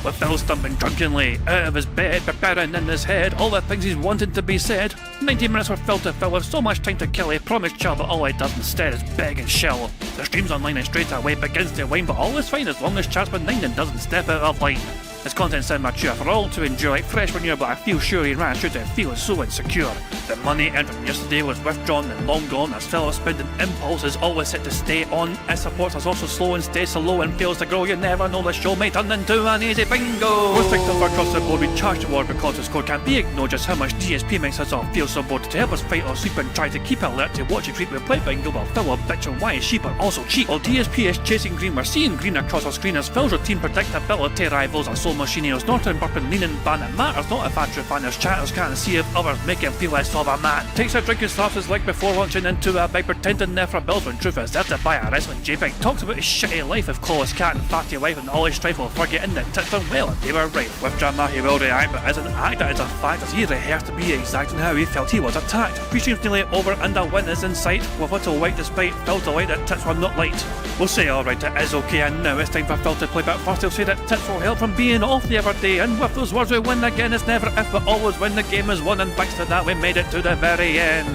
with Phil stumbling drunkenly out of his bed, preparing in his head all the things he's wanted to be said. 90 minutes for Phil to fill with so much time to kill, he promised chill, but all he does instead is beg and shill. The stream's online and straight away begins to wane, but all is fine as long as chat's with 9 and doesn't step out of line. His content's sound mature for all to enjoy, like fresh when you're, but I feel sure he ran through to feel so insecure. The money earned from yesterday was withdrawn and long gone, as Phil's spending impulse is always set to stay on. His supports us also slow and stays so low and fails to grow. You never know, the show may turn into an easy bingo. Most victims across the board we charge the ward because the score can't be ignored. Just how much DSP makes us all feel so bored. To help us fight or sleep and try to keep alert to watch it creep, we play bingo while Phil will bitch on why his sheep are also cheap. While DSP is chasing green, we're seeing green across our screen as Phil's routine predictability rivals our soul machine. He's not burping, leaning, ban. It matters not if our true fan his chatters can't see if others make him feel less of a man. Takes a drink and slaps his leg before launching into a bag, pretending there for bills when truth is there to buy a wrestling JPEG. Talks about his shitty life with Clawless Cat and fatty wife and all his strife while forgetting that tits done well and they were right. With drama he will react, but as an actor it's a fact as he rehearsed to be exact in how he felt he was attacked. 3 streams nearly over and a win is in sight, with little white despite Phil's delight that tits were not light. We'll say alright, it is okay, and now it's time for Phil to play, but first he'll say that tits will help from being off the other day, and with those words we win again. It's never if but always when the game is won, and thanks to that we made it to the very end.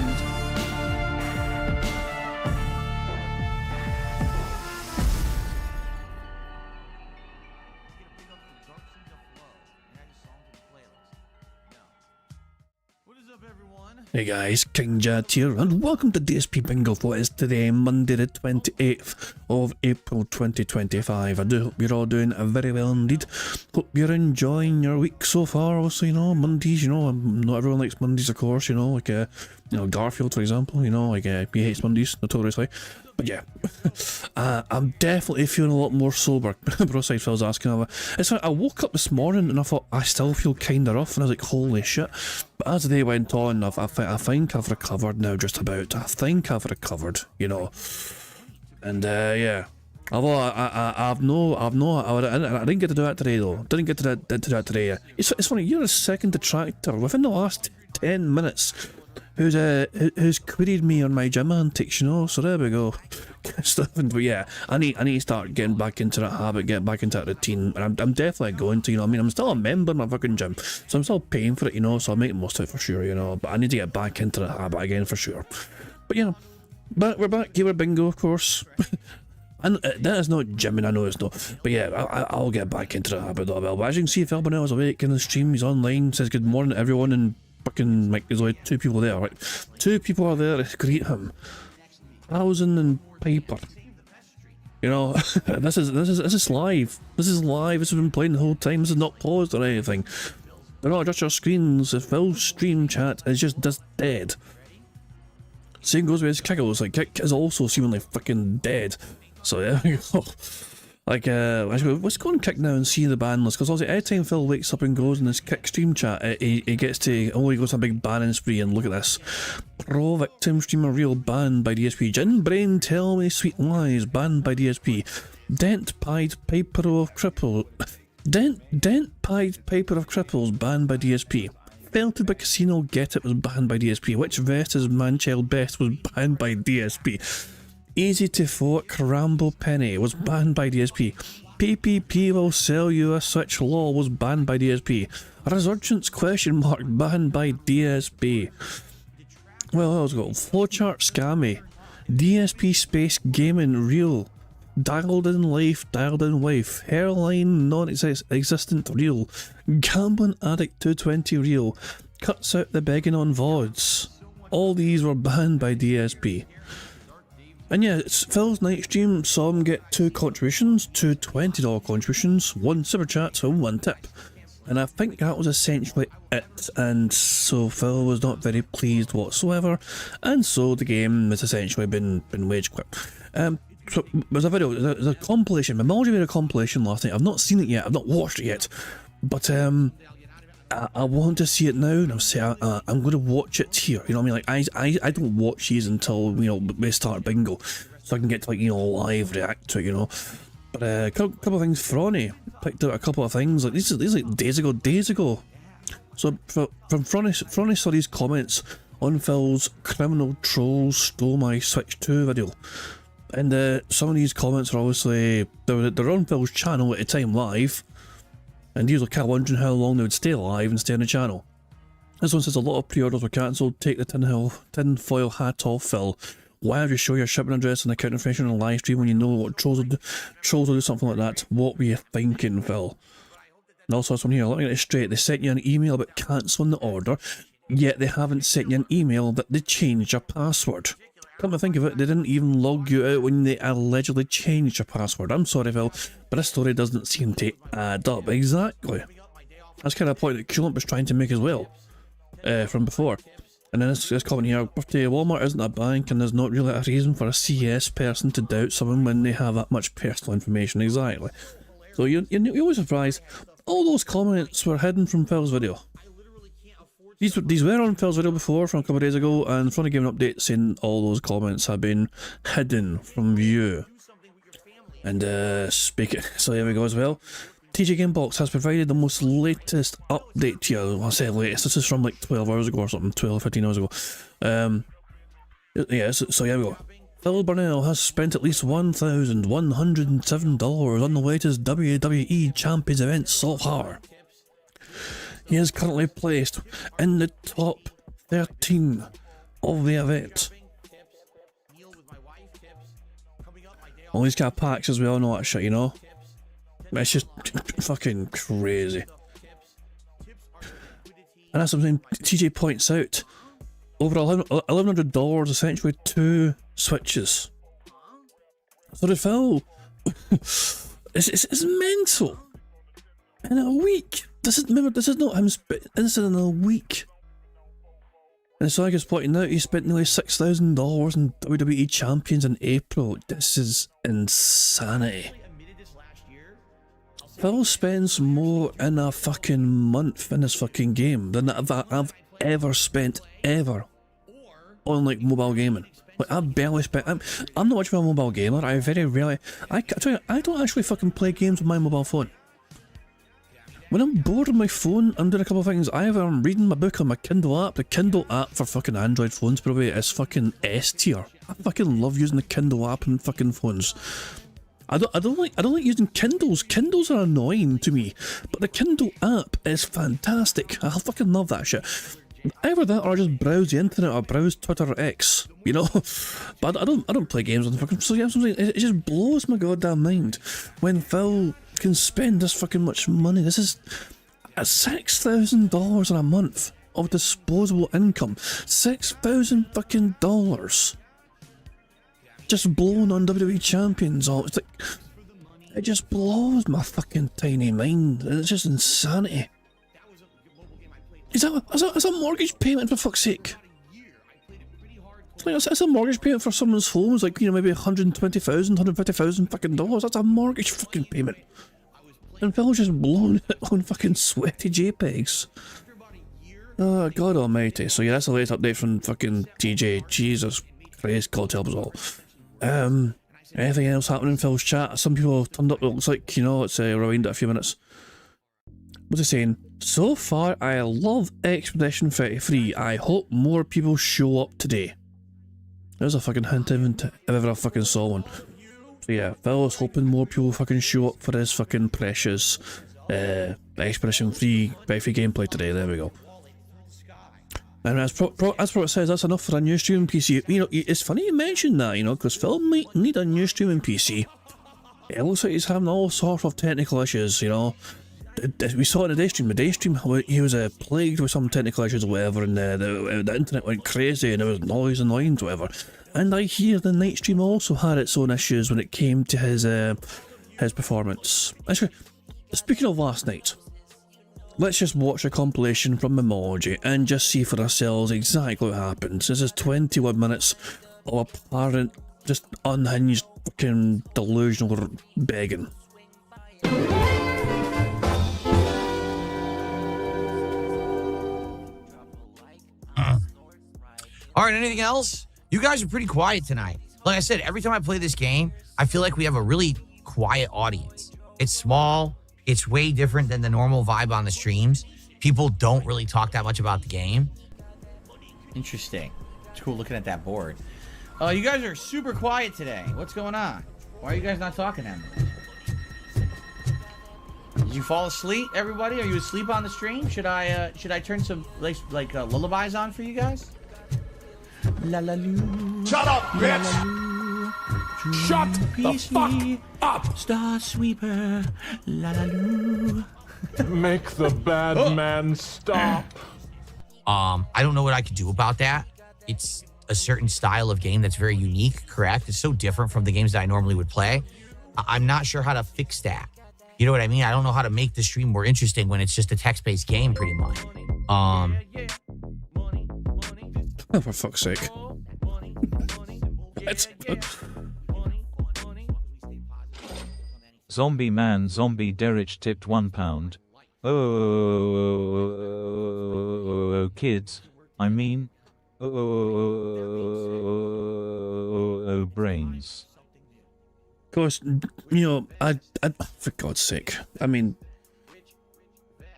Hey guys, King Jad here, and welcome to DSP Bingo for what is today, Monday the 28th of April 2025. I do hope you're all doing very well indeed. Hope you're enjoying your week so far. Also, Mondays, not everyone likes Mondays, of course, like, Garfield, for example, like, he hates Mondays, notoriously. But yeah, I'm definitely feeling a lot more sober. Broside Phil's asking. It's like I woke up this morning and I thought I still feel kind of rough, and I was like, holy shit. But as the day went on, I think I've recovered now, just about. I think I've recovered, And yeah. Although I didn't get to do that today though. Didn't get to do that today. It's funny. You're a second detractor within the last 10 minutes. Who's queried me on my gym antics, so there we go. But yeah, I need to start getting back into that habit, get back into that routine, and I'm definitely going to, I'm still a member of my fucking gym, so I'm still paying for it, so I'll make the most of it for sure, but I need to get back into that habit again for sure. But we're back here with bingo, of course. And that is not gymming, I know it's not, but yeah, I'll get back into that habit though. But as you can see, Phil Burnell's awake in the stream, he's online, says good morning to everyone, and fucking, like, there's only 2 people there, right? 2 people are there to greet him. 1,000 and Piper. This is live. This is live. This has been playing the whole time. This is not paused or anything. They're not just your screens. The Phil's stream chat is just dead. Same goes with his Kiggles. Like, Kick is also seemingly fucking dead. So yeah, we go. Like, let's go and Kick now and see the ban list, because obviously every time Phil wakes up and goes in his Kick stream chat, he gets to, he goes to a big banning spree, and look at this. Pro victim streamer real banned by DSP. Gin brain tell me sweet lies banned by DSP. Dent pied paper of cripple. Dent pied paper of cripples banned by DSP. Felted by casino get it was banned by DSP. Which vest is manchild best was banned by DSP. Easy to fork Rambo Penny was banned by DSP. PPP will sell you a Switch law was banned by DSP. Resurgence question mark banned by DSP. Well, let's go. Flowchart scammy. DSP space gaming real. Dialed in life, dialed in wife. Hairline non-existent real. Gambling addict 220 real. Cuts out the begging on VODs. All these were banned by DSP. And yeah, Phil's night stream saw him get 2 contributions, 2 $20 contributions, 1 super chat and 1 tip. And I think that was essentially it, and so Phil was not very pleased whatsoever, and so the game has essentially been rage quit. So there's a video, there's a compilation, my manager made a compilation last night. I've not seen it yet, I've not watched it yet, but I want to see it now, and I'm going to watch it here. You know what I mean? Like I don't watch these until we start bingo, so I can get to live react to it. But a couple of things. Fronny picked out a couple of things. Like these like days ago. So from Fronny saw these comments on Phil's criminal trolls stole my Switch 2 video, and some of these comments are obviously they're on Phil's channel at the time live. and usually kept wondering how long they would stay alive and stay on the channel. This one says a lot of pre-orders were cancelled. Take the tinfoil hat off, Phil. Why would you show your shipping address and account information on a live stream when you know what trolls will do? Trolls will do something like that. What were you thinking, Phil? And also this one here, let me get it straight. They sent you an email about cancelling the order, yet they haven't sent you an email that they changed your password. Come to think of it, they didn't even log you out when they allegedly changed your password. I'm sorry, Phil, but this story doesn't seem to add up. Exactly. That's kind of a point that Coolant was trying to make as well, from before. And then this comment here, birthday Walmart isn't a bank and there's not really a reason for a CS person to doubt someone when they have that much personal information. Exactly. So you're always surprised. All those comments were hidden from Phil's video. These were on Phil's video before from a couple of days ago, and Funny gave an update saying all those comments have been hidden from view. And so here we go as well. TJ Gamebox has provided the most latest update to you. I say latest, this is from like 12 hours ago or something, 12, 15 hours ago. Yeah, so here we go. Phil Burnell has spent at least $1,107 on the latest WWE Champions event so far. He is currently placed in the top 13 of the event. All these got packs as well and all that shit, you know? It's just fucking crazy. And that's something TJ points out. Over $1,100, essentially 2 switches. So did Phil. It's mental. In a week. Remember, this is not him. This is in a week. And so I was pointing out, he spent nearly $6,000 in WWE Champions in April. This is insanity. Phil spends more in a fucking month in this fucking game than I've ever spent ever on like mobile gaming. Like I barely spent. I'm not much of a mobile gamer. I very rarely. I don't actually fucking play games with my mobile phone. When I'm bored on my phone, I'm doing a couple of things. Either I'm reading my book on my Kindle app. The Kindle app for fucking Android phones, by the way, is fucking S tier. I fucking love using the Kindle app on fucking phones. I don't like using Kindles. Kindles are annoying to me, but the Kindle app is fantastic. I fucking love that shit. Either that or I just browse the internet or browse Twitter or X, you know. But I don't play games on the fucking. So yeah, it just blows my goddamn mind when Phil can spend this fucking much money. This is $6,000 in a month of disposable income. $6,000 fucking dollars. Just blown on WWE Champions. It's like, it just blows my fucking tiny mind. It's just insanity. Is that a mortgage payment, for fuck's sake? Like, that's a mortgage payment for someone's home. It's like, you know, maybe $120,000, $150,000 fucking dollars. That's a mortgage fucking payment. And Phil's just blown it on fucking sweaty JPEGs. Oh, God almighty. So yeah, that's the latest update from fucking TJ. Jesus Christ, God help us all. Anything else happening in Phil's chat? Some people have turned up, it looks like, you know, let's rewind it a few minutes. What's he saying? So far, I love Expedition 33. I hope more people show up today. There's a fucking hint if ever I fucking saw one. So yeah, Phil is hoping more people fucking show up for his fucking precious Expedition 33 gameplay today. There we go. And as Pro says, that's enough for a new streaming PC. You know, it's funny you mentioned that, you know, because Phil might need a new streaming PC. It looks like he's having all sorts of technical issues, you know. We saw it in the Daystream. The Daystream, he was plagued with some technical issues or whatever, and the internet went crazy and there was noise and lines or whatever. And I hear the Nightstream also had its own issues when it came to his performance. Actually, speaking of last night, let's just watch a compilation from Memology and just see for ourselves exactly what happened. This is 21 minutes of apparent, just unhinged, fucking delusional begging. Alright, anything else? You guys are pretty quiet tonight. Like I said, every time I play this game, I feel like we have a really quiet audience. It's small. It's way different than the normal vibe on the streams. People don't really talk that much about the game. Interesting. It's cool looking at that board. You guys are super quiet today. What's going on? Why are you guys not talking at me? Did you fall asleep, everybody? Are you asleep on the stream? Should I turn some like lullabies on for you guys? La la loo. Shut up, bitch! Shut the fuck up! Star sweeper. La la loo. Make the bad man stop. I don't know what I could do about that. It's a certain style of game that's very unique, correct? It's so different from the games that I normally would play. I'm not sure how to fix that. You know what I mean? I don't know how to make the stream more interesting when it's just a text-based game, pretty much. Oh, for fuck's sake. Zombie man zombie Derich tipped £1. Oh, kids. I mean, oh, brains. Of course, you know, I for God's sake. I mean,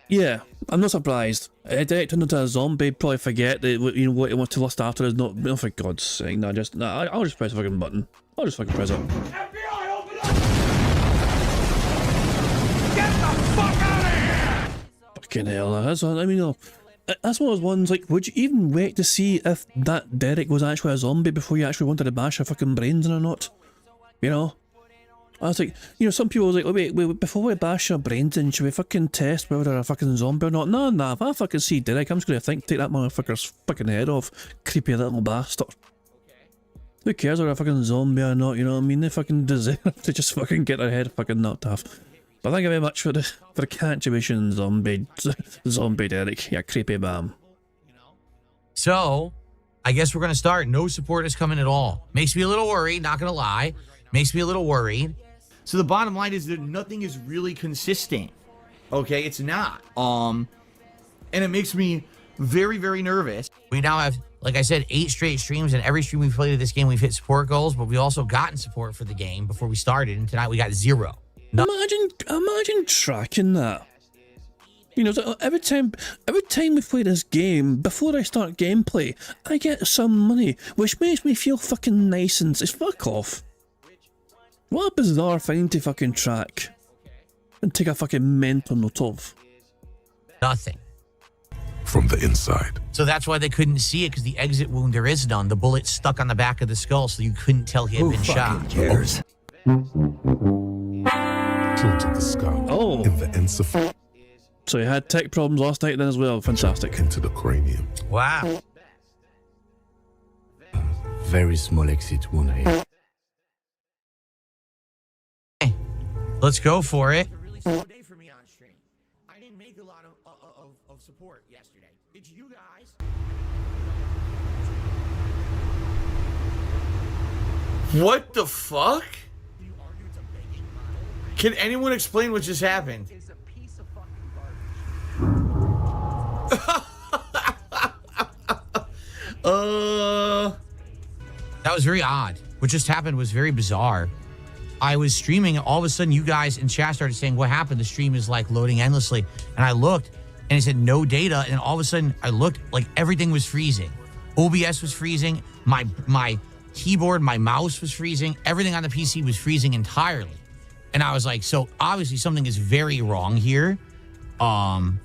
yeah, I'm not surprised. A direct into a zombie, probably forget that, you know, what he wants to lust after is not, no, for God's sake. No, I'll just press the fucking button. I'll just fucking press it. FBI, open up! Get the fuck out of here! Fucking hell, that's what I mean. No, that's one of those ones, like, would you even wait to see if that Derek was actually a zombie before you actually wanted to bash her fucking brains in or not? You know? I was like, you know, some people was like, wait, before we bash her brains in, should we fucking test whether they're a fucking zombie or not? No, if I fucking see Derek, I'm just gonna take that motherfucker's fucking head off. Creepy little bastard. Who cares whether they're a fucking zombie or not, you know what I mean? They fucking deserve to just fucking get their head fucking knocked off. But thank you very much for the contribution, zombie Derek. Yeah, creepy bam. So, I guess we're going to start. No support is coming at all. Makes me a little worried, not going to lie. Makes me a little worried. So the bottom line is that nothing is really consistent. Okay, it's not. And it makes me very, very nervous. We now have, like I said, 8 straight streams, and every stream we've played of this game, we've hit support goals, but we also gotten support for the game before we started, and tonight we got 0. Imagine tracking that. You know, so every time we play this game, before I start gameplay, I get some money, which makes me feel fucking nice and it's fuck off. What a bizarre thing to fucking track and take a fucking mental note of. Nothing. From the inside. So that's why they couldn't see it, because the exit wound, there is none. The bullet stuck on the back of the skull, so you couldn't tell he had been shot. Cares? True to the skull. Oh. In the encephalitis. So you had tech problems last night then as well. Fantastic. Into the cranium. Wow. Very small exit wound here. Hey, let's go for it. Really slow day for me on stream. I didn't make a lot of support yesterday. It's you guys. What the fuck? Can anyone explain what just happened? It's a piece of fucking garbage. That was very odd. What just happened was very bizarre. I was streaming, and all of a sudden you guys in chat started saying, what happened? The stream is like loading endlessly. And I looked, and it said no data, and all of a sudden I looked, like everything was freezing. OBS was freezing, my keyboard, my mouse was freezing, everything on the PC was freezing entirely. And I was like, so obviously something is very wrong here. And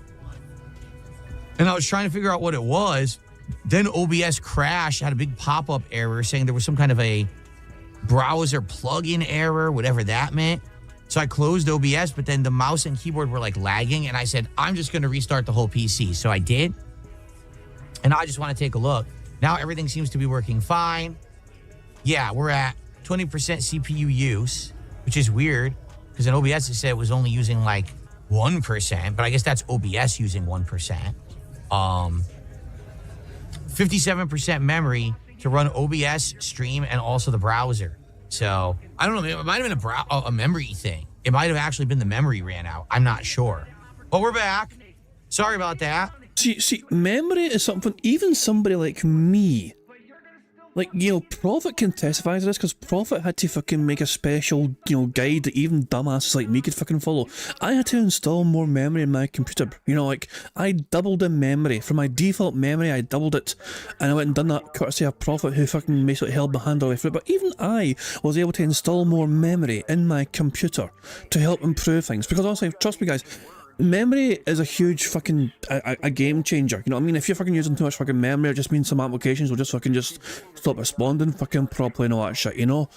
I was trying to figure out what it was. Then OBS crashed, had a big pop-up error saying there was some kind of a browser plugin error, whatever that meant. So I closed OBS, but then the mouse and keyboard were like lagging, and I said, I'm just going to restart the whole PC. So I did. And I just want to take a look. Now everything seems to be working fine. Yeah, we're at 20% CPU use, which is weird, because in OBS it said it was only using like 1%, but I guess that's OBS using 1%. 57% memory to run OBS, stream, and also the browser. So I don't know, it might have been a memory thing. It might have actually been the memory ran out. I'm not sure. But we're back. Sorry about that. See, memory is something even somebody like me Like, you know, Prophet can testify to this because Prophet had to fucking make a special, you know, guide that even dumbasses like me could fucking follow. I had to install more memory in my computer. You know, like, I doubled the memory. From my default memory, I doubled it. And I went and done that courtesy of Prophet, who fucking basically held my hand away for it. But even I was able to install more memory in my computer to help improve things. Because honestly, trust me guys, memory is a huge fucking a game changer. You know what I mean? If you're fucking using too much fucking memory, it just means some applications will just fucking just stop responding fucking properly and all that shit, you know?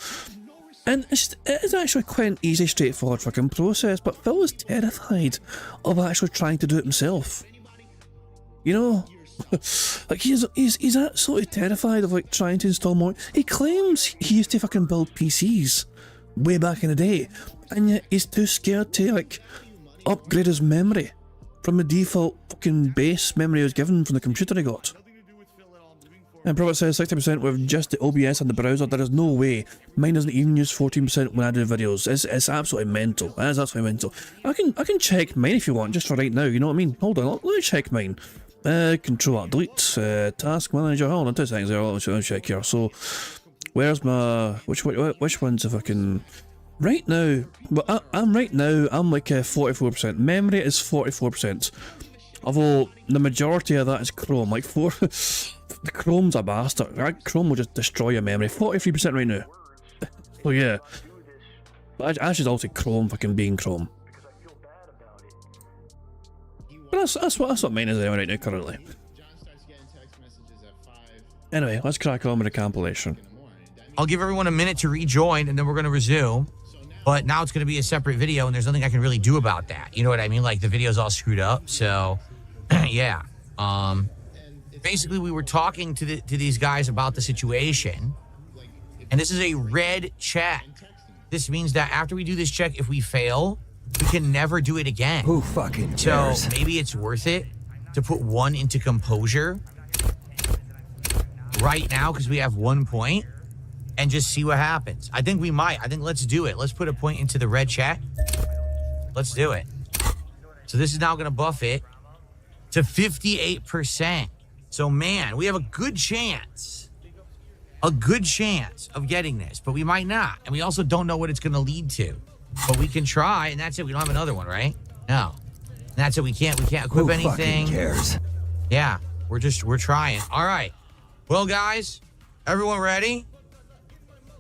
And it is actually quite an easy, straightforward fucking process, but Phil is terrified of actually trying to do it himself. You know? Like, he's absolutely terrified of like trying to install more. He claims he used to fucking build PCs way back in the day, and yet he's too scared to like upgrade his memory from the default fucking base memory he was given from the computer he got. And Prophet says 60% with just the OBS and the browser. There is no way. Mine doesn't even use 14% when I do videos. It's absolutely mental. It is absolutely mental. I can check mine if you want, just for right now, you know what I mean? Hold on, let me check mine. Control Alt Delete, Task Manager. Hold on 2 seconds there, I'll check here. So where's my which one's the fucking right now? Well, I'm right now, I'm like 44%. Memory is 44%. Although the majority of that is Chrome. Like Chrome's a bastard. Right? Chrome will just destroy your memory. 43% right now. So yeah. But I should also Chrome fucking being Chrome. But that's what mine is right now currently. Anyway, let's crack on with the compilation. I'll give everyone a minute to rejoin, and then we're going to resume. But now it's going to be a separate video, and there's nothing I can really do about that. You know what I mean? Like, the video's all screwed up. So, yeah. Basically, we were talking to these guys about the situation, and this is a red check. This means that after we do this check, if we fail, we can never do it again. Who fucking cares? So maybe it's worth it to put one into composure right now because we have 1 point and just see what happens. I think we might. I think let's do it. Let's put a point into the red chat. Let's do it. So this is now going to buff it to 58%. So, man, we have a good chance of getting this, but we might not. And we also don't know what it's going to lead to. But we can try, and that's it. We don't have another one, right? No. And that's it. We can't equip anything. Who fucking cares? Yeah, we're trying. All right. Well, guys, everyone ready?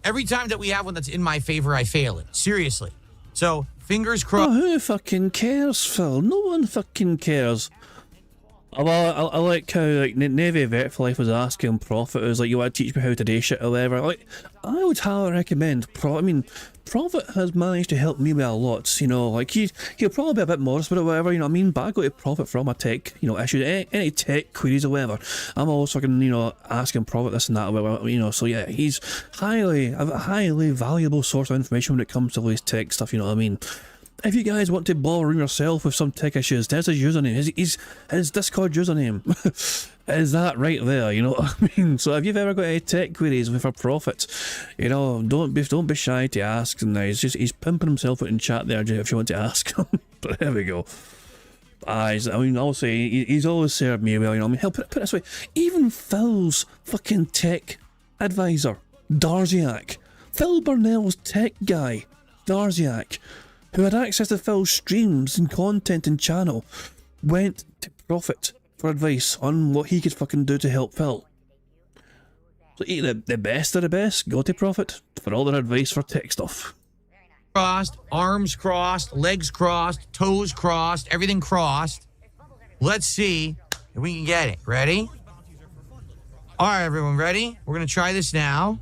Every time that we have one that's in my favor, I fail it. Seriously. So, fingers crossed. Oh, who fucking cares, Phil? No one fucking cares. Well, I like how like Navy Vet for Life was asking Prophet, it was like, you want to teach me how to do shit or whatever. Like, I would highly recommend Prophet has managed to help me with a lot, you know, like he'll probably be a bit modest about it, whatever, you know what I mean, but I go to Prophet for all my tech, you know, issues, any tech queries or whatever. I'm always fucking, you know, asking Prophet this and that, whatever, you know, so yeah, he's a highly valuable source of information when it comes to all this tech stuff, you know what I mean. If you guys want to bother yourself with some tech issues, there's his username, his Discord username is that right there, you know what I mean? So if you've ever got any tech queries with a Prophet, you know, don't be shy to ask, and he's pimping himself out in chat there if you want to ask him. But there we go. I mean, I'll say he's always served me well, you know. I mean, hell, put it this way, even Phil's fucking tech advisor, Darziak, Phil Burnell's tech guy, Darziak, who had access to Phil's streams and content and channel, went to Prophet for advice on what he could fucking do to help Phil. So the best of the best, go to Prophet for all their advice for tech stuff. Crossed, arms crossed, legs crossed, toes crossed, everything crossed. Let's see if we can get it. Ready? All right, everyone, ready? We're going to try this now.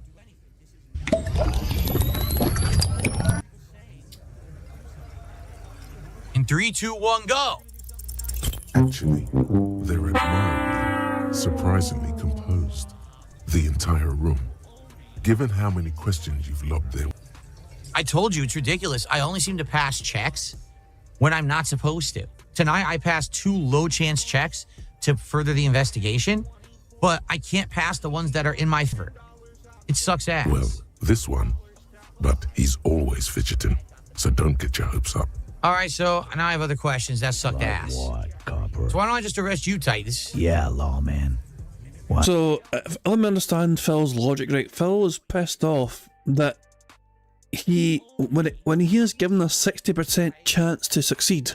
In 3, 2, 1, go. Actually, they're admired, surprisingly composed. The entire room. Given how many questions you've lobbed there. I told you, it's ridiculous. I only seem to pass checks when I'm not supposed to. Tonight, I passed 2 low-chance checks to further the investigation, but I can't pass the ones that are in my favor. It sucks ass. Well, this one. But he's always fidgeting, so don't get your hopes up. All right, so now I have other questions. That sucked ass. What, Copper? So why don't I just arrest you, Titus? Yeah, lawman. So, let me understand Phil's logic, right? Phil is pissed off that when he is given a 60% chance to succeed,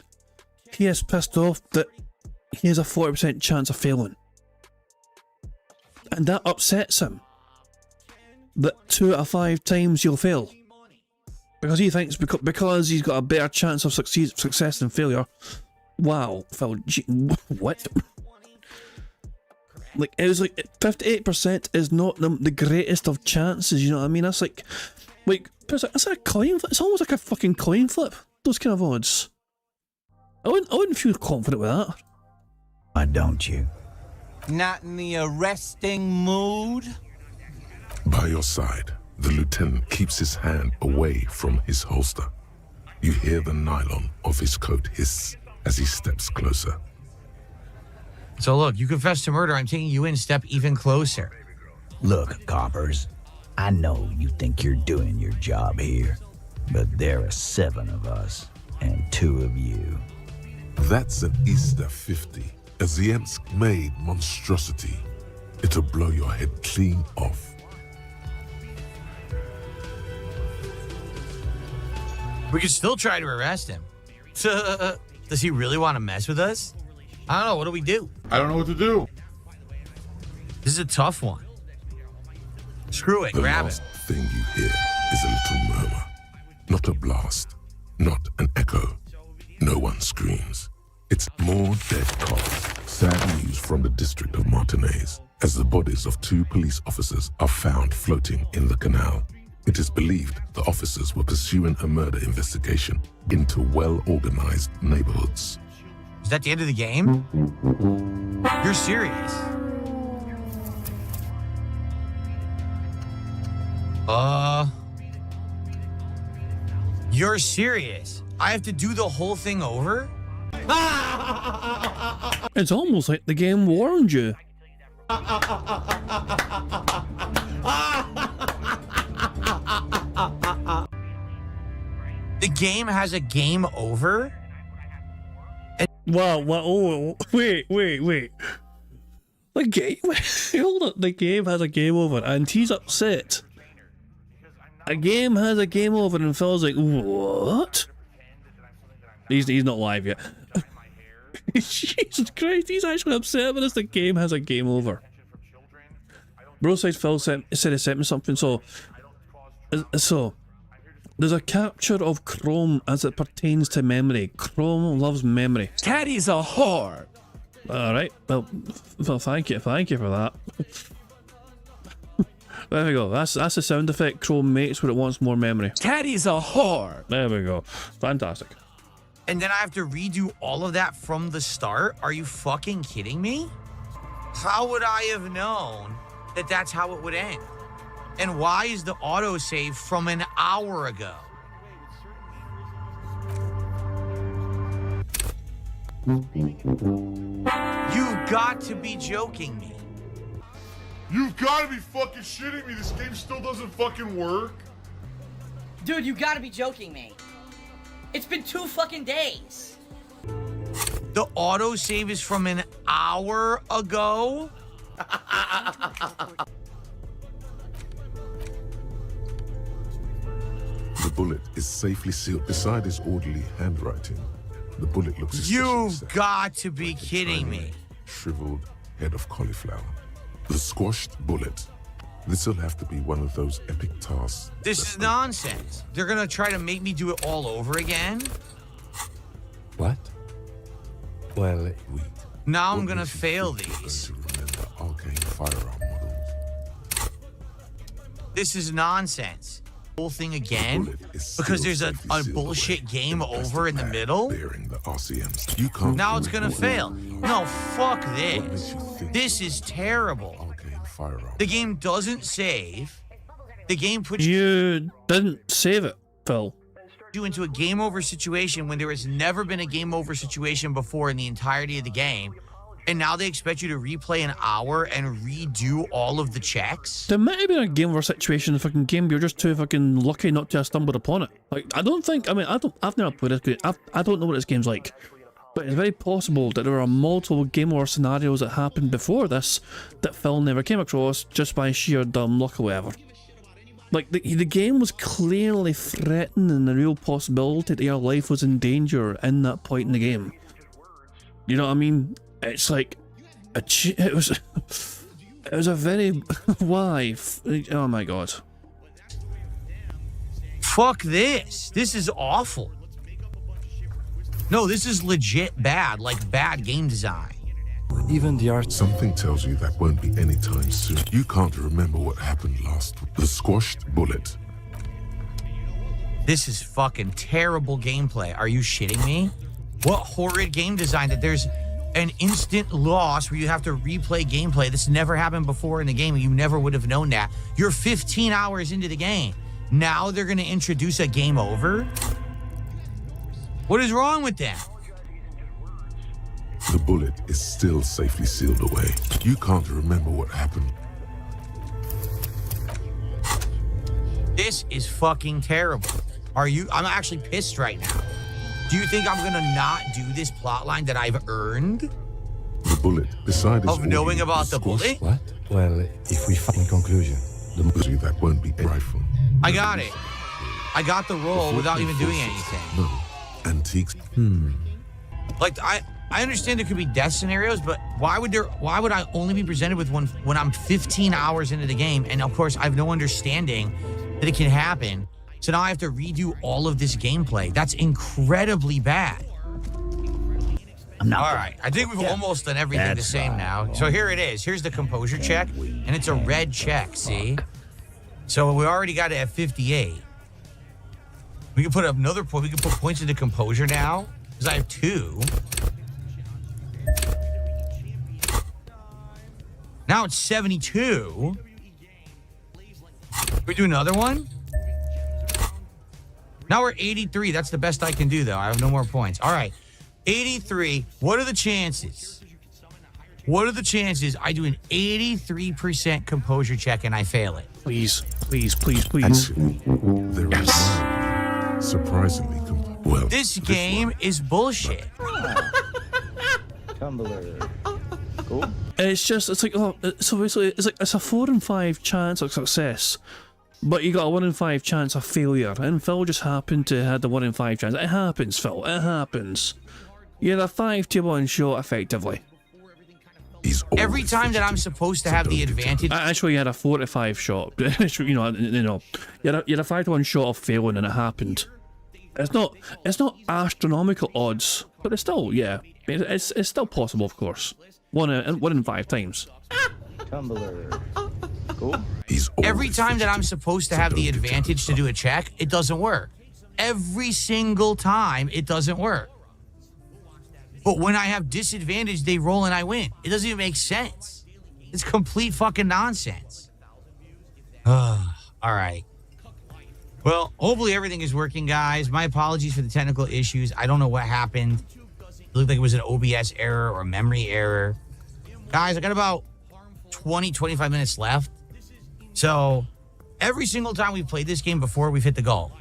he is pissed off that he has a 40% chance of failing. And that upsets him. That 2 out of 5 times you'll fail. Because he thinks because he's got a better chance of success than failure. Wow, Phil, what? Like, it was like 58% is not the greatest of chances, you know what I mean? That's like it's a coin flip. It's almost like a fucking coin flip, those kind of odds. I wouldn't feel confident with that. Why don't you? Not in the arresting mood? By your side, the lieutenant keeps his hand away from his holster. You hear the nylon of his coat hiss as he steps closer. So look, you confess to murder. I'm taking you in step even closer. Look, coppers, I know you think you're doing your job here, but there are 7 of us and 2 of you. That's an Easter 50, a Ziemsk-made monstrosity. It'll blow your head clean off. We could still try to arrest him. Does he really want to mess with us? I don't know. What do we do? I don't know what to do. This is a tough one. Screw it. The Grab last it. thing you hear is a little murmur. Not a blast, not an echo. No one screams. It's more dead cars. Sad news from the district of Martinez, as the bodies of 2 police officers are found floating in the canal. It is believed the officers were pursuing a murder investigation into well-organized neighborhoods. Is that the end of the game? You're serious? You're serious? I have to do the whole thing over? It's almost like the game warned you. The game has a game over? Wow, oh, wait. The game, hold on, the game has a game over, and he's upset. A game has a game over, and Phil's like, what? He's not live yet. Jesus Christ, he's actually upset with us. The game has a game over. Broside Phil said he sent me something, so there's a capture of Chrome as it pertains to memory. Chrome loves memory. Teddy's a whore. Alright, well, thank you for that. There we go, that's the sound effect Chrome makes when it wants more memory. Teddy's a whore. There we go, fantastic. And then I have to redo all of that from the start? Are you fucking kidding me? How would I have known that that's how it would end? And why is the autosave from an hour ago? You've got to be joking me. You've got to be fucking shitting me. This game still doesn't fucking work. Dude, you gotta be joking me. It's been 2 fucking days. The autosave is from an hour ago? The bullet is safely sealed beside his orderly handwriting. The bullet looks especially You've sad, got to be like a kidding tiny, me. shriveled head of cauliflower. The squashed bullet. This'll have to be one of those epic tasks. This is nonsense. They're gonna try to make me do it all over again? What? Well, Now I'm What gonna makes you fail think you're these. going to remember arcane firearm models? This is nonsense. Whole thing again? Bullet is Because still there's a safely sealed bullshit away game in a plastic over in the bag middle? bearing the RCMs. You can't Now it's do it. gonna fail. No, fuck What makes this. you think This you're is remember terrible. arcane firearm? The game doesn't save. The game puts You didn't save it, Phil. you into a game over situation when there has never been a game over situation before in the entirety of the game. And now they expect you to replay an hour and redo all of the checks? There might have been a game over situation in the fucking game, but you're just too fucking lucky not to have stumbled upon it. Like, I've never played this game. I don't know what this game's like. But it's very possible that there are multiple game or scenarios that happened before this that Phil never came across just by sheer dumb luck or whatever. Like, the game was clearly threatening the real possibility that your life was in danger in that point in the game. You know what I mean? It's like, it was a very, why? Oh my god. Fuck this. This is awful. No, this is legit bad, like bad game design. Even the art. Something tells you that won't be anytime soon. You can't remember what happened last. The squashed bullet. This is fucking terrible gameplay. Are you shitting me? What horrid game design that there's an instant loss where you have to replay gameplay. This never happened before in the game, and you never would have known that. You're 15 hours into the game. Now they're going to introduce a game over? What is wrong with them? The bullet is still safely sealed away. You can't remember what happened. This is fucking terrible. I'm actually pissed right now. Do you think I'm gonna not do this plotline that I've earned? The bullet, beside of knowing about the bullet? What? Well, if we find conclusion. The movie that won't be a rifle. I got it. I got the role without even doing anything. No. Antiques. Like, I understand there could be death scenarios, but why would I only be presented with one when I'm 15 hours into the game? And of course, I have no understanding that it can happen. So now I have to redo all of this gameplay. That's incredibly bad. I'm not. All right, I think we've almost done everything the same now. So here it is. Here's the composure check, and it's a red check, see? So we already got it at 58. We can put another point. We can put points into composure now, because I have 2. Now it's 72. We do another one? Now we're 83. That's the best I can do, though. I have no more points. All right. 83. What are the chances? What are the chances I do an 83% composure check and I fail it? Please, please, please, please. There is surprisingly well. This game is bullshit. Tumbler. Cool. It's like, oh, so basically, it's a 4 in 5 chance of success, but you got a 1 in 5 chance of failure, and Phil just happened to have the 1 in 5 chance. It happens, Phil. It happens. You're a 5-to-1 shot, effectively. Every time that I'm supposed to have the advantage. Actually, you had a 4 to 5 shot. you know, you had a 5-to-1 shot of failing, and it happened. It's not astronomical odds, but it's still, yeah, it's still possible, of course. 1 in 5 times. Tumbler. Cool. Every time that I'm supposed to have the advantage to do a check, it doesn't work. Every single time, it doesn't work. But when I have disadvantage, they roll and I win. It doesn't even make sense. It's complete fucking nonsense. All right. Well, hopefully everything is working, guys. My apologies for the technical issues. I don't know what happened. It looked like it was an OBS error or a memory error. Guys, I got about 20-25 minutes left. So every single time we've played this game before, we've hit the goal.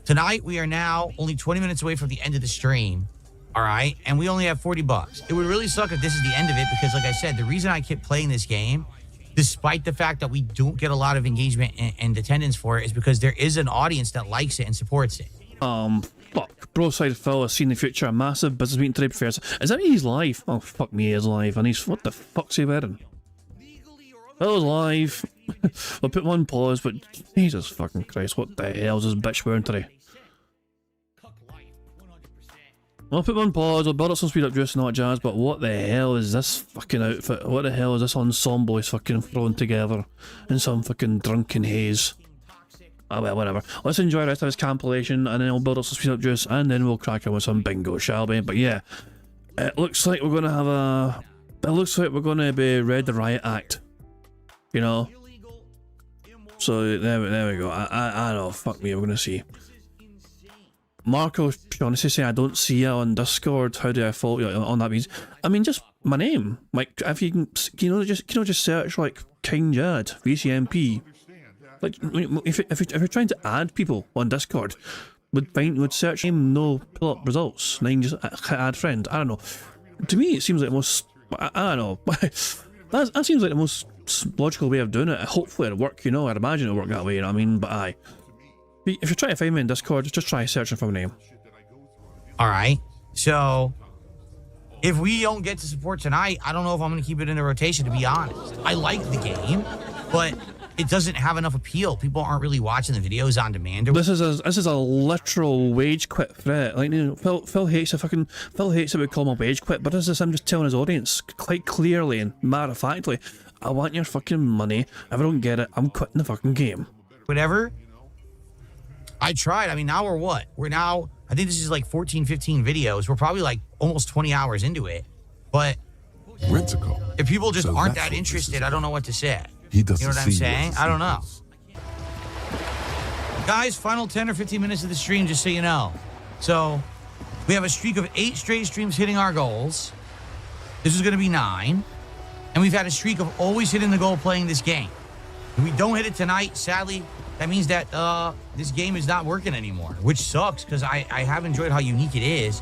Tonight, we are now only 20 minutes away from the end of the stream. All right, and we only have $40. It would really suck if this is the end of it because, like I said, the reason I keep playing this game, despite the fact that we don't get a lot of engagement and attendance for it, is because there is an audience that likes it and supports it. Fuck. Broside Phil has seen the future. A massive business meeting today. Prefers. Is that he's live? Oh, fuck me, he's live. And he's, what the fuck's he wearing? Phil's live. We'll put him on pause, but Jesus fucking Christ, what the hell is this bitch wearing today? I'll put him on pause, I'll build up some speed up juice and all that jazz, but what the hell is this fucking outfit? What the hell is this ensemble he's fucking thrown together in some fucking drunken haze? Oh well, whatever. Let's enjoy the rest of his compilation and then we'll build up some speed up juice and then we'll crack on with some bingo, shall we? But yeah, it looks like we're gonna have a... It looks like we're gonna be Red the Riot Act. You know? So there we go. I don't know, fuck me, we're gonna see. Marco honestly say I don't see it on Discord. How do I follow you on that means? I mean, just my name. Like if you can, just search like King Jad VCMP. Like if you're trying to add people on Discord, would search him, no pull up results, and then just add friend. I don't know. To me, it seems like the most. I don't know. that seems like the most logical way of doing it. Hopefully it'll work. You know, I'd imagine it'll work that way. You know what I mean? But aye. If you're trying to find me in Discord, just try searching for my name. All right. So, if we don't get to support tonight, I don't know if I'm going to keep it in the rotation, to be honest. I like the game, but it doesn't have enough appeal. People aren't really watching the videos on demand. This is a literal wage quit threat. Like, you know, Phil hates it we call him a wage quit, but this is him just telling his audience quite clearly and matter of factly, I want your fucking money. If I don't get it, I'm quitting the fucking game. Whatever. I tried. I mean, now we're what? We're now, I think this is like 14, 15 videos. We're probably like almost 20 hours into it. But if people just aren't that interested, I don't know what to say. You know what I'm saying? I don't know. Guys, final 10 or 15 minutes of the stream, just so you know. So, we have a streak of 8 straight streams hitting our goals. This is going to be 9. And we've had a streak of always hitting the goal playing this game. If we don't hit it tonight, sadly, that means that this game is not working anymore, which sucks because I have enjoyed how unique it is.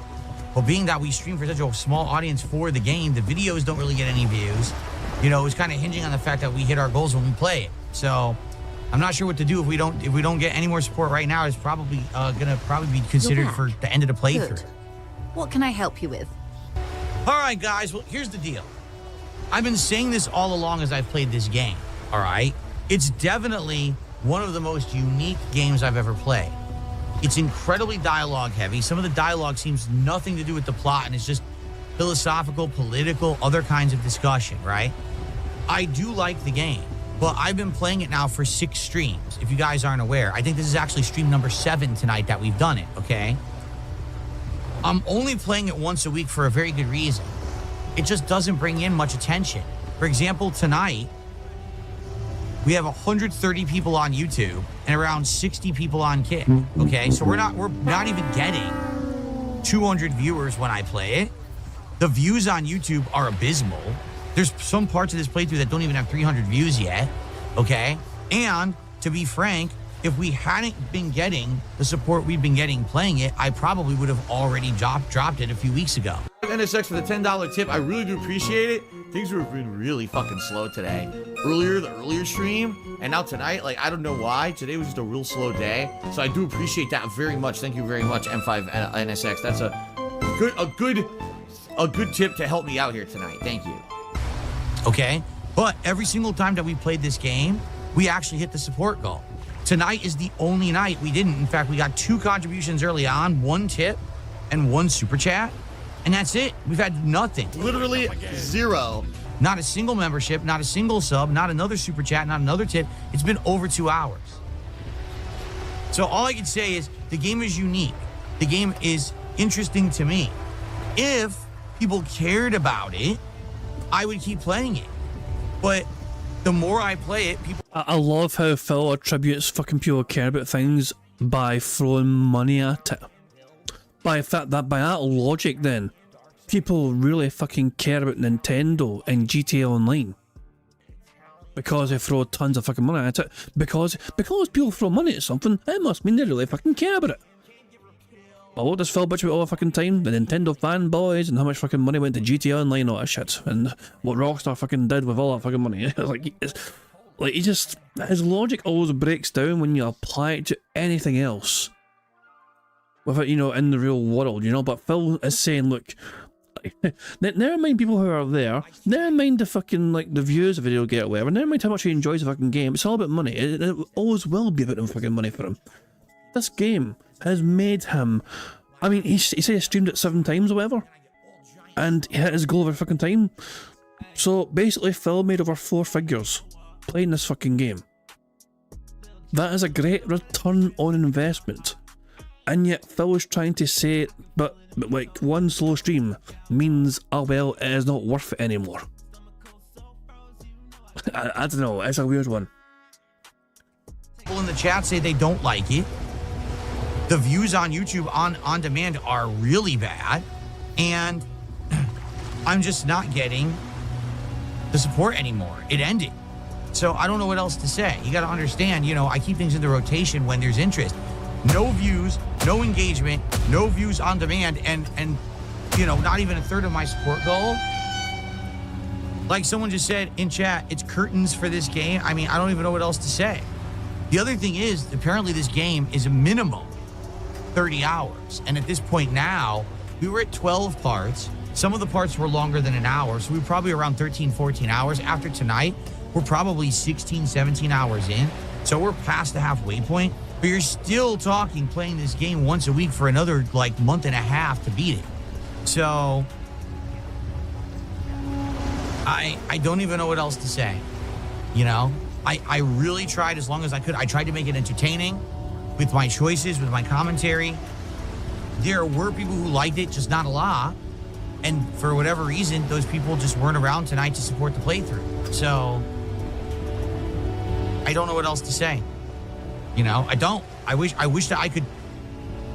But being that we stream for such a small audience for the game, the videos don't really get any views. You know, it's kind of hinging on the fact that we hit our goals when we play it. So I'm not sure what to do if we don't get any more support right now. It's probably gonna be considered for the end of the playthrough. Good. What can I help you with? All right, guys. Well, here's the deal. I've been saying this all along as I've played this game. All right, it's definitely one of the most unique games I've ever played. It's incredibly dialogue heavy. Some of the dialogue seems nothing to do with the plot, and it's just philosophical, political, other kinds of discussion, right? I do like the game, but I've been playing it now for 6 streams. If you guys aren't aware, I think this is actually stream number 7 tonight that we've done it, okay? I'm only playing it once a week for a very good reason. It just doesn't bring in much attention. For example, tonight, we have 130 people on YouTube and around 60 people on Kick, okay? So we're not even getting 200 viewers when I play it. The views on YouTube are abysmal. There's some parts of this playthrough that don't even have 300 views yet, okay? And to be frank, if we hadn't been getting the support we've been getting playing it, I probably would have already dropped it a few weeks ago. NSX for the $10 tip. I really do appreciate it. Things have been really fucking slow today. The earlier stream, and now tonight, like, I don't know why. Today was just a real slow day. So I do appreciate that very much. Thank you very much, M5 NSX. That's a good tip to help me out here tonight. Thank you. Okay, but every single time that we played this game, we actually hit the support goal. Tonight is the only night we didn't. In fact, we got 2 contributions early on, 1 tip and 1 super chat, and that's it. We've had nothing. Literally 0. Not a single membership, not a single sub, not another super chat, not another tip. It's been over 2 hours. So all I can say is the game is unique. The game is interesting to me. If people cared about it, I would keep playing it. But the more I play it, people... I love how Phil attributes fucking people care about things by throwing money at it. By that logic, then, people really fucking care about Nintendo and GTA Online. Because they throw tons of fucking money at it. Because people throw money at something, it must mean they really fucking care about it. Well, what does Phil bitch about all the fucking time? The Nintendo fanboys and how much fucking money went to GTA Online and all that shit. And what Rockstar fucking did with all that fucking money. He just... His logic always breaks down when you apply it to anything else. Without, you know, in the real world, you know? But Phil is saying, look... never mind people who are there. Never mind the fucking, like, the views the video get or whatever. Never mind how much he enjoys the fucking game. It's all about money. It always will be about fucking money for him. This game has made him... I mean, he said he streamed it 7 times or whatever. And he hit his goal every fucking time. So, basically, Phil made over 4 figures playing this fucking game. That is a great return on investment. And yet, Phil is trying to say, but like, 1 slow stream means, oh well, it is not worth it anymore. I don't know, it's a weird one. People in the chat say they don't like it. The views on YouTube on demand are really bad, and I'm just not getting the support anymore. It ended. So I don't know what else to say. You got to understand, you know, I keep things in the rotation when there's interest. no views, no engagement, no views on demand, and you know, not even a third of my support goal. Like someone just said in chat, it's curtains for this game. I mean, I don't even know what else to say. The other thing is, apparently this game is a minimum 30 hours. And at this point now, we were at 12 parts. Some of the parts were longer than an hour, so we were probably around 13, 14 hours. After tonight, we're probably 16, 17 hours in. So we're past the halfway point, but you're still talking playing this game once a week for another like month and a half to beat it. So I don't even know what else to say. You know, I really tried as long as I could. I tried to make it entertaining with my choices, with my commentary. There were people who liked it, just not a lot. And for whatever reason, those people just weren't around tonight to support the playthrough. So I don't know what else to say. You know, I don't. I wish that I could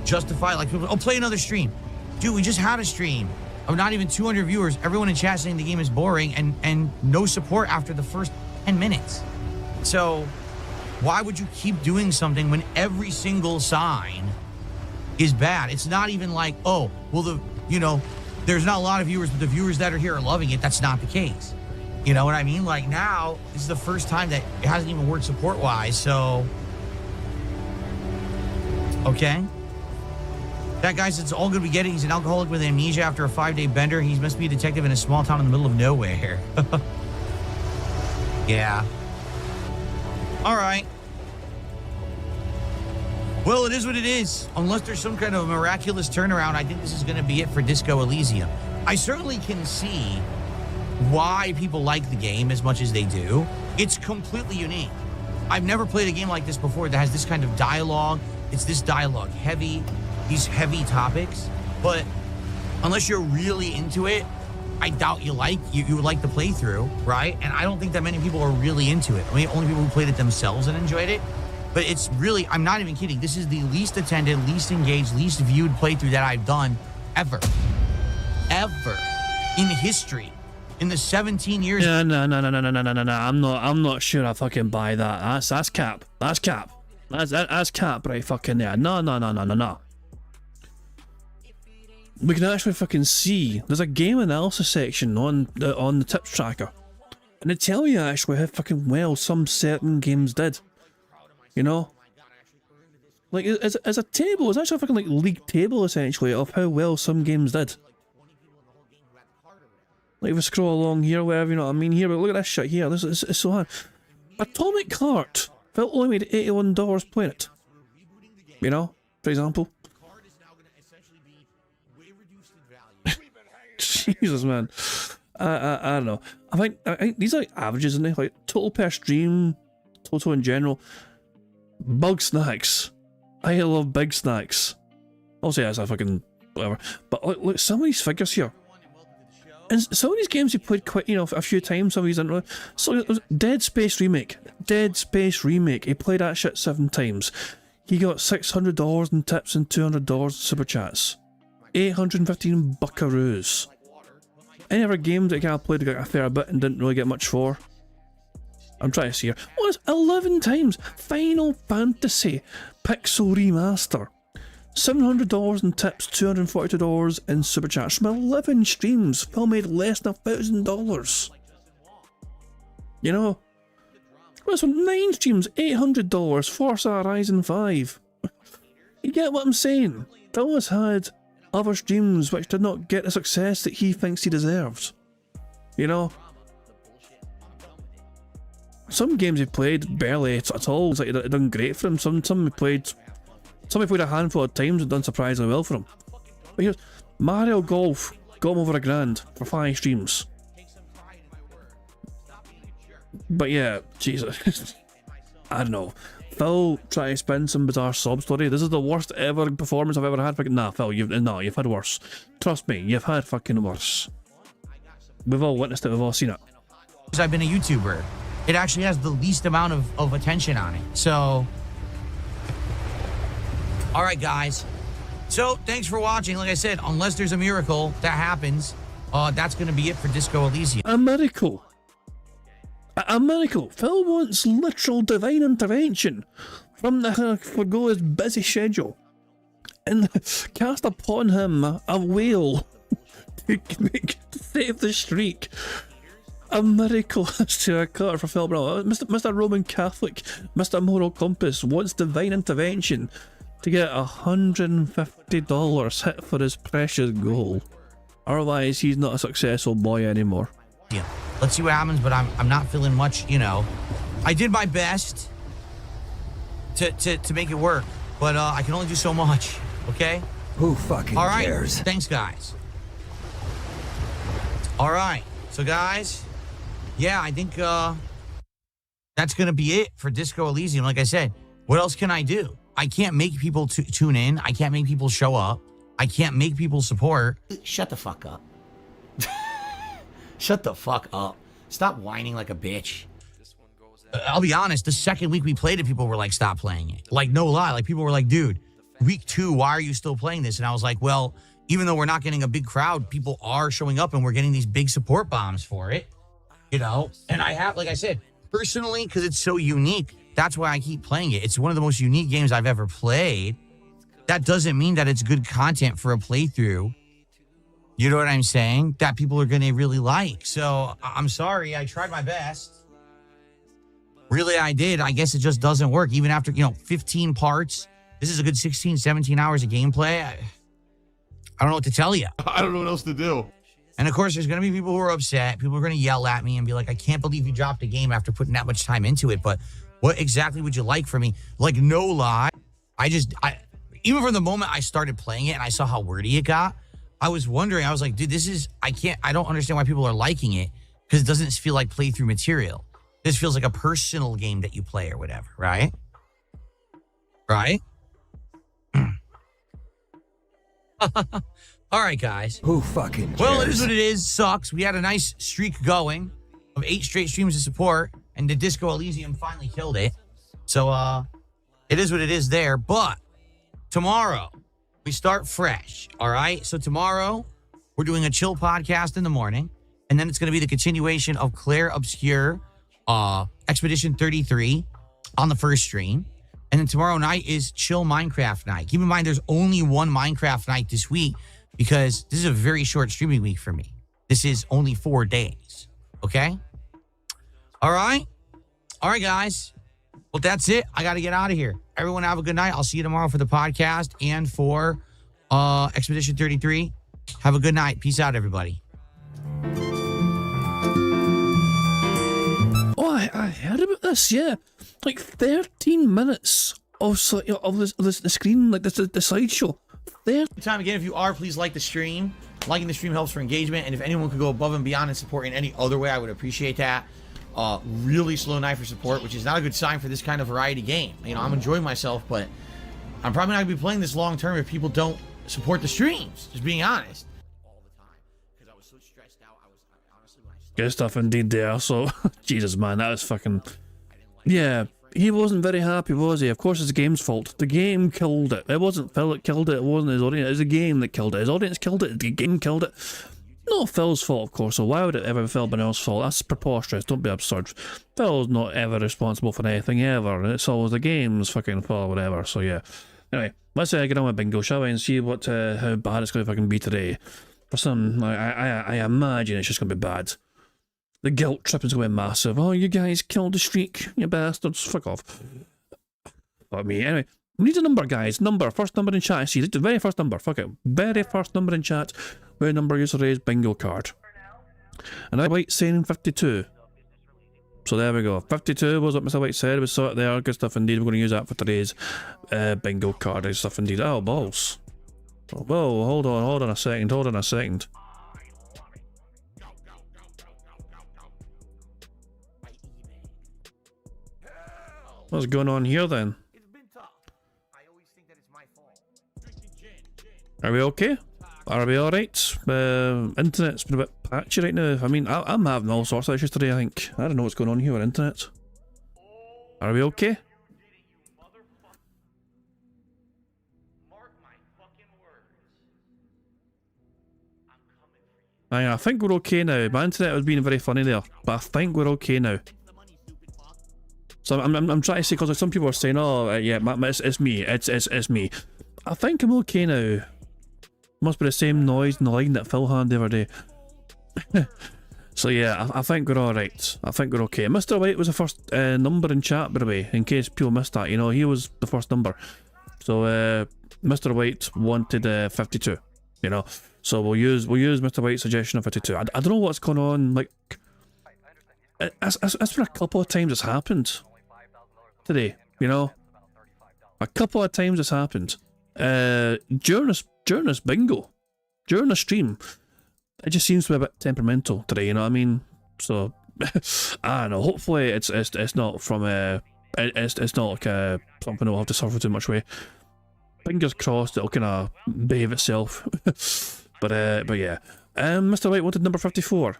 justify, like, people, oh, play another stream. Dude, we just had a stream of not even 200 viewers. Everyone in chat saying the game is boring and no support after the first 10 minutes. So why would you keep doing something when every single sign is bad? It's not even like, oh, well, there's not a lot of viewers, but the viewers that are here are loving it. That's not the case. You know what I mean? Like now, this is the first time that it hasn't even worked support-wise, so. Okay. That guy says it's all good we get it. He's an alcoholic with amnesia after a 5-day bender. He must be a detective in a small town in the middle of nowhere. Yeah. All right. Well, it is what it is. Unless there's some kind of miraculous turnaround, I think this is going to be it for Disco Elysium. I certainly can see why people like the game as much as they do. It's completely unique. I've never played a game like this before that has this kind of dialogue. It's this dialogue heavy, these heavy topics. But unless you're really into it, I doubt you would like the playthrough, right? And I don't think that many people are really into it. I mean, only people who played it themselves and enjoyed it. But it's really, I'm not even kidding. This is the least attended, least engaged, least viewed playthrough that I've done ever in history. In the 17 years. Yeah, no. I'm not sure I fucking buy that. That's cap. That's cap. That's cap right fucking there. No. We can actually fucking see there's a game analysis section on the tips tracker, and they tell you actually how fucking well some certain games did. You know, like as a table, it's actually a fucking like league table essentially of how well some games did. Like if we scroll along here, wherever, you know what I mean. Here, but look at this shit here. This is so hard. Atomic Heart. Felt only made $81 playing it. You know, for example. Jesus, man. I don't know. I think these are like averages, isn't they? Like total per stream, total in general. Bug snacks. I love big snacks. I'll say that's a fucking whatever. But look, some of these figures here. And some of these games you played quite, you know, a few times. Some of these didn't really. So it was Dead Space Remake. He played that shit 7 times. He got $600 in tips and $200 in super chats. 815 buckaroos. Any other games that I kind of played got a fair bit and didn't really get much for? I'm trying to see here. Oh, it's 11 times. Final Fantasy Pixel Remaster. $700 in tips, $242 in super chats from 11 streams. Phil made less than $1,000. You know, this one 9 streams, $800. Forza Horizon 5. You get what I'm saying? Phil has had other streams which did not get the success that he thinks he deserves. You know, some games he played barely at all. It's like it done great for him. Some he played a handful of times and done surprisingly well for him. But here's Mario Golf, got him over $1,000 for 5 streams. But yeah, Jesus, I don't know. Phil try to spin some bizarre sob story. This is the worst ever performance I've ever had. Nah, Phil, you've had worse. Trust me, you've had fucking worse. We've all witnessed it. We've all seen it. I've been a YouTuber. It actually has the least amount of attention on it. So. All right, guys. So, thanks for watching. Like I said, unless there's a miracle that happens, that's going to be it for Disco Elysium. A miracle. A miracle. Phil wants literal divine intervention from the forgo his busy schedule and cast upon him a whale to save the streak. A miracle has to occur for Phil Brown. Mr. Roman Catholic, Mr. Moral Compass wants divine intervention to get $150 hit for his precious goal. Otherwise, he's not a successful boy anymore. Yeah. Let's see what happens, but I'm not feeling much, you know. I did my best to make it work, but I can only do so much, okay? Who fucking All right. cares? Thanks, guys. All right. So, guys, yeah, I think that's going to be it for Disco Elysium. Like I said, what else can I do? I can't make people tune in. I can't make people show up. I can't make people support. Shut the fuck up. Shut the fuck up. Stop whining like a bitch. I'll be honest, the second week we played it, people were like, stop playing it. Like, no lie. Like, people were like, dude, week 2, why are you still playing this? And I was like, well, even though we're not getting a big crowd, people are showing up and we're getting these big support bombs for it, you know? And I have, like I said, personally, because it's so unique, that's why I keep playing it. It's one of the most unique games I've ever played. That doesn't mean that it's good content for a playthrough. You know what I'm saying? That people are going to really like. So I'm sorry. I tried my best. Really, I did. I guess it just doesn't work. Even after, 15 parts, this is a good 16, 17 hours of gameplay. I don't know what to tell you. I don't know what else to do. And of course, there's going to be people who are upset. People are going to yell at me and be like, I can't believe you dropped a game after putting that much time into it. But what exactly would you like from me? Like, no lie. Even from the moment I started playing it and I saw how wordy it got, I was wondering, I was like, dude, I don't understand why people are liking it, because it doesn't feel like playthrough material. This feels like a personal game that you play or whatever, right? Right? All right, guys. Who fucking cares? Well, it is what it is. Sucks. We had a nice streak going of 8 straight streams of support, and the Disco Elysium finally killed it. So, it is what it is there. But tomorrow, we start fresh, all right? So tomorrow, we're doing a chill podcast in the morning, and then it's going to be the continuation of Claire Obscure Expedition 33 on the first stream. And then tomorrow night is chill Minecraft night. Keep in mind, there's only one Minecraft night this week because this is a very short streaming week for me. This is only 4 days, okay? All right? All right, guys. Well, that's it. I got to get out of here. Everyone have a good night. I'll see you tomorrow for the podcast and for Expedition 33. Have a good night. Peace out, everybody. Oh, I heard about this, yeah. Like 13 minutes of the screen, like the slideshow. Time again, if you are, please like the stream. Liking the stream helps for engagement, and if anyone could go above and beyond and support in any other way, I would appreciate that. Really slow night for support, which is not a good sign for this kind of variety game. I'm enjoying myself, but I'm probably not going to be playing this long term if people don't support the streams, just being honest. All the time, because I was so stressed out. I honestly, when I started... Good stuff indeed there, so, Jesus, man, that was fucking... Yeah, he wasn't very happy, was he? Of course, it's the game's fault. The game killed it. It wasn't Phil that killed it, it wasn't his audience, it was the game that killed it. His audience killed it, the game killed it. Not Phil's fault, of course, so why would it ever be Phil Burnell's fault? That's preposterous, don't be absurd. Phil's not ever responsible for anything ever, and it's always the game's fucking fault or whatever, so yeah. Anyway, let's get on with bingo, shall we, and see what how bad it's going to fucking be today. For some, I imagine it's just going to be bad. The guilt trip is going to be massive. Oh, you guys killed the streak, you bastards, fuck off. Not me, anyway. We need a number, guys. First number in chat. See, the very first number. Fuck it. Very first number in chat. Where number user raise bingo card. And I White saying 52. So there we go. 52 was what Mr. White said. We saw it there. Good stuff indeed. We're going to use that for today's bingo card. Good stuff indeed. Oh, balls. Oh, whoa, hold on a second. What's going on here then? Are we okay? Are we alright? Internet's been a bit patchy right now. I mean, I'm having all sorts of issues today, I think. I don't know what's going on here with internet. Are we okay? I think we're okay now. My internet was being very funny there, but I think we're okay now. So I'm trying to say, because some people are saying, oh yeah, it's me, it's me. I think I'm okay now. Must be the same noise in the line that Phil had the other day. So yeah, I think we're alright. I think we're okay. Mr. White was the first number in chat, by the way, in case people missed that. You know, he was the first number. So Mr. White wanted 52. You know, so we'll use Mr. White's suggestion of 52. I don't know what's going on. Like, it's been a couple of times it's happened today. You know, a couple of times it's happened. During this bingo, during the stream. It just seems to be a bit temperamental today, you know what I mean? So, I don't know, hopefully it's not from, it's not like something we'll have to suffer too much with. Fingers crossed it'll kind of behave itself. but yeah. Mr. White wanted number 54.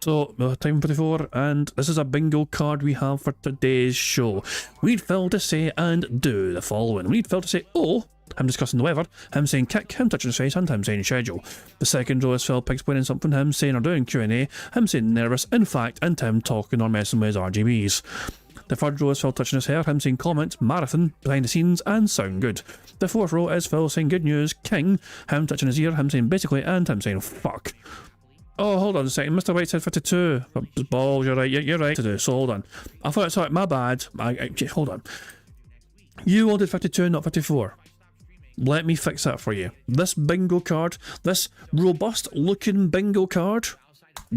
So, time 54, and this is a bingo card we have for today's show. We need Phil to say and do the following. We need Phil to say, oh, him discussing the weather, him saying kick, him touching his face, and him saying schedule. The second row is Phil explaining something, him saying or doing Q&A, him saying nervous, in fact, and him talking or messing with his RGBs. The third row is Phil touching his hair, him saying comment, marathon, behind the scenes, and sound good. The fourth row is Phil saying good news, king, him touching his ear, him saying basically, and him saying fuck. Oh, hold on a second, Mr. White said 52. Balls, you're right, you're right to do, so hold on. I thought, sorry, my bad. Hold on. You wanted 52, not 54. Let me fix that for you. This bingo card, this robust looking bingo card,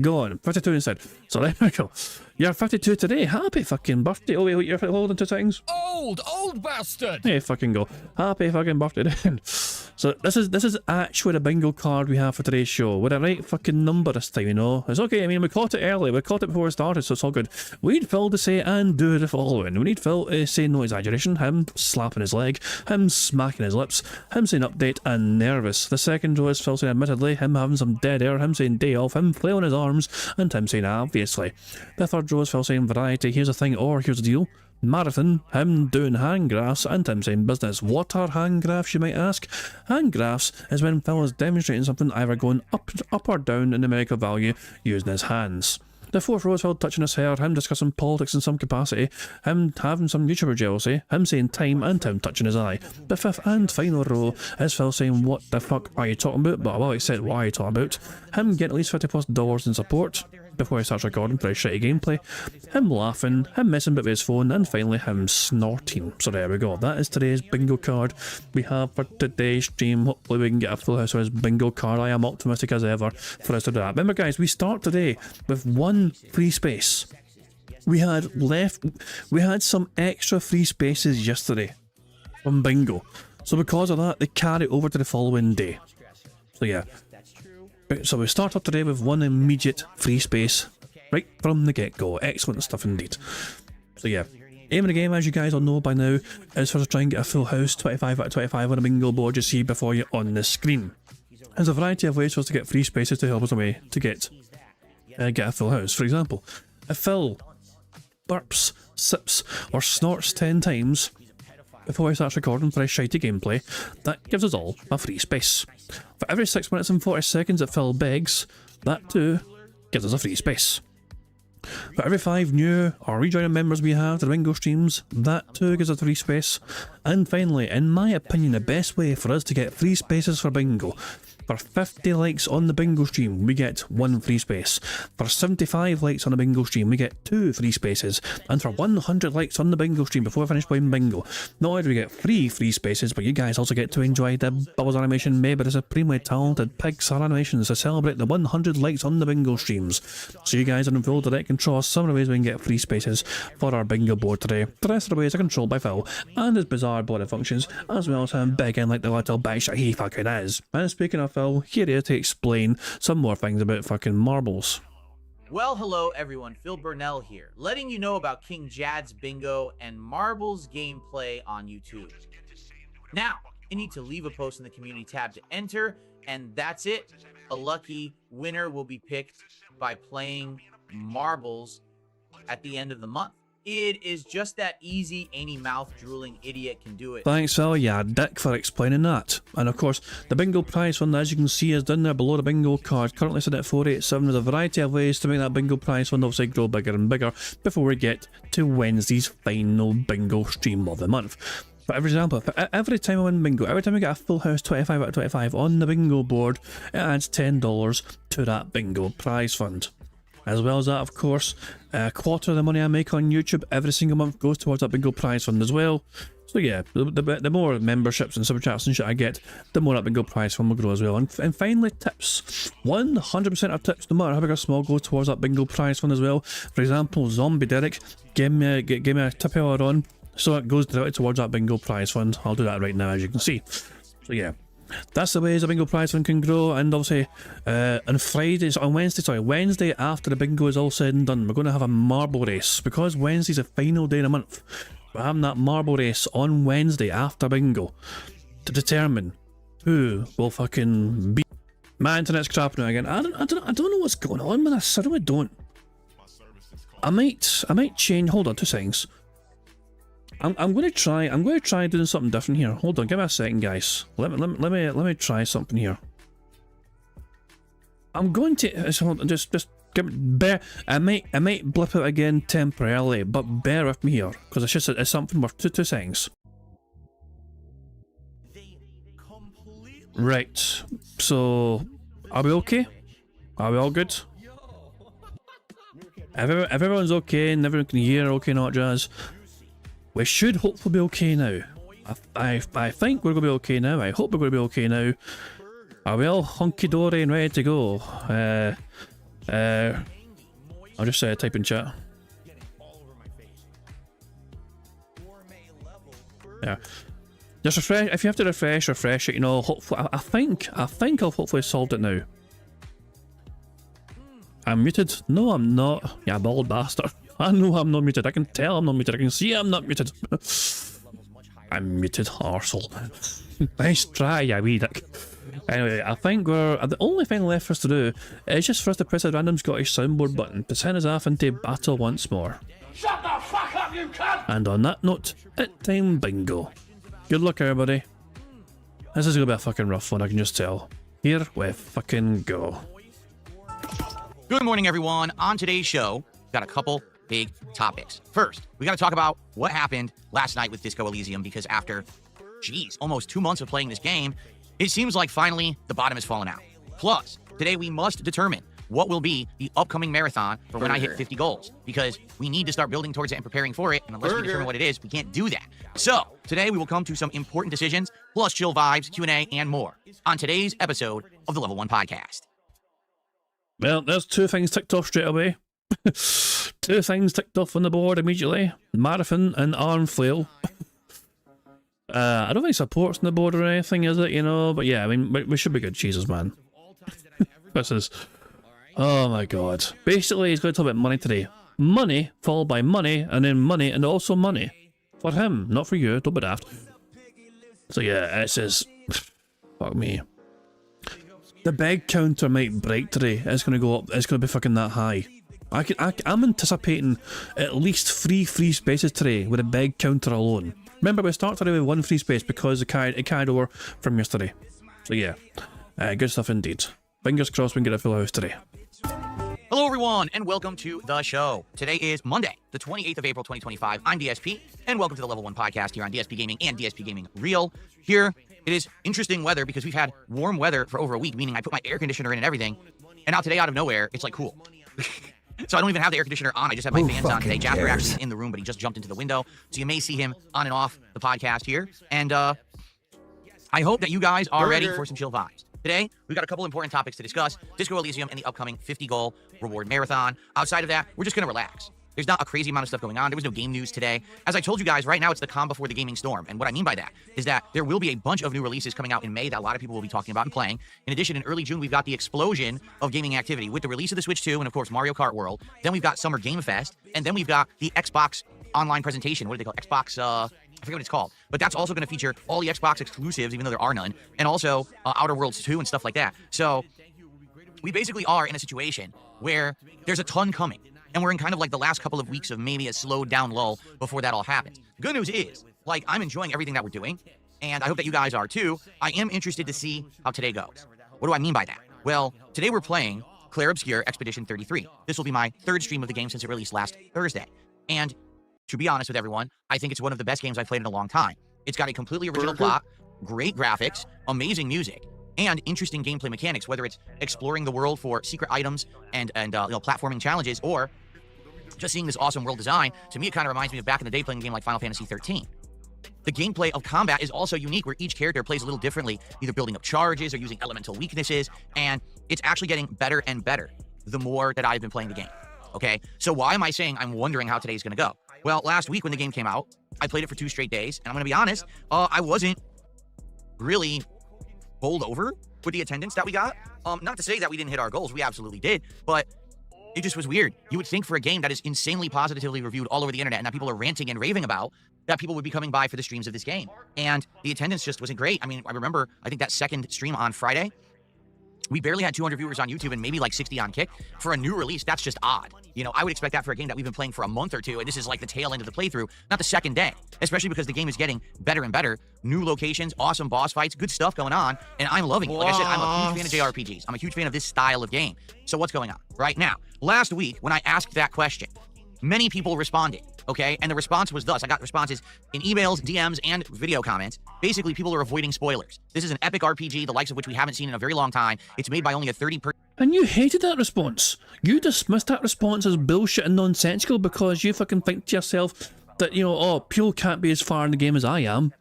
gone. 52 instead. So there we go. You're 52 today. Happy fucking birthday. Oh wait, you're holding 2 seconds. Old bastard. Hey, fucking go. Happy fucking birthday then. So this is actually the bingo card we have for today's show. With a right fucking number this time, you know. It's okay, I mean, we caught it early. We caught it before it started, so it's all good. We need Phil to say and do the following. We need Phil to say no exaggeration, him slapping his leg, him smacking his lips, him saying update and nervous. The second row is Phil saying admittedly, him having some dead air, him saying day off, him flailing his arms, and him saying obviously. The third row is Phil saying variety, here's a thing or here's a deal. Marathon, him doing hand graphs, and him saying business. What are hand graphs, you might ask? Hand graphs is when Phil is demonstrating something either going up or down in numerical value using his hands. The fourth row is Phil touching his hair, him discussing politics in some capacity, him having some YouTuber jealousy, him saying time, and him touching his eye. The fifth and final row is Phil saying what the fuck are you talking about, but well, he said what are you talking about, him getting at least $50+ in support before he starts recording for his shitty gameplay, him laughing, him messing with his phone, and finally him snorting. So there we go, that is today's bingo card we have for today's stream. Hopefully we can get a full house of his bingo card. I am optimistic as ever for us to do that. Remember guys, we start today with 1 free space. We had some extra free spaces yesterday from bingo, so because of that they carry over to the following day. So yeah, so we start up today with 1 immediate free space right from the get-go. Excellent stuff indeed. So yeah, aim of the game, as you guys all know by now, is for us to try and get a full house, 25 out of 25 on a bingo board you see before you on the screen. There's a variety of ways for us to get free spaces to help us away to get a full house. For example, if Phil burps, sips, or snorts 10 times before he starts recording for his shitey gameplay, that gives us all a free space. For every 6 minutes and 40 seconds that Phil begs, that too gives us a free space. For every 5 new or rejoining members we have to the bingo streams, that too gives us a free space. And finally, in my opinion, the best way for us to get free spaces for bingo, for 50 likes on the bingo stream, we get 1 free space. For 75 likes on the bingo stream, we get 2 free spaces. And for 100 likes on the bingo stream before we finish playing bingo, not only do we get 3 free spaces, but you guys also get to enjoy the Bubbles animation made by the supremely talented Pixar Animations to celebrate the 100 likes on the bingo streams. So you guys are in full direct control of some of the ways we can get free spaces for our bingo board today. The rest of the ways are controlled by Phil and his bizarre body functions, as well as him begging like the little bitch that he fucking is. And speaking of Phil, here he is to explain some more things about fucking marbles. Well, hello everyone, Phil Burnell here, letting you know about King Jad's Bingo and Marbles gameplay on YouTube. Now, you need to leave a post in the community tab to enter, and that's it. A lucky winner will be picked by playing Marbles at the end of the month. It is just that easy, any mouth-drooling idiot can do it. Thanks, Phil, yeah, dick, for explaining that. And of course, the bingo prize fund, as you can see, is down there below the bingo card, currently sitting at 487. There's a variety of ways to make that bingo prize fund obviously grow bigger and bigger before we get to Wednesday's final bingo stream of the month. For example, every time I win bingo, every time I get a full house 25 out of 25 on the bingo board, it adds $10 to that bingo prize fund. As well as that, of course, a quarter of the money I make on YouTube every single month goes towards that bingo prize fund as well. So yeah, the more memberships and super chats and shit I get, the more that bingo prize fund will grow as well. And finally, tips. 100% of tips, no matter how big or small, go towards that bingo prize fund as well. For example, Zombie Derek gave me a tip earlier on, so it goes directly towards that bingo prize fund. I'll do that right now, as you can see. So yeah. That's the ways a bingo prize fund can grow. And obviously on Wednesday after the bingo is all said and done, we're going to have a marble race, because Wednesday's the final day of the month. We're having that marble race on Wednesday after bingo to determine who will fucking beat. My internet's crapping out again. I don't know what's going on with this. I really don't. I might change. Hold on 2 seconds. I'm going to try doing something different here. Hold on, give me a second, guys. Let me try something here. I'm going to hold on, just give me, bear. I might blip it again temporarily, but bear with me here, because it's something worth 2 seconds. Right. So, are we okay? Are we all good? If everyone's okay and everyone can hear okay, not jazz. We should hopefully be okay now. I think we're going to be okay now. I hope we're going to be okay now. Are we all hunky-dory and ready to go? I'll just type in chat. Yeah. Just refresh. If you have to refresh it, you know, hopefully, I think I've hopefully solved it now. I'm muted? No, I'm not. Yeah, bald bastard. I know I'm not muted. I can tell I'm not muted. I can see I'm not muted. I'm muted, arsehole. Nice try, you wee dick. Anyway, I think the only thing left for us to do is just for us to press a random Scottish soundboard button to send us off into battle once more. Shut the fuck up, you cunt! And on that note, it's time bingo. Good luck, everybody. This is gonna be a fucking rough one, I can just tell. Here we fucking go. Good morning, everyone. On today's show, we've got a couple big topics. First, we got to talk about what happened last night with Disco Elysium, because after, almost 2 months of playing this game, it seems like finally the bottom has fallen out. Plus, today we must determine what will be the upcoming marathon for when I hit 50 goals, because we need to start building towards it and preparing for it, and unless we determine what it is, we can't do that. So, today we will come to some important decisions, plus chill vibes, Q&A, and more on today's episode of the Level 1 Podcast. Well, there's 2 things ticked off straight away. 2 things ticked off on the board immediately. Marathon and arm flail. I don't think support's on the board or anything, is it? You know, but yeah, I mean, we should be good. Jesus, man. This is... Oh my god. Basically, he's going to talk about money today. Money, followed by money, and then money, and also money. For him, not for you. Don't be daft. So yeah, it says... Fuck me. The beg counter might break today. It's going to go up. It's going to be fucking that high. I'm anticipating at least 3 free spaces today with a beg counter alone. Remember, we started today with 1 free space because it carried over from yesterday. So yeah, good stuff indeed. Fingers crossed we can get a full house today. Hello, everyone, and welcome to the show. Today is Monday, the 28th of April, 2025. I'm DSP, and welcome to the Level 1 Podcast here on DSP Gaming and DSP Gaming Real. Here, it is interesting weather because we've had warm weather for over a week, meaning I put my air conditioner in and everything, and now today, out of nowhere, it's like cool. So I don't even have the air conditioner on. I just have my fans on today. Jasper actually is in the room, but he just jumped into the window. So you may see him on and off the podcast here. And I hope that you guys are ready for some chill vibes. Today, we've got a couple important topics to discuss. Disco Elysium and the upcoming 50-goal reward marathon. Outside of that, we're just going to relax. There's not a crazy amount of stuff going on. There was no game news today. As I told you guys, right now it's the calm before the gaming storm. And what I mean by that is that there will be a bunch of new releases coming out in May that a lot of people will be talking about and playing. In addition, in early June, we've got the explosion of gaming activity with the release of the Switch 2 and, of course, Mario Kart World. Then we've got Summer Game Fest. And then we've got the Xbox online presentation. What do they call it? Xbox, I forget what it's called. But that's also going to feature all the Xbox exclusives, even though there are none. And also Outer Worlds 2 and stuff like that. So we basically are in a situation where there's a ton coming. and we're in kind of like the last couple of weeks of maybe a slowed down lull before that all happens. Good news is, like, I'm enjoying everything that we're doing, and I hope that you guys are too. I am interested to see how today goes. What do I mean by that? Well, today we're playing Clair Obscur Expedition 33. This will be my third stream of the game since it released last Thursday. And to be honest with everyone, I think it's one of the best games I've played in a long time. It's got a completely original plot, great graphics, amazing music, and interesting gameplay mechanics, whether it's exploring the world for secret items and platforming challenges, or just seeing this awesome world design. To me, it kind of reminds me of back in the day playing a game like Final Fantasy 13. The gameplay of combat is also unique, where each character plays a little differently, either building up charges or using elemental weaknesses, and it's actually getting better and better the more that I've been playing the game, okay? So why am I saying I'm wondering how today's going to go? Well, last week when the game came out, I played it for 2 straight days, and I'm going to be honest, I wasn't really bowled over with the attendance that we got. Not to say that we didn't hit our goals, we absolutely did, but it just was weird. You would think for a game that is insanely positively reviewed all over the internet and that people are ranting and raving about, that people would be coming by for the streams of this game. And the attendance just wasn't great. I mean, I remember, I think that second stream on Friday, we barely had 200 viewers on YouTube and maybe like 60 on Kick. For a new release, that's just odd. You know, I would expect that for a game that we've been playing for a month or two, and this is like the tail end of the playthrough, not the second day, especially because the game is getting better and better. New locations, awesome boss fights, good stuff going on, and I'm loving it. Like I said, I'm a huge fan of JRPGs. I'm a huge fan of this style of game. So what's going on right now? Last week, when I asked that question, many people responded, okay? And the response was thus. I got responses in emails, DMs, and video comments. Basically, people are avoiding spoilers. This is an epic RPG, the likes of which we haven't seen in a very long time. It's made by only a 30%. And you hated that response. You dismissed that response as bullshit and nonsensical because you fucking think to yourself that, you know, oh, people can't be as far in the game as I am.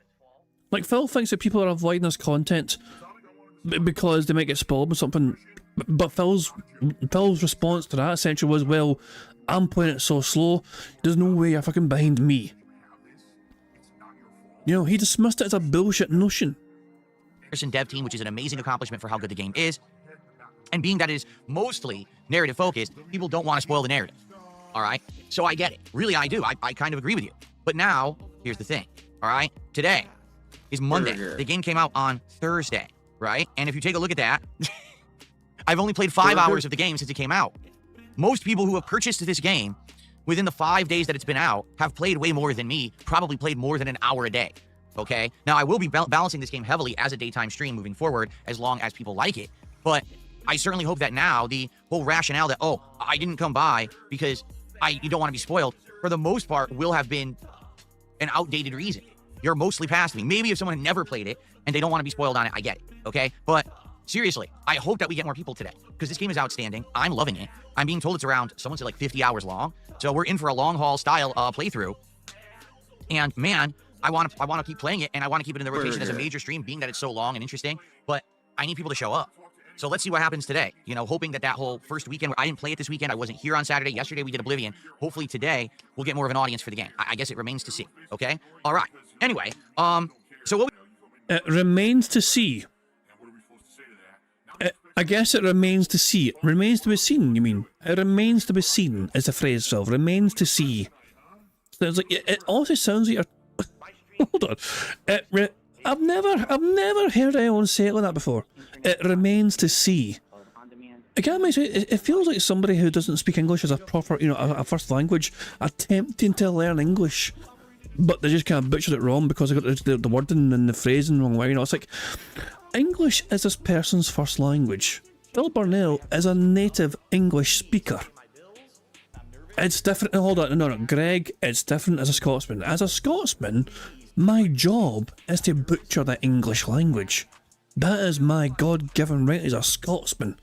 Like, Phil thinks that people are avoiding this content because they might get spoiled with something. But Phil's response to that essentially was, well, I'm playing it so slow, there's no way you're fucking behind me. You know, he dismissed it as a bullshit notion. Dev team, which is an amazing accomplishment for how good the game is. And being that it is mostly narrative focused, people don't want to spoil the narrative. All right? So I get it. Really, I do. I kind of agree with you. But now, here's the thing. All right? Today is Monday. The game came out on Thursday, right? And if you take a look at that, I've only played 5 hours of the game since it came out. Most people who have purchased this game within the 5 days that it's been out have played way more than me, probably played more than an hour a day, okay? Now, I will be balancing this game heavily as a daytime stream moving forward as long as people like it, but I certainly hope that now the whole rationale that, oh, I didn't come by because you don't want to be spoiled, for the most part, will have been an outdated reason. You're mostly past me. Maybe if someone had never played it and they don't want to be spoiled on it, I get it, okay? But seriously, I hope that we get more people today because this game is outstanding. I'm loving it. I'm being told it's around, someone said like 50 hours long. So we're in for a long haul style playthrough. And man, I want to keep playing it, and I want to keep it in the rotation as a major stream, being that it's so long and interesting. But I need people to show up. So let's see what happens today. You know, hoping that whole first weekend, I didn't play it this weekend. I wasn't here on Saturday. Yesterday we did Oblivion. Hopefully today we'll get more of an audience for the game. I guess it remains to see. Okay. All right. Anyway, so what? It remains to see. I guess it remains to see. It remains to be seen, you mean? It remains to be seen is the phrase, Phil. Remains to see. Sounds like it also sounds like you're hold on. I've never heard anyone say it like that before. It remains to see. Again, it feels like somebody who doesn't speak English as a proper, you know, a first language, attempting to learn English, but they just kind of butchered it wrong because they got the wording and the phrasing wrong way. You know, it's like English is this person's first language. Phil Burnell is a native English speaker. It's different. Hold on, no, Greg, it's different as a Scotsman. As a Scotsman, my job is to butcher the English language. That is my God-given right as a Scotsman.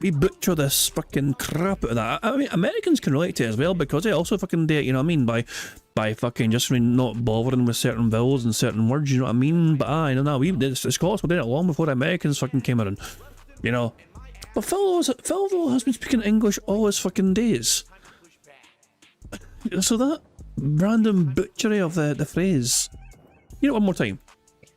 We butcher this fucking crap out of that. I mean, Americans can relate to it as well because they also fucking do it, you know what I mean? By fucking just not bothering with certain vowels and certain words, you know what I mean? But the Scots were doing it long before the Americans fucking came around, you know? But Phil has been speaking English all his fucking days. So that random butchery of the phrase. You know, one more time.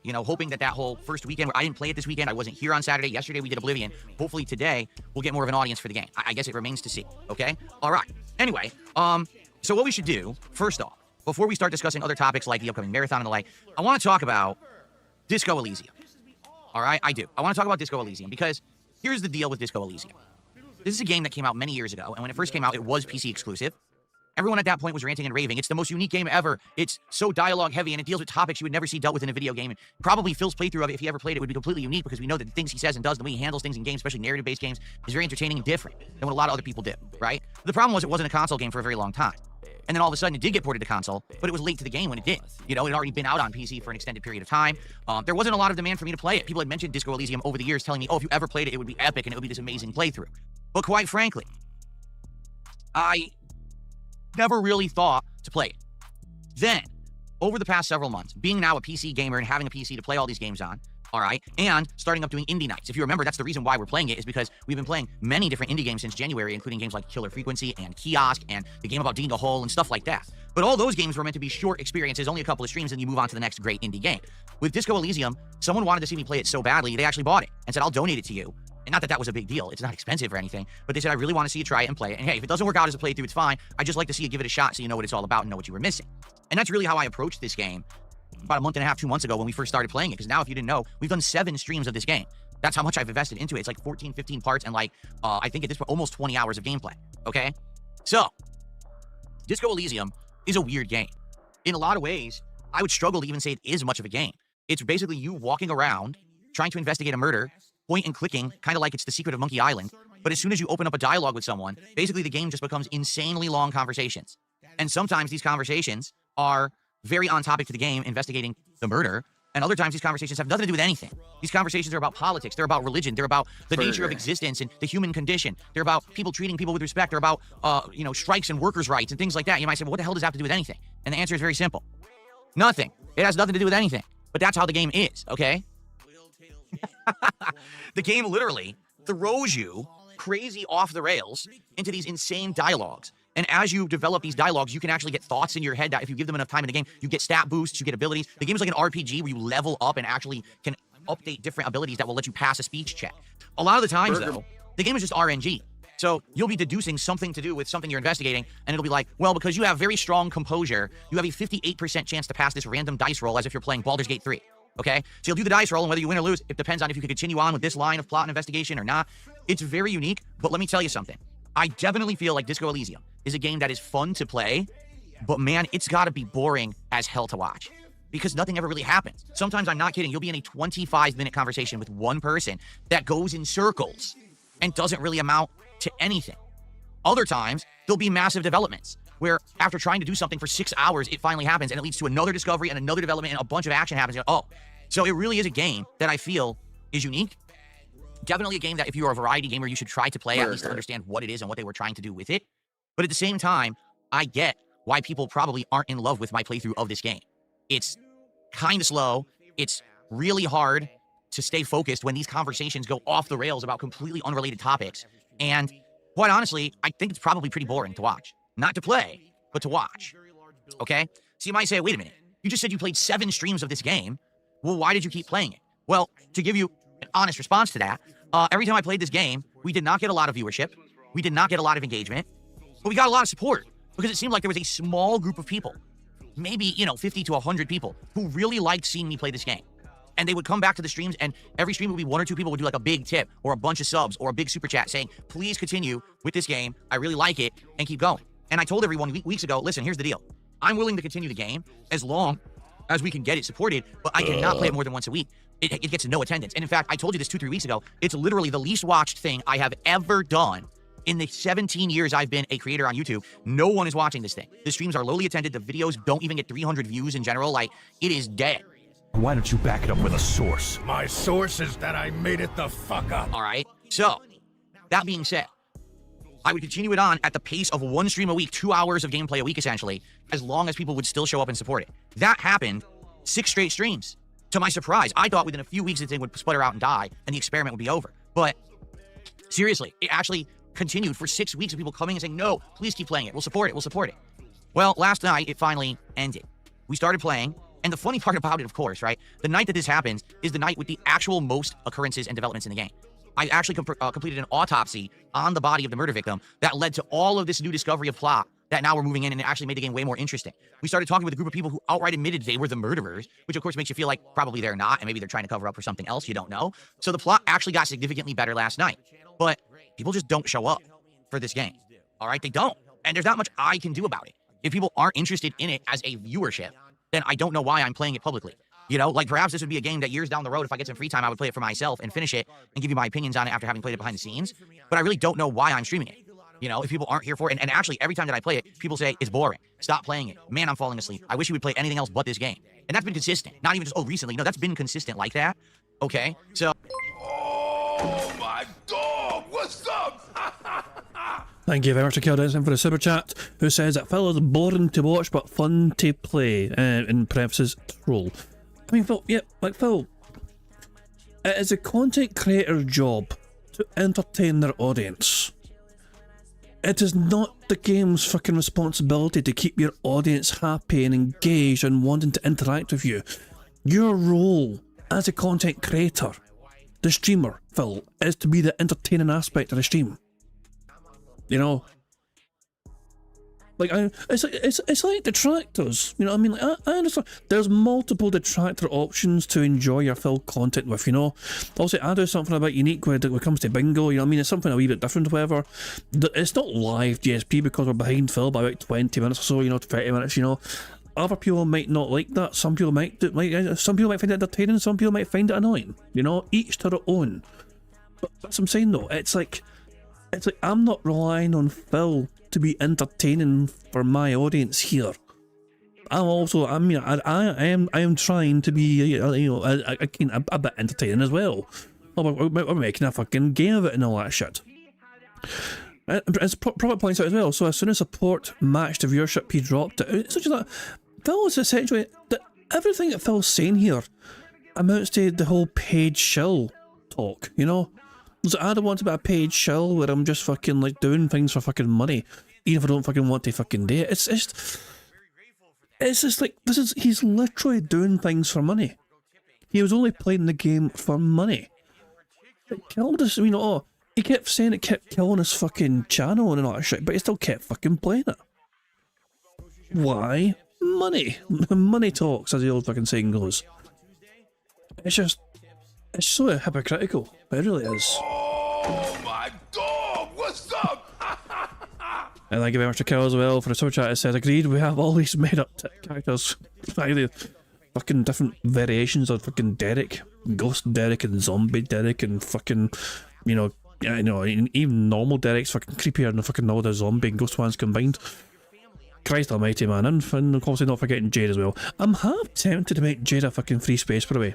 You know, hoping that whole first weekend, I didn't play it this weekend. I wasn't here on Saturday. Yesterday we did Oblivion. Hopefully today we'll get more of an audience for the game. I guess it remains to see. Okay. All right. Anyway, so what we should do first off, before we start discussing other topics like the upcoming marathon and the like, I want to talk about Disco Elysium. All right, I do. I want to talk about Disco Elysium because here's the deal with Disco Elysium. This is a game that came out many years ago, and when it first came out, it was PC exclusive. Everyone at that point was ranting and raving. It's the most unique game ever. It's so dialogue heavy, and it deals with topics you would never see dealt with in a video game. And probably Phil's playthrough of it, if he ever played it, would be completely unique because we know that the things he says and does, the way he handles things in games, especially narrative-based games, is very entertaining and different than what a lot of other people do, right? The problem was it wasn't a console game for a very long time. And then all of a sudden, it did get ported to console, but it was late to the game when it did. You know, it had already been out on PC for an extended period of time. There wasn't a lot of demand for me to play it. People had mentioned Disco Elysium over the years, telling me, oh, if you ever played it, it would be epic and it would be this amazing playthrough. But quite frankly, I never really thought to play it. Then, over the past several months, being now a PC gamer and having a PC to play all these games on, all right, and starting up doing indie nights. If you remember, that's the reason why we're playing it, is because we've been playing many different indie games since January, including games like Killer Frequency and Kiosk and the game about digging a hole and stuff like that. But all those games were meant to be short experiences, only a couple of streams, and you move on to the next great indie game. With Disco Elysium, someone wanted to see me play it so badly, they actually bought it and said, I'll donate it to you. And not that that was a big deal. It's not expensive or anything. But they said, I really want to see you try it and play it. And hey, if it doesn't work out as a playthrough, it's fine. I just like to see you give it a shot so you know what it's all about and know what you were missing. And that's really how I approached this game about a month and a half, 2 months ago when we first started playing it. Because now, if you didn't know, we've done 7 streams of this game. That's how much I've invested into it. It's like 14, 15 parts and like, I think at this point, almost 20 hours of gameplay. Okay? So, Disco Elysium is a weird game. In a lot of ways, I would struggle to even say it is much of a game. It's basically you walking around, trying to investigate a murder, point and clicking, kind of like it's The Secret of Monkey Island. But as soon as you open up a dialogue with someone, basically the game just becomes insanely long conversations. And sometimes these conversations are very on topic to the game, investigating the murder. And other times these conversations have nothing to do with anything. These conversations are about politics. They're about religion. They're about the nature of existence and the human condition. They're about people treating people with respect. They're about, strikes and workers' rights and things like that. You might say, well, what the hell does that have to do with anything? And the answer is very simple. Nothing. It has nothing to do with anything. But that's how the game is, okay? The game literally throws you crazy off the rails into these insane dialogues. And as you develop these dialogues, you can actually get thoughts in your head that if you give them enough time in the game, you get stat boosts, you get abilities. The game is like an RPG where you level up and actually can update different abilities that will let you pass a speech check. A lot of the times, though, the game is just RNG. So you'll be deducing something to do with something you're investigating, and it'll be like, well, because you have very strong composure, you have a 58% chance to pass this random dice roll as if you're playing Baldur's Gate 3. Okay? So you'll do the dice roll, and whether you win or lose, it depends on if you can continue on with this line of plot and investigation or not. It's very unique, but let me tell you something. I definitely feel like Disco Elysium is a game that is fun to play, but man, it's got to be boring as hell to watch because nothing ever really happens. Sometimes, I'm not kidding, you'll be in a 25-minute conversation with one person that goes in circles and doesn't really amount to anything. Other times, there'll be massive developments where after trying to do something for 6 hours, it finally happens and it leads to another discovery and another development and a bunch of action happens. Oh, so it really is a game that I feel is unique. Definitely a game that if you're a variety gamer, you should try to play, at least to understand what it is and what they were trying to do with it. But at the same time, I get why people probably aren't in love with my playthrough of this game. It's kind of slow. It's really hard to stay focused when these conversations go off the rails about completely unrelated topics. And quite honestly, I think it's probably pretty boring to watch. Not to play, but to watch. Okay? So you might say, wait a minute. You just said you played 7 streams of this game. Well, why did you keep playing it? Well, to give you an honest response to that, every time I played this game, we did not get a lot of viewership. We did not get a lot of engagement. But we got a lot of support because it seemed like there was a small group of people, maybe, 50 to 100 people, who really liked seeing me play this game. And they would come back to the streams, and every stream would be 1 or 2 people would do like a big tip or a bunch of subs or a big super chat saying, please continue with this game. I really like it, and keep going. And I told everyone weeks ago, listen, here's the deal. I'm willing to continue the game as long as we can get it supported, but I cannot play it more than once a week. It gets no attendance. And in fact, I told you this 2-3 weeks ago. It's literally the least watched thing I have ever done in the 17 years I've been a creator on YouTube. No one is watching this thing. The streams are lowly attended. The videos don't even get 300 views in general. Like, it is dead. Why don't you back it up with a source? My source is that I made it the fuck up. All right. So, that being said, I would continue it on at the pace of 1 stream a week, 2 hours of gameplay a week, essentially, as long as people would still show up and support it. That happened 6 straight streams. To my surprise, I thought within a few weeks the thing would sputter out and die, and the experiment would be over. But seriously, it actually continued for 6 weeks of people coming and saying, no, please keep playing it. We'll support it. We'll support it. Well, last night, it finally ended. We started playing, and the funny part about it, of course, right? The night that this happens is the night with the actual most occurrences and developments in the game. I actually completed an autopsy on the body of the murder victim that led to all of this new discovery of plot that now we're moving in, and it actually made the game way more interesting. We started talking with a group of people who outright admitted they were the murderers, which of course makes you feel like probably they're not, and maybe they're trying to cover up for something else, you don't know. So the plot actually got significantly better last night. But People just don't show up for this game. All right, they don't. And there's not much I can do about it. If people aren't interested in it as a viewership, then I don't know why I'm playing it publicly. You know, like perhaps this would be a game that years down the road, if I get some free time, I would play it for myself and finish it and give you my opinions on it after having played it behind the scenes. But I really don't know why I'm streaming it. You know, if people aren't here for it. And actually, every time that I play it, people say, it's boring. Stop playing it. Man, I'm falling asleep. I wish you would play anything else but this game. And that's been consistent. Not even just, oh, recently. No, that's been consistent like that. Okay, so... Oh my dog, what's up? Thank you very much to Kel Denson for the super chat, who says that Phil is boring to watch but fun to play, in parentheses, troll. I mean, Phil, yeah, like Phil, it is a content creator's job to entertain their audience. It is not the game's fucking responsibility to keep your audience happy and engaged and wanting to interact with you. Your role as a content creator, the streamer, Phil, is to be the entertaining aspect of the stream. You know, like it's like detractors. You know what I mean? Like I understand there's multiple detractor options to enjoy your Phil content with. You know, also I do something about unique when it comes to bingo. You know what I mean? It's something a wee bit different. However, it's not live DSP because we're behind Phil by about 20 minutes or so. You know, 30 minutes. You know, other people might not like that. Some people might do, like some people might find it entertaining. Some people might find it annoying. You know, each to their own. But that's what I'm saying though. It's like I'm not relying on Phil to be entertaining for my audience here. I am trying to be, you know, a bit entertaining as well. We're making a fucking game of it and all that shit. As Prophet points out as well, so as soon as support matched the viewership, he dropped it. Such as that, Phil is essentially, everything that Phil's saying here amounts to the whole paid shill talk, you know? So I don't want to be a paid shill where I'm just fucking like doing things for fucking money, even if I don't fucking want to fucking do it. It's just like, he's literally doing things for money. He was only playing the game for money. It killed us, you know, oh, he kept saying it kept killing his fucking channel and all that shit, but he still kept fucking playing it. Why? Money. Money talks, as the old fucking saying goes. It's so hypocritical. It really is. Oh my dog, what's up? And thank you very much to Carol as well for the super chat. It says, agreed, we have all these made up characters. Fucking different variations of fucking Derek. Ghost Derek and Zombie Derek and fucking, you know, even normal Derek's fucking creepier than the fucking all the zombie and ghost ones combined. Christ almighty, man. And obviously not forgetting Jade as well. I'm half tempted to make Jade a fucking free space, by the way.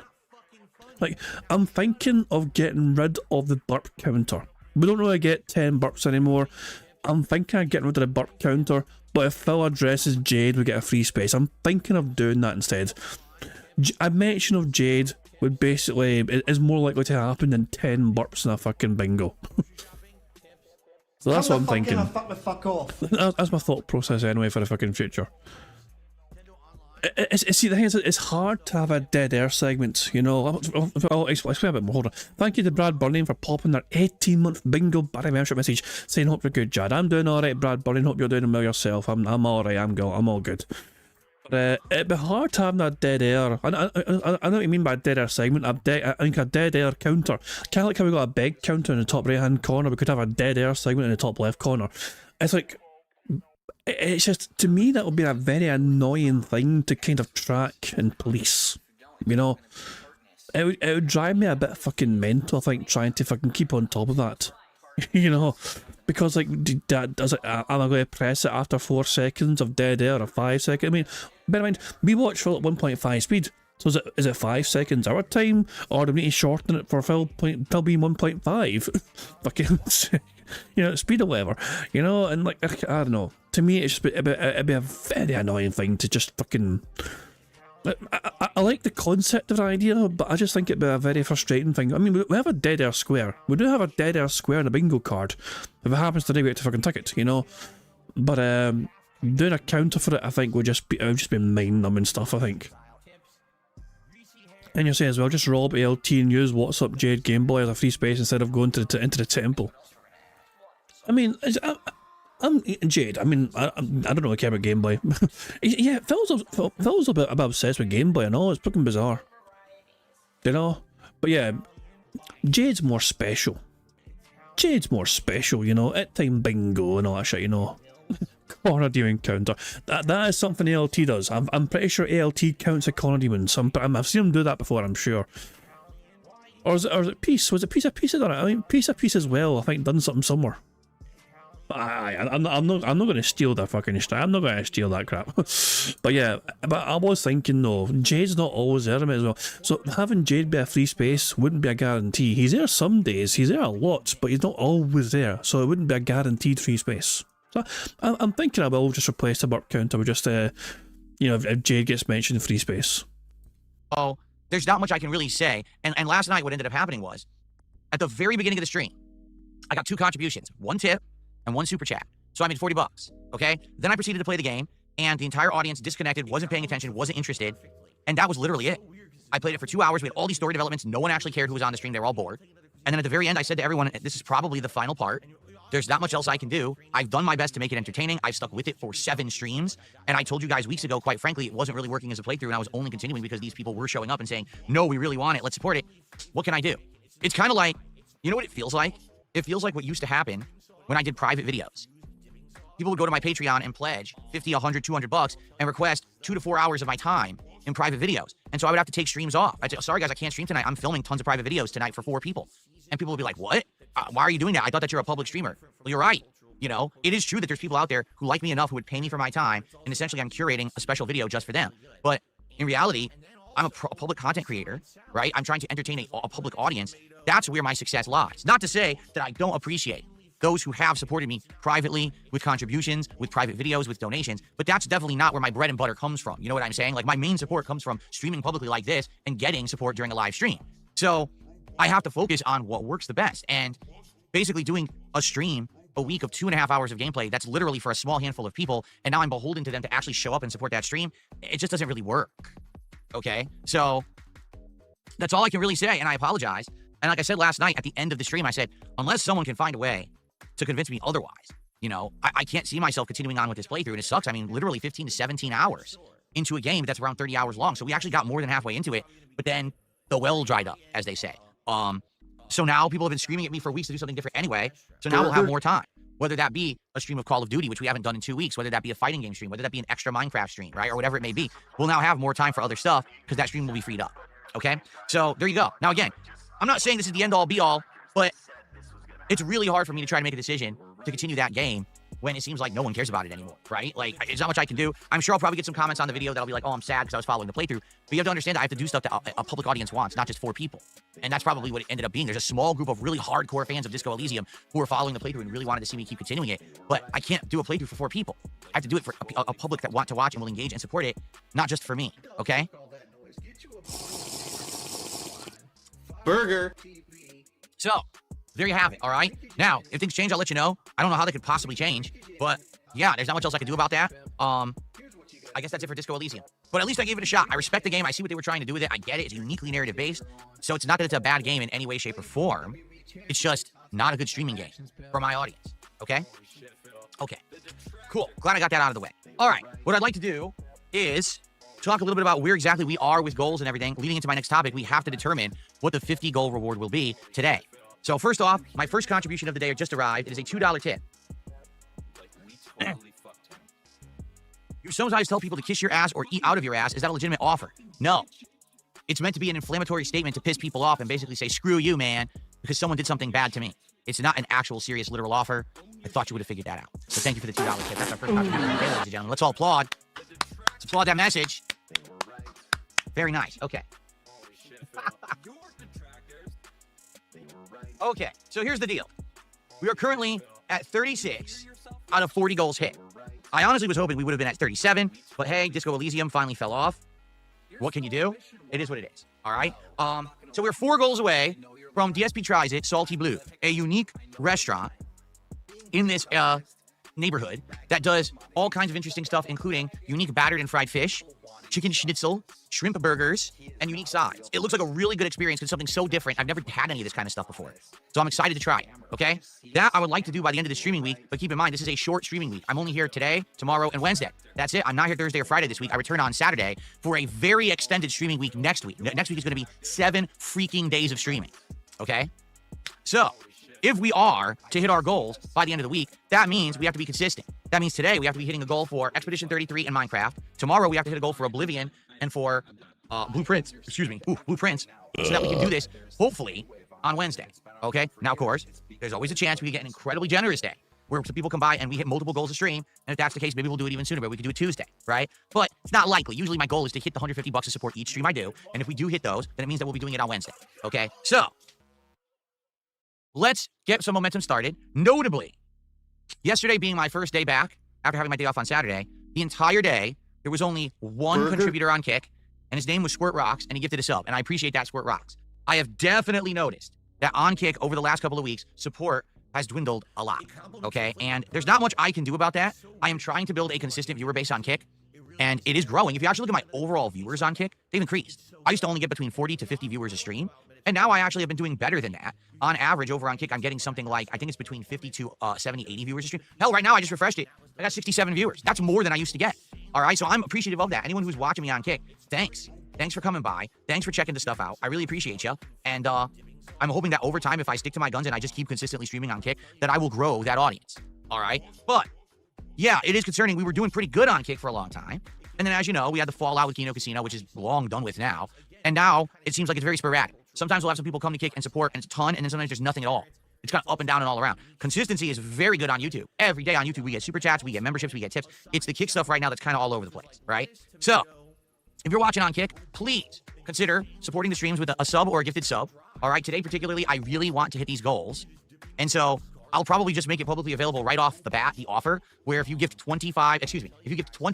Like, I'm thinking of getting rid of the burp counter. We don't really get 10 burps anymore. I'm thinking of getting rid of the burp counter, but if Phil addresses Jade, we get a free space. I'm thinking of doing that instead. A mention of Jade would basically, is more likely to happen than 10 burps in a fucking bingo. So that's what I'm thinking. Fuck off. That's my thought process anyway for the fucking future. See, the thing is, it's hard to have a dead air segment, you know. I'll explain a bit more. Hold on. Thank you to Brad Burning for popping their 18-month bingo Barry membership message saying, hope you're good, Jad. I'm doing alright, Brad Burning. Hope you're doing well yourself. I'm alright. I'm all good. But it'd be hard to have that dead air. I know what you mean by a dead air segment. I think a dead air counter. Kind of like how we got a beg counter in the top right hand corner. We could have a dead air segment in the top left corner. It's like, it's just, to me, that would be a very annoying thing to kind of track and police, you know. It would drive me a bit fucking mental, I think, trying to fucking keep on top of that, you know, because like, am I going to press it after 4 seconds of dead air or 5 seconds? I mean, bear in mind, we watch Phil at 1.5 speed, so is it 5 seconds our time, or do we need to shorten it for Phil being 1.5? Fucking, you know, speed or whatever, you know, and like, I don't know. To me, it'd be a very annoying thing to just fucking... I like the concept of the idea, but I just think it'd be a very frustrating thing. I mean, we have a dead air square. We do have a dead air square in a bingo card. If it happens today, we get to fucking ticket, you know? But doing a counter for it, I think, would just be mind-numbing stuff, I think. And you're saying as well, just roll up ALT and use What's Up Jade Game Boy as a free space instead of going into the temple. I mean, I'm Jade. I mean, I don't know. I care about Game Boy. Yeah, Phil's a bit obsessed with Game Boy and all. It's fucking bizarre, you know. But yeah, Jade's more special. Jade's more special, you know, at time bingo and all that shit, you know. Corner demon counter. That is something ALT does. I'm pretty sure ALT counts a corner demon. I've seen him do that before, I'm sure. Or is it Peace? Was it Peace of Peace that done it? I mean, Peace of Peace as well, I think, done something somewhere. I'm not going to steal that fucking shit. I'm not going to steal that crap. But yeah, but I was thinking though, Jade's not always there as well. So having Jade be a free space wouldn't be a guarantee. He's there some days, he's there a lot, but he's not always there. So it wouldn't be a guaranteed free space. So I'm thinking I will just replace the burp counter with just, you know, if Jade gets mentioned in free space. Oh, there's not much I can really say. And last night what ended up happening was, at the very beginning of the stream, I got 2 contributions, 1 tip and 1 super chat. So I made $40, okay? Then I proceeded to play the game, and the entire audience disconnected, wasn't paying attention, wasn't interested, and that was literally it. I played it for 2 hours, we had all these story developments, no one actually cared who was on the stream, they were all bored. And then at the very end, I said to everyone, this is probably the final part. There's not much else I can do. I've done my best to make it entertaining. I've stuck with it for 7 streams, and I told you guys weeks ago, quite frankly, it wasn't really working as a playthrough, and I was only continuing because these people were showing up and saying, no, we really want it, let's support it. What can I do? It's kind of like, you know what it feels like? It feels like what used to happen when I did private videos. People would go to my Patreon and pledge $50, $100, $200 and request 2 to 4 hours of my time in private videos. And so I would have to take streams off. I'd say, sorry guys, I can't stream tonight. I'm filming tons of private videos tonight for 4 people. And people would be like, what? Why are you doing that? I thought that you're a public streamer. Well, you're right. You know, it is true that there's people out there who like me enough who would pay me for my time, and essentially I'm curating a special video just for them. But in reality, I'm a public content creator, right? I'm trying to entertain a public audience. That's where my success lies. Not to say that I don't appreciate those who have supported me privately with contributions, with private videos, with donations, but that's definitely not where my bread and butter comes from. You know what I'm saying? Like, my main support comes from streaming publicly like this and getting support during a live stream. So I have to focus on what works the best. And basically doing a stream a week of 2.5 hours of gameplay, that's literally for a small handful of people, and now I'm beholden to them to actually show up and support that stream, it just doesn't really work. Okay? So that's all I can really say, and I apologize. And like I said last night at the end of the stream, I said, unless someone can find a way to convince me otherwise, you know, I can't see myself continuing on with this playthrough, and it sucks. I mean, literally 15 to 17 hours into a game that's around 30 hours long. So we actually got more than halfway into it, but then the well dried up, as they say. So now people have been screaming at me for weeks to do something different anyway. So now we'll have more time, whether that be a stream of Call of Duty, which we haven't done in 2 weeks, whether that be a fighting game stream, whether that be an extra Minecraft stream, right? Or whatever it may be. We'll now have more time for other stuff because that stream will be freed up. Okay? So there you go. Now, again, I'm not saying this is the end all be all, but it's really hard for me to try to make a decision to continue that game when it seems like no one cares about it anymore, right? Like, there's not much I can do. I'm sure I'll probably get some comments on the video that'll be like, oh, I'm sad because I was following the playthrough. But you have to understand that I have to do stuff that a public audience wants, not just 4 people. And that's probably what it ended up being. There's a small group of really hardcore fans of Disco Elysium who are following the playthrough and really wanted to see me keep continuing it. But I can't do a playthrough for 4 people. I have to do it for a public that want to watch and will engage and support it, not just for me, okay? Burger. So, there you have it, all right? Now, if things change, I'll let you know. I don't know how they could possibly change, but yeah, there's not much else I can do about that. I guess that's it for Disco Elysium. But at least I gave it a shot. I respect the game. I see what they were trying to do with it. I get it. It's uniquely narrative-based. So it's not that it's a bad game in any way, shape, or form. It's just not a good streaming game for my audience, okay? Okay, cool. Glad I got that out of the way. All right, what I'd like to do is talk a little bit about where exactly we are with goals and everything. Leading into my next topic, we have to determine what the 50 goal reward will be today. So first off, my first contribution of the day just arrived. It is a $2 tip. You sometimes tell people to kiss your ass or eat out of your ass. Is that a legitimate offer? No. It's meant to be an inflammatory statement to piss people off and basically say, screw you, man, because someone did something bad to me. It's not an actual serious literal offer. I thought you would have figured that out. So thank you for the $2 tip. That's our first contribution of the day, ladies and gentlemen. Let's all applaud. Let's applaud that message. Very nice. Okay. Okay, so here's the deal. We are currently at 36 out of 40 goals hit. I honestly was hoping we would have been at 37, but hey, Disco Elysium finally fell off. What can you do? It is what it is, all right? So we're 4 goals away from DSP Tries It, Salty Blue, a unique restaurant in this neighborhood that does all kinds of interesting stuff, including unique battered and fried fish, chicken schnitzel, shrimp burgers, and unique sides. It looks like a really good experience because something so different. I've never had any of this kind of stuff before. So I'm excited to try it, okay? That I would like to do by the end of the streaming week, but keep in mind, this is a short streaming week. I'm only here today, tomorrow, and Wednesday. That's it. I'm not here Thursday or Friday this week. I return on Saturday for a very extended streaming week next week. Next week is going to be 7 freaking days of streaming, okay? So, if we are to hit our goals by the end of the week, that means we have to be consistent. That means today we have to be hitting a goal for Expedition 33 in Minecraft. Tomorrow we have to hit a goal for Oblivion and for Blueprints. Excuse me, Blueprints, so that we can do this hopefully on Wednesday. Okay. Now, of course, there's always a chance we get an incredibly generous day where some people come by and we hit multiple goals a stream. And if that's the case, maybe we'll do it even sooner, but we could do it Tuesday, right? But it's not likely. Usually my goal is to hit the $150 to support each stream I do. And if we do hit those, then it means that we'll be doing it on Wednesday. Okay. So let's get some momentum started. Notably, yesterday being my first day back after having my day off on Saturday, the entire day, there was only one contributor on Kick, and his name was Squirt Rocks, and he gifted a sub. And I appreciate that, Squirt Rocks. I have definitely noticed that on Kick over the last couple of weeks, support has dwindled a lot, okay? And there's not much I can do about that. I am trying to build a consistent viewer base on Kick, and it is growing. If you actually look at my overall viewers on Kick, they've increased. I used to only get between 40 to 50 viewers a stream, and now I actually have been doing better than that. On average, over on Kick, I'm getting something like, I think it's between 50 to 70, 80 viewers a stream. Hell, right now, I just refreshed it. I got 67 viewers. That's more than I used to get, all right? So I'm appreciative of that. Anyone who's watching me on Kick, thanks. Thanks for coming by. Thanks for checking the stuff out. I really appreciate you. And I'm hoping that over time, if I stick to my guns and I just keep consistently streaming on Kick, that I will grow that audience. All right? But, yeah, it is concerning. We were doing pretty good on Kick for a long time. And then, as you know, we had the fallout with Kino Casino, which is long done with now. And now, it seems like it's very sporadic. Sometimes we'll have some people come to Kick and support, and it's a ton, and then sometimes there's nothing at all. It's kind of up and down and all around. Consistency is very good on YouTube. Every day on YouTube, we get super chats, we get memberships, we get tips. It's the Kick stuff right now that's kind of all over the place, right? So, if you're watching on Kick, please consider supporting the streams with a sub or a gifted sub. All right, today particularly, I really want to hit these goals. And so I'll probably just make it publicly available right off the bat, the offer, where if you gift 20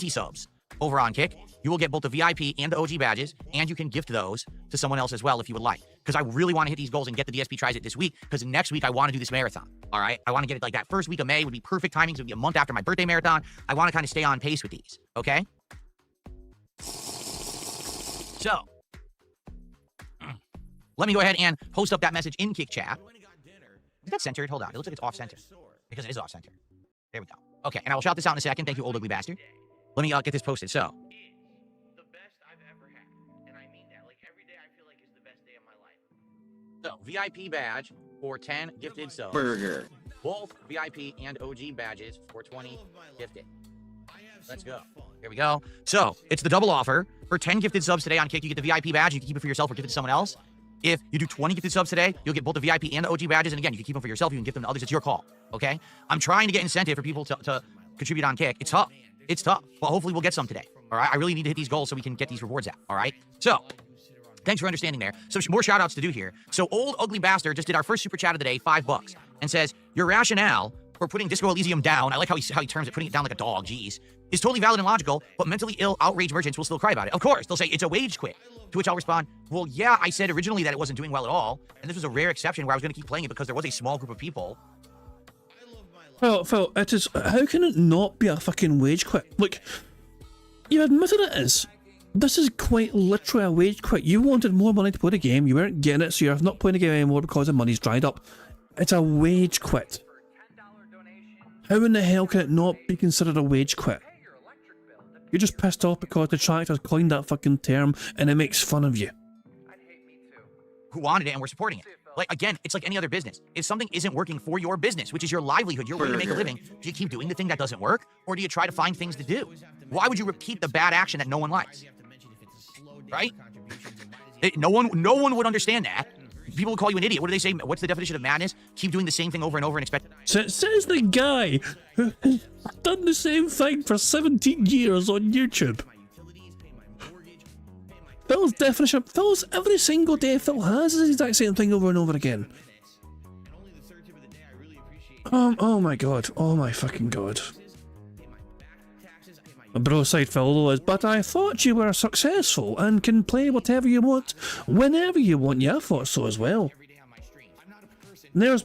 subs over on Kick, you will get both the VIP and the OG badges, and you can gift those to someone else as well if you would like. Because I really want to hit these goals and get the DSP Tries It this week, because next week I want to do this marathon. All right, I want to get it like that first week of May would be perfect timing, so it would be a month after my birthday marathon. I want to kind of stay on pace with these, okay? So, let me go ahead and post up that message in Kick Chat. Is that centered? Hold on. It looks like it's off-center. Because it is off-center. There we go. Okay, and I will shout this out in a second. Thank you, old ugly bastard. Let me get this posted. So, The best I've ever had. And I mean that. Like, every day I feel like is the best day of my life. VIP badge for 10 gifted subs. Burger. Both VIP and OG badges for 20 gifted. Let's go. Here we go. So, it's the double offer. For 10 gifted subs today on Kick, you get the VIP badge. You can keep it for yourself or give it to someone else. If you do 20 gifted subs today, you'll get both the VIP and the OG badges. And again, you can keep them for yourself. You can give them to others. It's your call. Okay? I'm trying to get incentive for people to contribute on Kick. It's tough. It's tough. But hopefully we'll get some today. All right? I really need to hit these goals so we can get these rewards out. All right? So, thanks for understanding there. So, more shout outs to do here. So, Old Ugly Bastard just did our first super chat of the day, $5, and says, your rationale for putting Disco Elysium down, I like how he terms it, putting it down like a dog, geez, is totally valid and logical, but mentally ill, outraged merchants will still cry about it. Of course, they'll say it's a wage quit. To which I'll respond, well, yeah, I said originally that it wasn't doing well at all, and this was a rare exception where I was going to keep playing it because there was a small group of people. Phil, it is. How can it not be a fucking wage quit? Look, you admitted it is. This is quite literally a wage quit. You wanted more money to play the game, you weren't getting it, so you're not playing the game anymore because the money's dried up. It's a wage quit. How in the hell can it not be considered a wage quit? You're just pissed off because the tractor's coined that fucking term and it makes fun of you. Who wanted it and we're supporting it. Like, again, it's like any other business. If something isn't working for your business, which is your livelihood, your way to make a living, do you keep doing the thing that doesn't work? Or do you try to find things to do? Why would you repeat the bad action that no one likes? Right? No one would understand that. People would call you an idiot. What do they say? What's the definition of madness? Keep doing the same thing over and over and expect... So says the guy who has done the same thing for 17 years on YouTube. Phil's definition... Phil's every single day Phil has the exact same thing over and over again. Oh my god. Oh my fucking god. A bro side Phil though is, but I thought you were successful and can play whatever you want, whenever you want. Yeah, I thought so as well. There's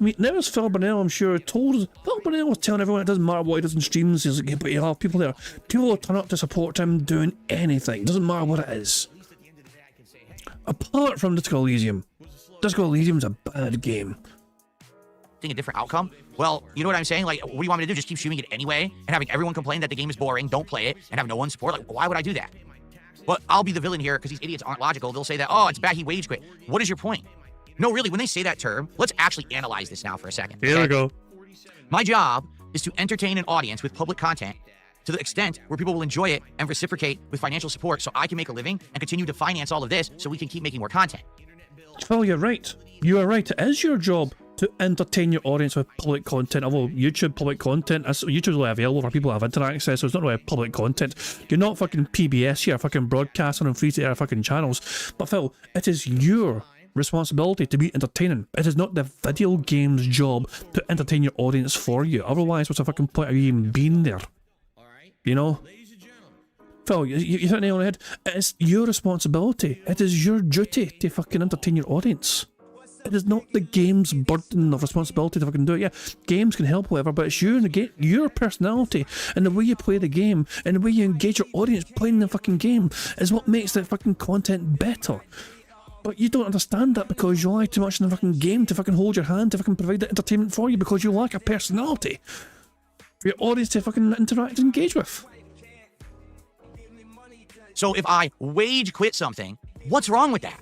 Phil Burnell, I'm sure, told us. Phil Burnell was telling everyone it doesn't matter what he does in streams, but you have people there. People will turn up to support him doing anything. Doesn't matter what it is. Apart from Disco Elysium. Disco Elysium's a bad game. A different outcome. Well, you know what I'm saying? Like, what do you want me to do? Just keep streaming it anyway and having everyone complain that the game is boring, don't play it, and have no one support? Like, why would I do that? But I'll be the villain here because these idiots aren't logical. They'll say that, oh, it's bad, he wage quit. What is your point? No, really, when they say that term, let's actually analyze this now for a second. Here we go. My job is to entertain an audience with public content to the extent where people will enjoy it and reciprocate with financial support so I can make a living and continue to finance all of this so we can keep making more content. Well, you're right. You are right. It is your job to entertain your audience with public content. Although YouTube public content, YouTube's only available for people who have internet access, so it's not really public content. You're not fucking PBS here, fucking broadcasting on free-to-air fucking channels. But Phil, it is your responsibility to be entertaining. It is not the video game's job to entertain your audience for you. Otherwise, what's the fucking point of you even being there? You know? Phil, you hit the nail on the head. It is your responsibility. It is your duty to fucking entertain your audience. It is not the game's burden of responsibility to fucking do it. Yeah, games can help, whatever, but it's you and the game, your personality and the way you play the game and the way you engage your audience playing the fucking game is what makes the fucking content better. But you don't understand that because you lie too much in the fucking game to fucking hold your hand to fucking provide the entertainment for you because you lack a personality for your audience to fucking interact and engage with. So if I wage quit something, what's wrong with that?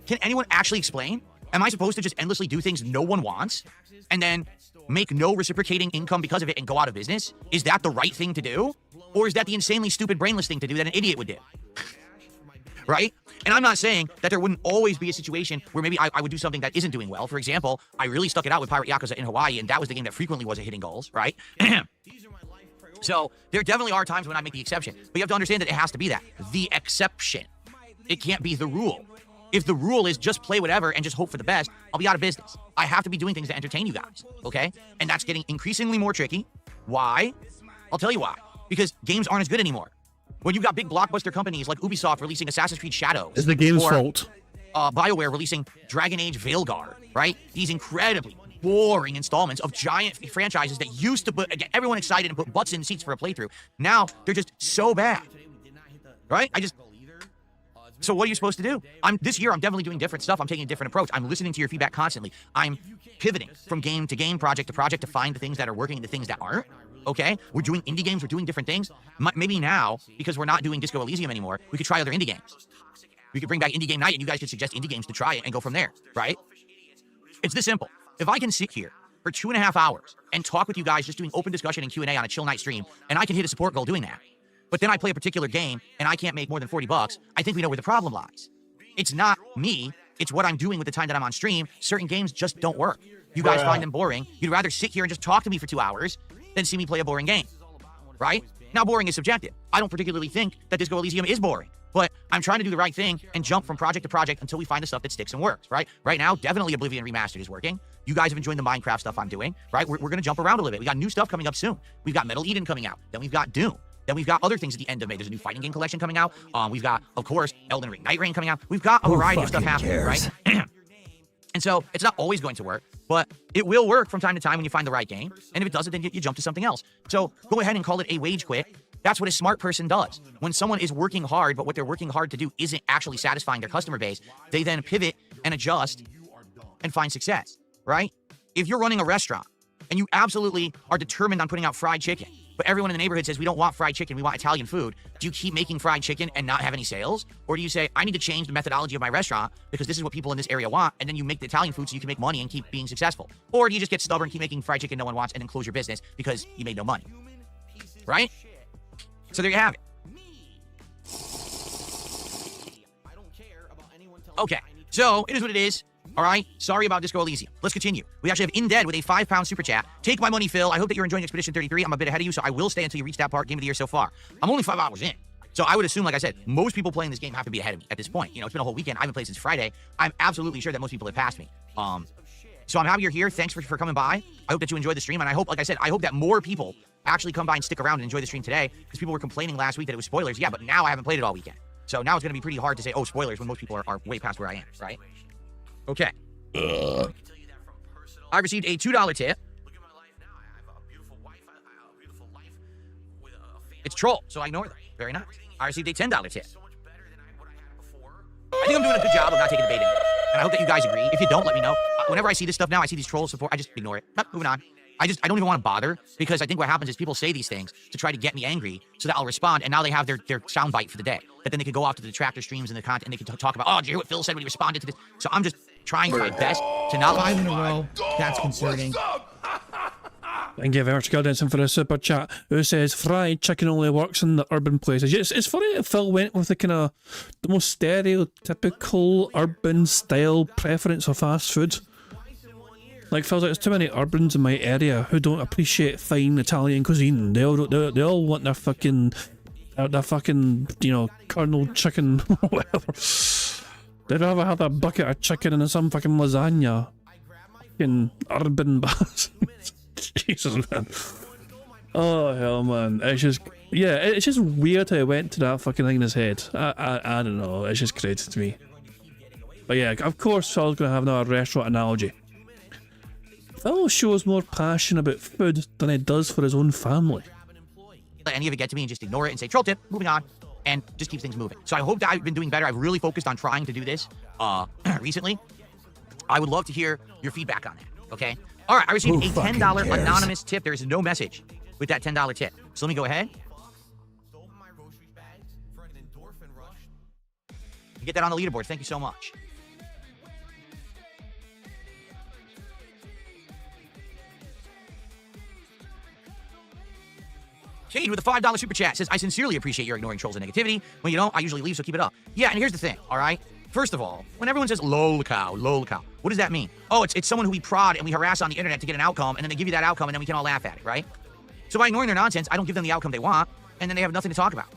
Can anyone actually explain? Am I supposed to just endlessly do things no one wants and then make no reciprocating income because of it and go out of business? Is that the right thing to do? Or is that the insanely stupid brainless thing to do that an idiot would do? Right? And I'm not saying that there wouldn't always be a situation where maybe I would do something that isn't doing well. For example, I really stuck it out with Pirate Yakuza in Hawaii, and that was the game that frequently wasn't hitting goals, right? So there definitely are times when I make the exception. But you have to understand that it has to be that. The exception. It can't be the rule. If the rule is just play whatever and just hope for the best, I'll be out of business. I have to be doing things to entertain you guys, okay? And that's getting increasingly more tricky. Why? I'll tell you why. Because games aren't as good anymore. When you've got big blockbuster companies like Ubisoft releasing Assassin's Creed Shadows. It's the game's or, fault. BioWare releasing Dragon Age Veilguard, right? These incredibly boring installments of giant franchises that used to get everyone excited and put butts in seats for a playthrough. Now, they're just so bad, right? So what are you supposed to do? This year, I'm definitely doing different stuff. I'm taking a different approach. I'm listening to your feedback constantly. I'm pivoting from game to game, project to project to find the things that are working and the things that aren't. Okay? We're doing indie games. We're doing different things. Maybe now, because we're not doing Disco Elysium anymore, we could try other indie games. We could bring back Indie Game Night, and you guys could suggest indie games to try it and go from there, right? It's this simple. If I can sit here for 2.5 hours and talk with you guys just doing open discussion and Q&A on a chill night stream, and I can hit a support goal doing that, but then I play a particular game and I can't make more than $40, I think we know where the problem lies. It's not me. It's what I'm doing with the time that I'm on stream. Certain games just don't work. You guys find them boring. You'd rather sit here and just talk to me for 2 hours than see me play a boring game, right? Now, boring is subjective. I don't particularly think that Disco Elysium is boring, but I'm trying to do the right thing and jump from project to project until we find the stuff that sticks and works, right? Right now, definitely Oblivion Remastered is working. You guys have enjoyed the Minecraft stuff I'm doing, right? We're going to jump around a little bit. We got new stuff coming up soon. We've got Metal Eden coming out. Then we've got Doom. Then we've got other things at the end of May. There's a new fighting game collection coming out. We've got, of course, Elden Ring Night Rain coming out. We've got a variety of stuff happening, right? And so it's not always going to work, but it will work from time to time when you find the right game. And if it doesn't, then you jump to something else. So go ahead and call it a wage quit. That's what a smart person does. When someone is working hard, but what they're working hard to do isn't actually satisfying their customer base, they then pivot and adjust and find success, right? If you're running a restaurant and you absolutely are determined on putting out fried chicken, but everyone in the neighborhood says, we don't want fried chicken, we want Italian food, do you keep making fried chicken and not have any sales? Or do you say, I need to change the methodology of my restaurant because this is what people in this area want, and then you make the Italian food so you can make money and keep being successful? Or do you just get stubborn, keep making fried chicken no one wants, and then close your business because you made no money, right? So there you have it. Okay, so it is what it is. All right, sorry about Disco Elysium. Let's continue. We actually have InDead with a £5 super chat. Take my money, Phil. I hope that you're enjoying Expedition 33. I'm a bit ahead of you, so I will stay until you reach that part. Game of the year so far. I'm only 5 hours in. So I would assume, like I said, most people playing this game have to be ahead of me at this point. You know, it's been a whole weekend. I haven't played since Friday. I'm absolutely sure that most people have passed me. So I'm happy you're here. Thanks for coming by. I hope that you enjoyed the stream, and I hope, like I said, I hope that more people actually come by and stick around and enjoy the stream today, because people were complaining last week that it was spoilers. Yeah, but now I haven't played it all weekend. So now it's going to be pretty hard to say, oh, spoilers, when most people are way past where I am, right? Okay. I received a $2 tip. It's troll, so I ignore them. Very nice. I received a $10 tip. I think I'm doing a good job of not taking the bait anymore. And I hope that you guys agree. If you don't, let me know. Whenever I see this stuff now, I see these troll support, I just ignore it. Moving on. I don't even want to bother, because I think what happens is people say these things to try to get me angry so that I'll respond, and now they have their soundbite for the day. That then they could go off to the detractor streams and the content, and they can talk about, oh, did you hear what Phil said when he responded to this? So I'm just trying my best to not 5 in a row. That's concerning. Thank you very much, Gildenson, for the super chat. Who says fried chicken only works in the urban places? It's funny that Phil went with the kind of the most stereotypical urban style preference of fast food. Like Phil's like, there's too many urbans in my area who don't appreciate fine Italian cuisine. They all want their fucking Colonel chicken, whatever. They'd rather have a bucket of chicken and some fucking lasagna. Fucking urban bars. Jesus, man. Oh hell, man. It's just weird how he went to that fucking thing in his head. I don't know. It's just crazy to me. But yeah, of course Phil's gonna have another restaurant analogy. Phil shows more passion about food than he does for his own family. Let any of it get to me and just ignore it and say, troll tip, moving on, and just keep things moving. So I hope that I've been doing better. I've really focused on trying to do this recently. I would love to hear your feedback on that, okay? All right, I received a $10 anonymous tip. There is no message with that $10 tip. So let me go ahead. You get that on the leaderboard. Thank you so much. Cade with a $5 super chat says, I sincerely appreciate your ignoring trolls and negativity. When you don't, I usually leave, so keep it up. Yeah, and here's the thing, all right? First of all, when everyone says lol cow, what does that mean? Oh, it's someone who we prod and we harass on the internet to get an outcome, and then they give you that outcome, and then we can all laugh at it, right? So by ignoring their nonsense, I don't give them the outcome they want, and then they have nothing to talk about.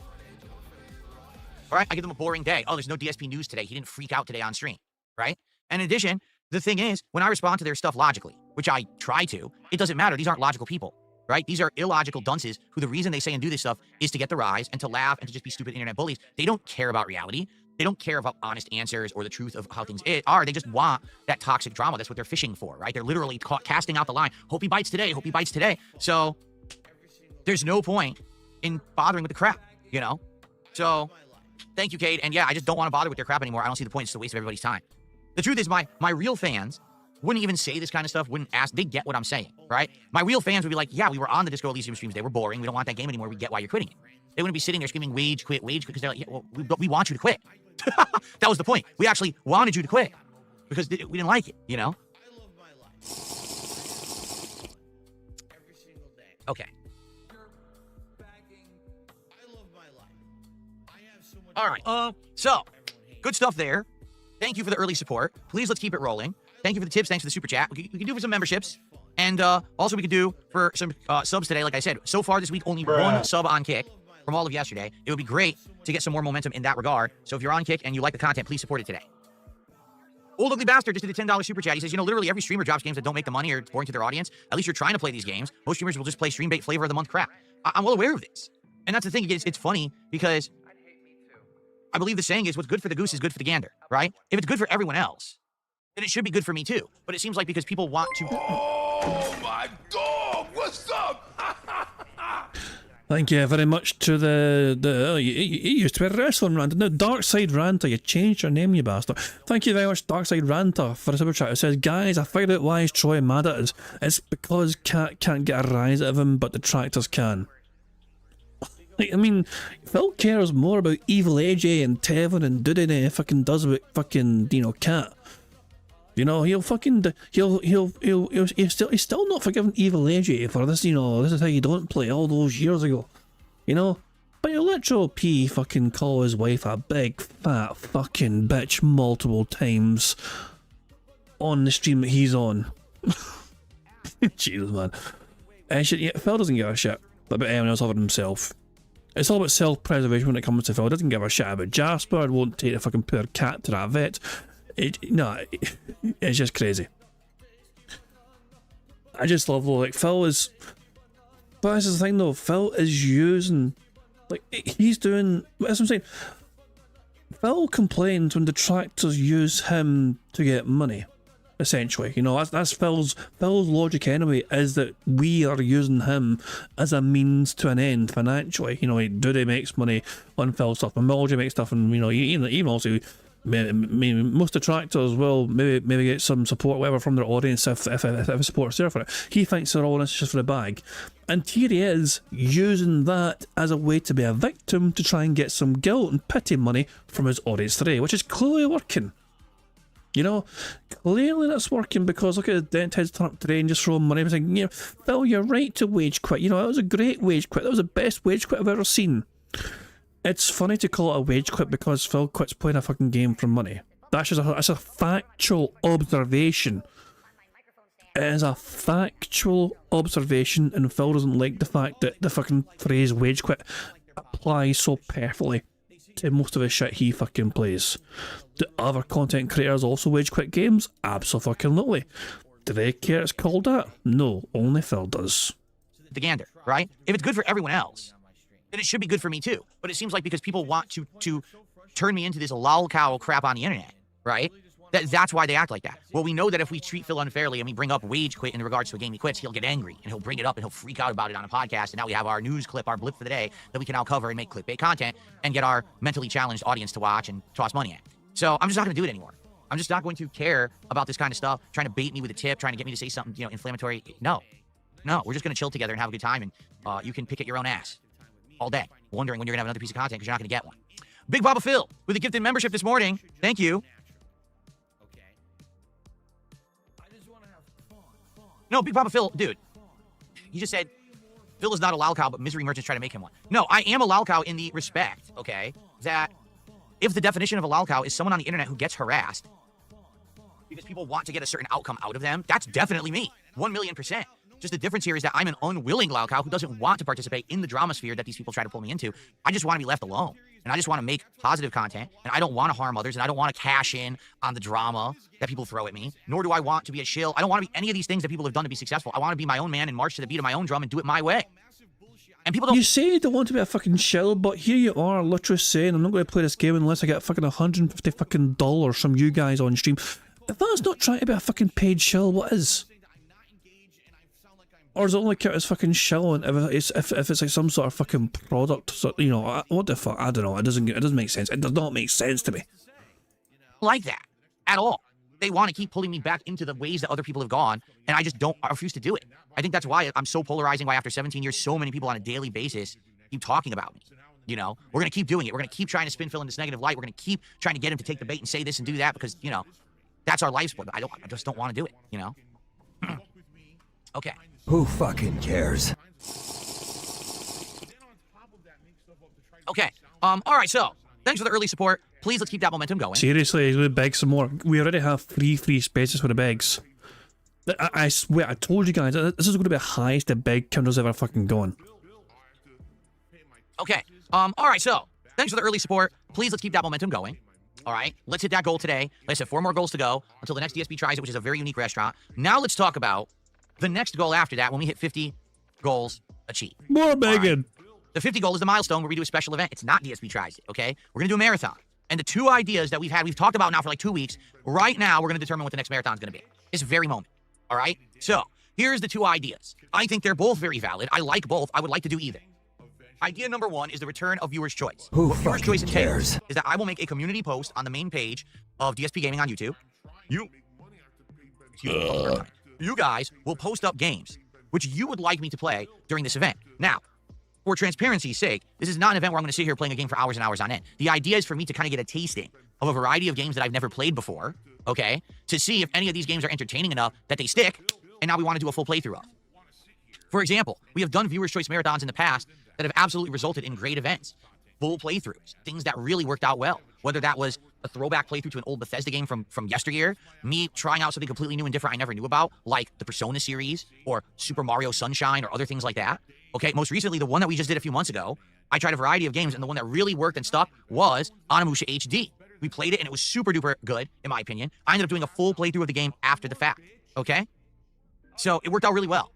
All right? I give them a boring day. Oh, there's no DSP news today. He didn't freak out today on stream, right? And in addition, the thing is, when I respond to their stuff logically, which I try to, it doesn't matter. These aren't logical people, right? These are illogical dunces who the reason they say and do this stuff is to get the rise and to laugh and to just be stupid internet bullies. They don't care about reality. They don't care about honest answers or the truth of how things are. They just want that toxic drama. That's what they're fishing for, right? They're literally casting out the line. Hope he bites today. Hope he bites today. So there's no point in bothering with the crap, you know? So thank you, Cade. And yeah, I just don't want to bother with their crap anymore. I don't see the point. It's a waste of everybody's time. The truth is my real fans wouldn't even say this kind of stuff, wouldn't ask. They get what I'm saying, right? My real fans would be like, yeah, we were on the Disco Elysium streams. They were boring. We don't want that game anymore. We get why you're quitting it. They wouldn't be sitting there screaming, wage quit, because they're like, yeah, well, we want you to quit. That was the point. We actually wanted you to quit because we didn't like it, you know? Okay. All right. So, good stuff there. Thank you for the early support. Please, let's keep it rolling. Thank you for the tips. Thanks for the super chat. We can do for some memberships. And also we could do for some subs today. Like I said, so far this week, only one sub on Kick from all of yesterday. It would be great to get some more momentum in that regard. So if you're on Kick and you like the content, please support it today. Old Ugly Bastard just did a $10 super chat. He says, you know, literally every streamer drops games that don't make the money or it's boring to their audience. At least you're trying to play these games. Most streamers will just play stream bait flavor of the month crap. I'm well aware of this. And that's the thing. It's funny because I believe the saying is what's good for the goose is good for the gander, right? If it's good for everyone else, then it should be good for me too. But it seems like because people want to... Oh my dog! What's up? Thank you very much to you used to be a wrestling ranter. Now, Dark Side Ranter, you changed your name, you bastard. Thank you very much, Dark Side Ranter, for the super chat. It says, guys, I figured out why is Troy mad at us. It's because Cat can't get a rise out of him, but the Tractors can. Like, I mean, Phil cares more about Evil AJ and Tevin and Dudy than he fucking does with fucking, you know, Cat. You know, he'll still not forgiven Evil AJ for this, you know, this is how you don't play all those years ago. You know? But he'll literal P fucking call his wife a big fat fucking bitch multiple times on the stream that he's on. Jesus, man. Phil doesn't give a shit about anyone else other than himself. It's all about self-preservation when it comes to Phil. He doesn't give a shit about Jasper. Won't take the fucking poor cat to that vet. It's just crazy. I just love, like, Phil is... But this is the thing, though. Phil is using... Like, he's doing... That's what I'm saying. Phil complains when detractors use him to get money. Essentially, you know, that's Phil's logic anyway, is that we are using him as a means to an end financially. You know, Dudy makes money on Phil stuff, and Mulgy makes stuff, and you know, even also, most detractors will maybe get some support, whatever, from their audience if support's there for it. He thinks they're all in this just for the bag, and here he is using that as a way to be a victim to try and get some guilt and pity money from his audience today, which is clearly working. You know, clearly that's working because look at the dentheads turn up today and just throw money and saying, you know, Phil, you're right to wage quit. You know, that was a great wage quit. That was the best wage quit I've ever seen. It's funny to call it a wage quit because Phil quits playing a fucking game for money. That's a factual observation. It is a factual observation, and Phil doesn't like the fact that the fucking phrase wage quit applies so perfectly to most of the shit he fucking plays. Do other content creators also wage quit games? Absolutely. Do they care it's called that? No, only Phil does. The gander, right? If it's good for everyone else, then it should be good for me too. But it seems like because people want to turn me into this lolcow crap on the internet, right? That's why they act like that. Well, we know that if we treat Phil unfairly and we bring up wage quit in regards to a game he quits, he'll get angry and he'll bring it up and he'll freak out about it on a podcast. And now we have our news clip, our blip for the day that we can now cover and make clickbait content and get our mentally challenged audience to watch and toss money at. So I'm just not going to do it anymore. I'm just not going to care about this kind of stuff, trying to bait me with a tip, trying to get me to say something, you know, inflammatory. No, we're just going to chill together and have a good time. And you can pick at your own ass all day, wondering when you're going to have another piece of content because you're not going to get one. Big Baba Phil with a gifted membership this morning. Thank you. No, Big Papa Phil, dude, he just said Phil is not a lolcow, but misery merchants try to make him one. No, I am a lolcow in the respect, okay, that if the definition of a lolcow is someone on the internet who gets harassed because people want to get a certain outcome out of them, that's definitely me, 1,000,000%. Just the difference here is that I'm an unwilling lolcow who doesn't want to participate in the drama sphere that these people try to pull me into. I just want to be left alone. And I just want to make positive content, and I don't want to harm others, and I don't want to cash in on the drama that people throw at me, nor do I want to be a shill. I don't want to be any of these things that people have done to be successful. I want to be my own man and march to the beat of my own drum and do it my way. And people don't... You say you don't want to be a fucking shill, but here you are literally saying, I'm not going to play this game unless I get fucking $150 fucking dollars from you guys on stream. If that's not trying to be a fucking paid shill, what is? Or is it only count as fucking shilling if it's like some sort of fucking product? So, you know, what the fuck? I don't know. It doesn't make sense. It does not make sense to me. Like that at all. They want to keep pulling me back into the ways that other people have gone, and I just don't. I refuse to do it. I think that's why I'm so polarizing. Why after 17 years, so many people on a daily basis keep talking about me. You know, we're gonna keep doing it. We're gonna keep trying to spin Phil in this negative light. We're gonna keep trying to get him to take the bait and say this and do that because you know that's our life sport. But I just don't want to do it. You know. Okay. Who fucking cares? Okay. All right. So thanks for the early support. Please let's keep that momentum going. Seriously, he's going to beg some more. We already have free spaces for the begs. I swear, I told you guys, this is going to be the highest the beg count has ever fucking gone. Okay. All right. So thanks for the early support. Please let's keep that momentum going. All right. Let's hit that goal today. Like I said, 4 more goals to go until the next DSP tries it, which is a very unique restaurant. Now let's talk about the next goal after that when we hit 50 goals achieved. More begging. Right. The 50 goal is the milestone where we do a special event. It's not DSP tries it, okay? We're going to do a marathon. And the 2 ideas that we've talked about now for like 2 weeks. Right now, we're going to determine what the next marathon is going to be. This very moment. All right? So here's the 2 ideas. I think they're both very valid. I like both. I would like to do either. Idea number 1 is the return of Viewer's Choice. Who what Viewer's Choice cares? Is that I will make a community post on the main page of DSP Gaming on YouTube. You guys will post up games which you would like me to play during this event. Now, for transparency's sake, this is not an event where I'm going to sit here playing a game for hours and hours on end. The idea is for me to kind of get a tasting of a variety of games that I've never played before, okay, to see if any of these games are entertaining enough that they stick, and now we want to do a full playthrough of. For example, we have done Viewer's Choice Marathons in the past that have absolutely resulted in great events, full playthroughs, things that really worked out well, whether that was a throwback playthrough to an old Bethesda game from yesteryear, me trying out something completely new and different I never knew about, like the Persona series, or Super Mario Sunshine, or other things like that. Okay, most recently, the one that we just did a few months ago, I tried a variety of games, and the one that really worked and stuck was Onimusha HD. We played it, and it was super duper good, in my opinion. I ended up doing a full playthrough of the game after the fact, okay? So it worked out really well.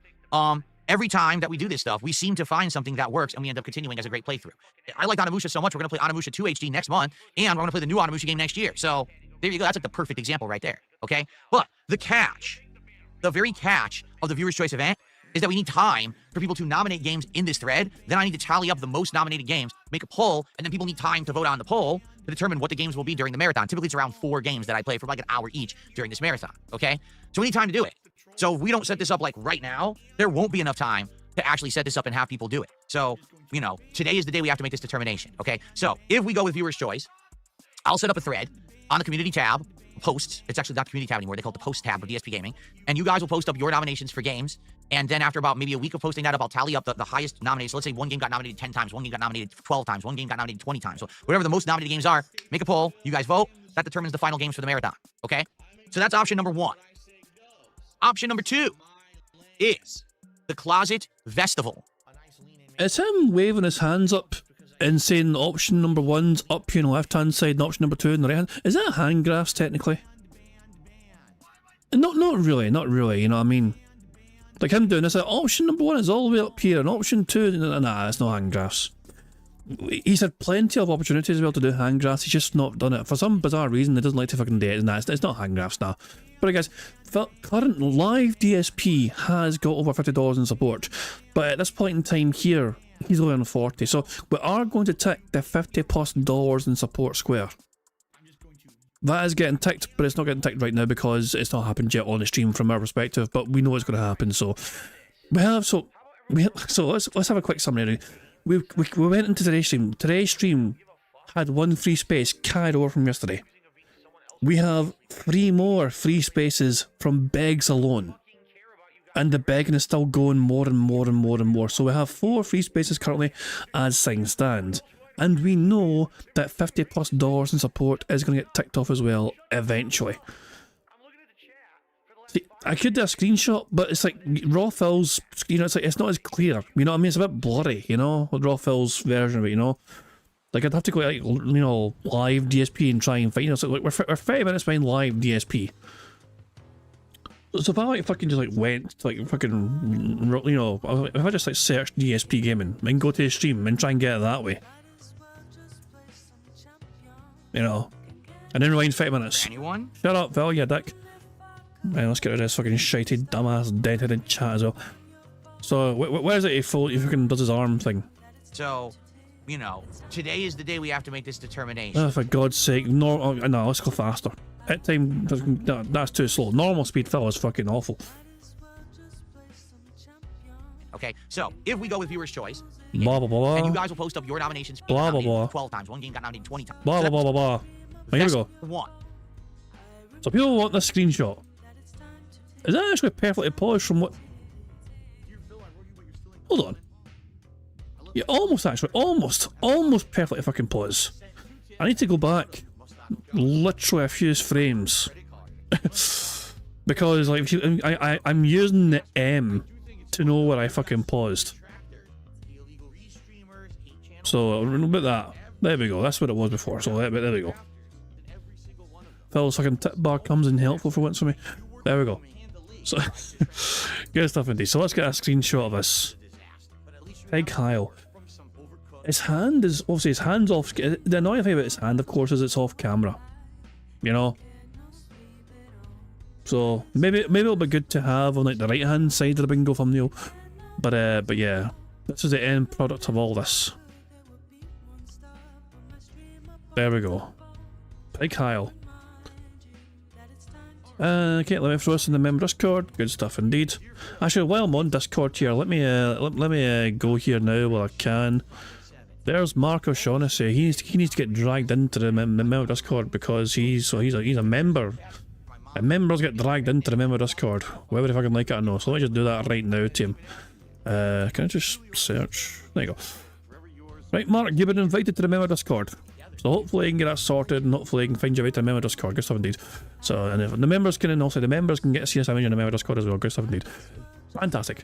Every time that we do this stuff, we seem to find something that works, and we end up continuing as a great playthrough. I like Onimusha so much, we're going to play Onimusha 2 HD next month, and we're going to play the new Onimusha game next year. So there you go. That's like the perfect example right there, okay? But the catch, the very catch of the Viewer's Choice event is that we need time for people to nominate games in this thread. Then I need to tally up the most nominated games, make a poll, and then people need time to vote on the poll to determine what the games will be during the marathon. Typically, it's around 4 games that I play for like an hour each during this marathon, okay? So we need time to do it. So if we don't set this up like right now, there won't be enough time to actually set this up and have people do it. So, you know, today is the day we have to make this determination, okay? So if we go with Viewer's Choice, I'll set up a thread on the community tab, posts. It's actually not the community tab anymore. They call it the post tab of DSP Gaming. And you guys will post up your nominations for games. And then after about maybe a week of posting that, I'll tally up the highest nominated. So let's say one game got nominated 10 times, one game got nominated 12 times, one game got nominated 20 times. So whatever the most nominated games are, make a poll. You guys vote. That determines the final games for the marathon. Okay? So that's option number 1. Option number 2 is the Closet Festival. Is him waving his hands up and saying option number 1's up here on the left-hand side and option number 2 in the right-hand? Is that hand graphs, technically? Not really, you know what I mean? Like him doing this, like, option number 1 is all the way up here, and option 2, nah, it's no hand graphs. He's had plenty of opportunities to be able to do hand graphs, he's just not done it. For some bizarre reason, he doesn't like to fucking do it. Nah, it's not hand graphs now. But guys, current live DSP has got over $50 in support. But at this point in time here, he's only on 40. So we are going to tick the $50+ in support square. That is getting ticked, but it's not getting ticked right now because it's not happened yet on the stream from our perspective, but we know it's going to happen. So let's have a quick summary. We went into today's stream. Today's stream had 1 free space carried over from yesterday. We have 3 more free spaces from begs alone. And the begging is still going more and more and more and more. So we have 4 free spaces currently as things stand. And we know that $50+ in support is going to get ticked off as well eventually. See, I could do a screenshot, but it's like raw fills, you know, it's not as clear, you know what I mean? It's a bit blurry, you know, with raw fills version of it, you know? Like I'd have to go like, you know, live DSP and try and find, you know, so like we're 30 minutes behind live DSP. So if I like fucking just like went to like fucking, you know, if I just like search DSP gaming and go to the stream and try and get it that way. You know, and then rewind 30 minutes. Anyone? Shut up, Phil, you dick. Man, let's get rid of this fucking shitey, dumbass, dead-headed chat as well. So, where is it he fucking does his arm thing? So, you know, today is the day we have to make this determination. Oh, for God's sake, no, let's go faster. At time, that's too slow. Normal speed, Phil, is fucking awful. Okay, so if we go with viewer's choice, blah blah blah, and you guys will post up your nominations. Blah blah blah. 12 times. One game got nominated 20 times. Blah blah blah blah blah. Here we go. 1. So people want this screenshot. Is that actually perfectly polished from what? Hold on. Yeah, almost perfectly fucking polished. I need to go back literally a few frames because like I'm using the M to know where I fucking paused. So about that. There we go. That's what it was before. So there we go. Phil's fucking tip bar comes in helpful for once for me. There we go. So good stuff indeed. So let's get a screenshot of this. Big Kyle. His hand is obviously his hand's off. The annoying thing about his hand, of course, is it's off camera. You know. So maybe it'll be good to have on like the right hand side of the bingo thumbnail. But yeah, this is the end product of all this. There we go. Big Kyle. Okay, let me throw this in the member Discord. Good stuff indeed. Actually, while I'm on Discord here, let me go here now while I can. There's Mark O'Shaughnessy. He needs to get dragged into the member Discord because he's a member. And members get dragged into the member Discord, whether if I can like it or not. So let me just do that right now to him. Can I just search? There you go. Right, Mark, you've been invited to the member Discord. So hopefully I can get that sorted, and hopefully I can find you right to the member Discord. Good stuff indeed. So, and if the members can, and also the members can get a CS image in the member Discord as well. Good stuff indeed. Fantastic.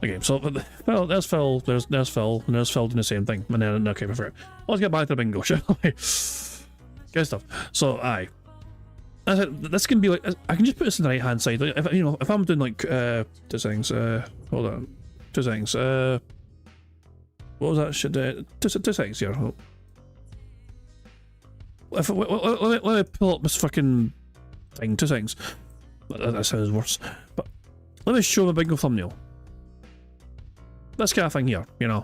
Okay, so, well, there's Phil, there's Phil, and there's Phil doing the same thing. And then, okay, prefer it. Let's get back to the bingo, shall we? Good stuff. So, aye. This can be like, I can just put this in the right hand side. Like, if I'm doing like, 2 seconds, hold on. 2 seconds, what was that shit? 2 seconds here. Oh. Let me pull up this fucking thing. 2 seconds. That sounds worse. But let me show my bingo thumbnail. This kind of thing here, you know.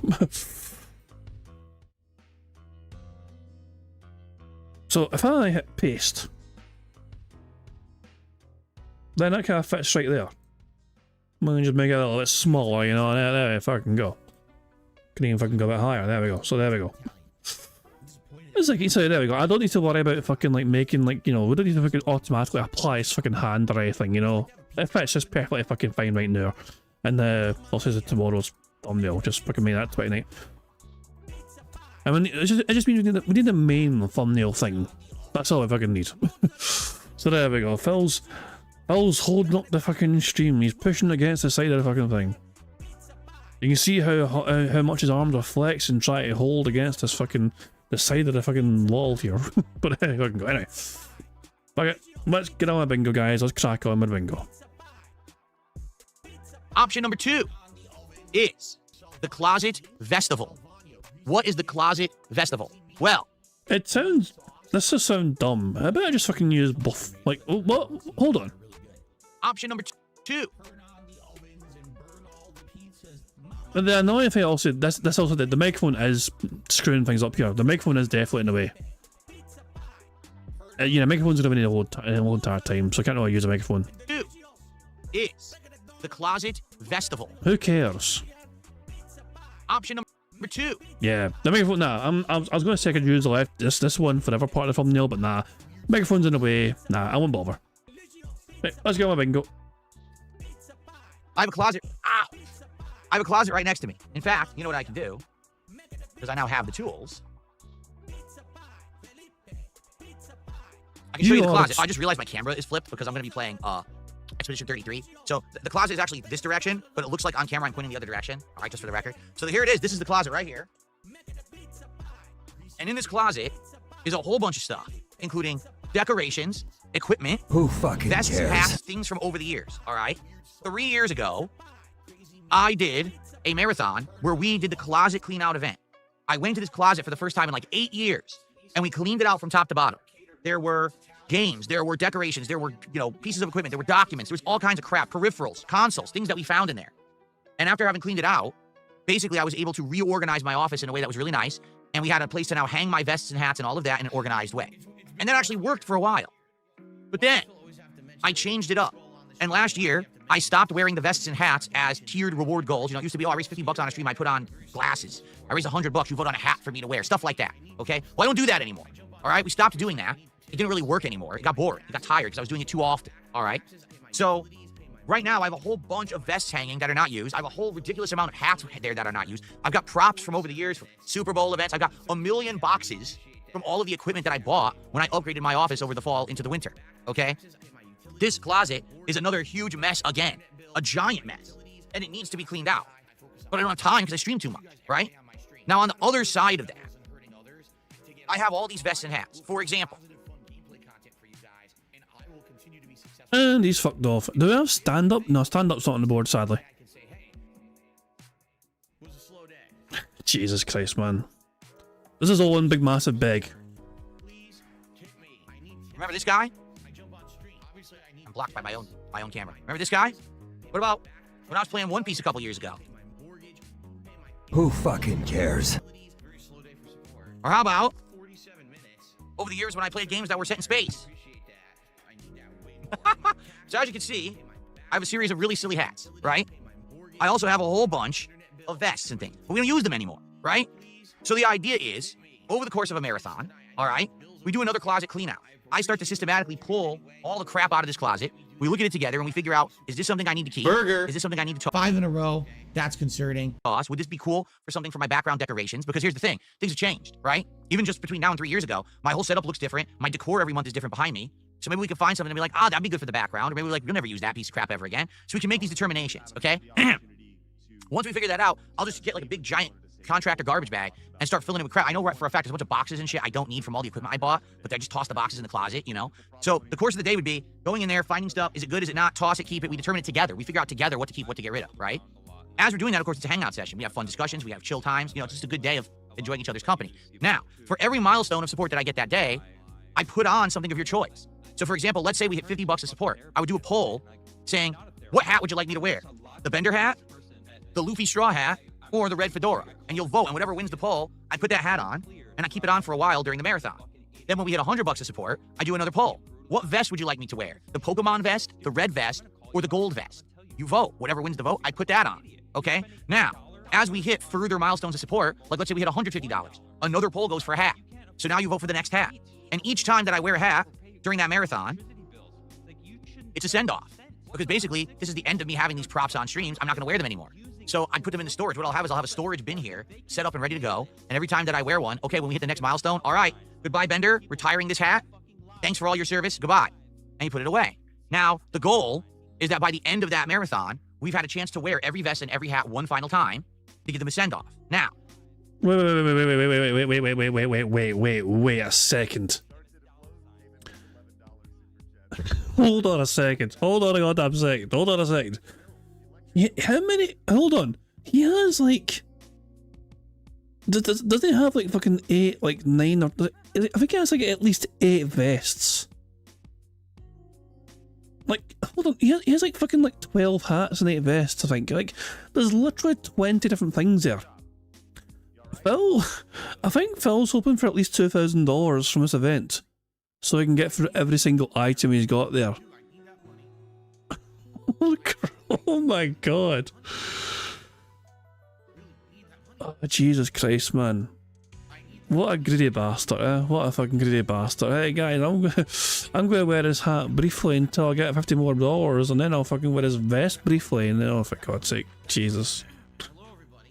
So if I hit paste, then that kind of fits right there. I'm gonna just make it a little bit smaller, you know. There we fucking go. Can even fucking go a bit higher. There we go. So there we go. It's like, so there we go. I don't need to worry about fucking like making like, you know, we don't need to fucking automatically apply his fucking hand or anything, you know. It fits just perfectly fucking fine right now. And also tomorrow's thumbnail, just fucking make that 29. I mean, it just means we need the main thumbnail thing. That's all I fucking need. So there we go. Phil's holding up the fucking stream. He's pushing against the side of the fucking thing. You can see how much his arms are flexed and try to hold against this fucking the side of the fucking wall here. But anyway, okay, let's get on with bingo, guys. Let's crack on with bingo. Option number 2 is the Closet Festival. What is the Closet Festival? Well, this just sounds dumb. I better just fucking use buff. Like, what? Hold on. Option number 2. But the annoying thing also, this also did, the microphone is screwing things up here. The microphone is definitely in the way. You know, microphone's going to be in the whole entire time, so I can't really use a microphone. 2 is the Closet Festival. Who cares? Option number 2. Yeah, the microphone. Nah, I was going to say I could use the left this one for every part of the thumbnail, but nah, microphone's in the way. Nah, I won't bother. Right, let's go with bingo. I have a closet. Ow! I have a closet right next to me. In fact, you know what I can do? Because I now have the tools. I can show you the closet. I just realized my camera is flipped because I'm going to be playing Expedition 33. So the closet is actually this direction, but it looks like on camera I'm pointing the other direction. All right, just for the record. So here it is. This is the closet right here. And in this closet is a whole bunch of stuff, including decorations, equipment, who fucking vests, cares? hats, things from over the years. All right. 3 years ago, I did a marathon where we did the closet clean out event. I went into this closet for the first time in like 8 years, and we cleaned it out from top to bottom. There were games, there were decorations, there were, you know, pieces of equipment, there were documents, there was all kinds of crap, peripherals, consoles, things that we found in there. And after having cleaned it out, basically I was able to reorganize my office in a way that was really nice, and we had a place to now hang my vests and hats and all of that in an organized way. And that actually worked for a while. But then I changed it up. And last year, I stopped wearing the vests and hats as tiered reward goals. You know, it used to be, oh, I raised $50 on a stream, I put on glasses. I raised $100, you vote on a hat for me to wear, stuff like that, okay? Well, I don't do that anymore, all right? We stopped doing that. It didn't really work anymore. It got boring. It got tired because I was doing it too often, all right? So right now, I have a whole bunch of vests hanging that are not used. I have a whole ridiculous amount of hats there that are not used. I've got props from over the years, from Super Bowl events. I've got a million boxes from all of the equipment that I bought when I upgraded my office over the fall into the winter, okay? This closet is another huge mess again, a giant mess, and it needs to be cleaned out. But I don't have time because I stream too much, right? Now, on the other side of that, I have all these vests and hats. For example, and he's fucked off. Do we have stand-up? No, stand-up's not on the board, sadly. Jesus Christ, man. This is all one big massive beg. Remember this guy? I'm blocked by my own camera. Remember this guy? What about when I was playing One Piece a couple years ago? Who fucking cares? Or how about over the years when I played games that were set in space? So as you can see, I have a series of really silly hats, right? I also have a whole bunch of vests and things, but we don't use them anymore, right? So the idea is, over the course of a marathon, all right, we do another closet clean out. I start to systematically pull all the crap out of this closet. We look at it together and we figure out, is this something I need to keep? Burger. Is this something I need to toss? 5 in a row. That's concerning. Would this be cool for something for my background decorations? Because here's the thing, things have changed, right? Even just between now and 3 years ago, my whole setup looks different. My decor every month is different behind me. So maybe we can find something and be like, ah, that'd be good for the background. Or maybe we're like, we'll never use that piece of crap ever again. So we can make these determinations, okay? Once we figure that out, I'll just get like a big giant contractor garbage bag and start filling it with crap. I know for a fact there's a bunch of boxes and shit I don't need from all the equipment I bought, but I just toss the boxes in the closet, you know? So the course of the day would be going in there, finding stuff. Is it good? Is it not? Toss it, keep it. We determine it together. We figure out together what to keep, what to get rid of, right? As we're doing that, of course, it's a hangout session. We have fun discussions. We have chill times. You know, it's just a good day of enjoying each other's company. Now, for every milestone of support that I get that day, I put on something of your choice. So for example, let's say we hit $50 of support. I would do a poll saying, what hat would you like me to wear? The Bender hat, the Luffy straw hat, or the red fedora? And you'll vote, and whatever wins the poll, I put that hat on, and I keep it on for a while during the marathon. Then when we hit $100 of support, I do another poll. What vest would you like me to wear? The Pokemon vest, the red vest, or the gold vest? You vote. Whatever wins the vote, I put that on, okay? Now, as we hit further milestones of support, like let's say we hit $150, another poll goes for a hat. So now you vote for the next hat. And each time that I wear a hat during that marathon, it's a send-off. Because basically, this is the end of me having these props on streams. I'm not going to wear them anymore. So I put them in the storage. What I'll have is I'll have a storage bin here, set up and ready to go. And every time that I wear one, okay, when we hit the next milestone, all right, goodbye, Bender, retiring this hat. Thanks for all your service. Goodbye. And you put it away. Now, the goal is that by the end of that marathon, we've had a chance to wear every vest and every hat one final time to give them a send-off. Now, Wait a second. Hold on a second. Hold on a goddamn second. Hold on a second. Yeah, how many? Hold on. He has like. Doesn't he have like fucking 8, like 9 or? I think he has like at least 8 vests. Like, hold on. He has like fucking like 12 hats and 8 vests. I think. Like, there's literally 20 different things there. Phil, I think Phil's hoping for at least $2,000 from this event, so he can get through every single item he's got there. Oh my god. Oh, Jesus Christ, man. What a greedy bastard, eh? What a fucking greedy bastard. Hey guys, I'm going to wear his hat briefly until I get $50 more, and then I'll fucking wear his vest briefly, and then, oh, for God's sake, Jesus.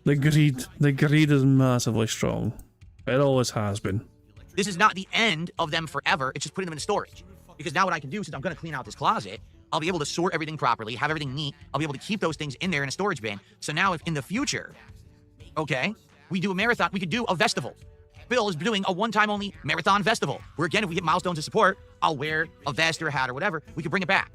The greed is massively strong. It always has been. this is not the end of them forever. It's just putting them in storage. Because now what I can do, since I'm going to clean out this closet, I'll be able to sort everything properly, have everything neat. I'll be able to keep those things in there in a storage bin. So now if in the future, okay, we do a marathon, we could do a festival. Bill is doing a one-time only marathon festival, where again, if we hit milestones of support, I'll wear a vest or a hat or whatever. We could bring it back.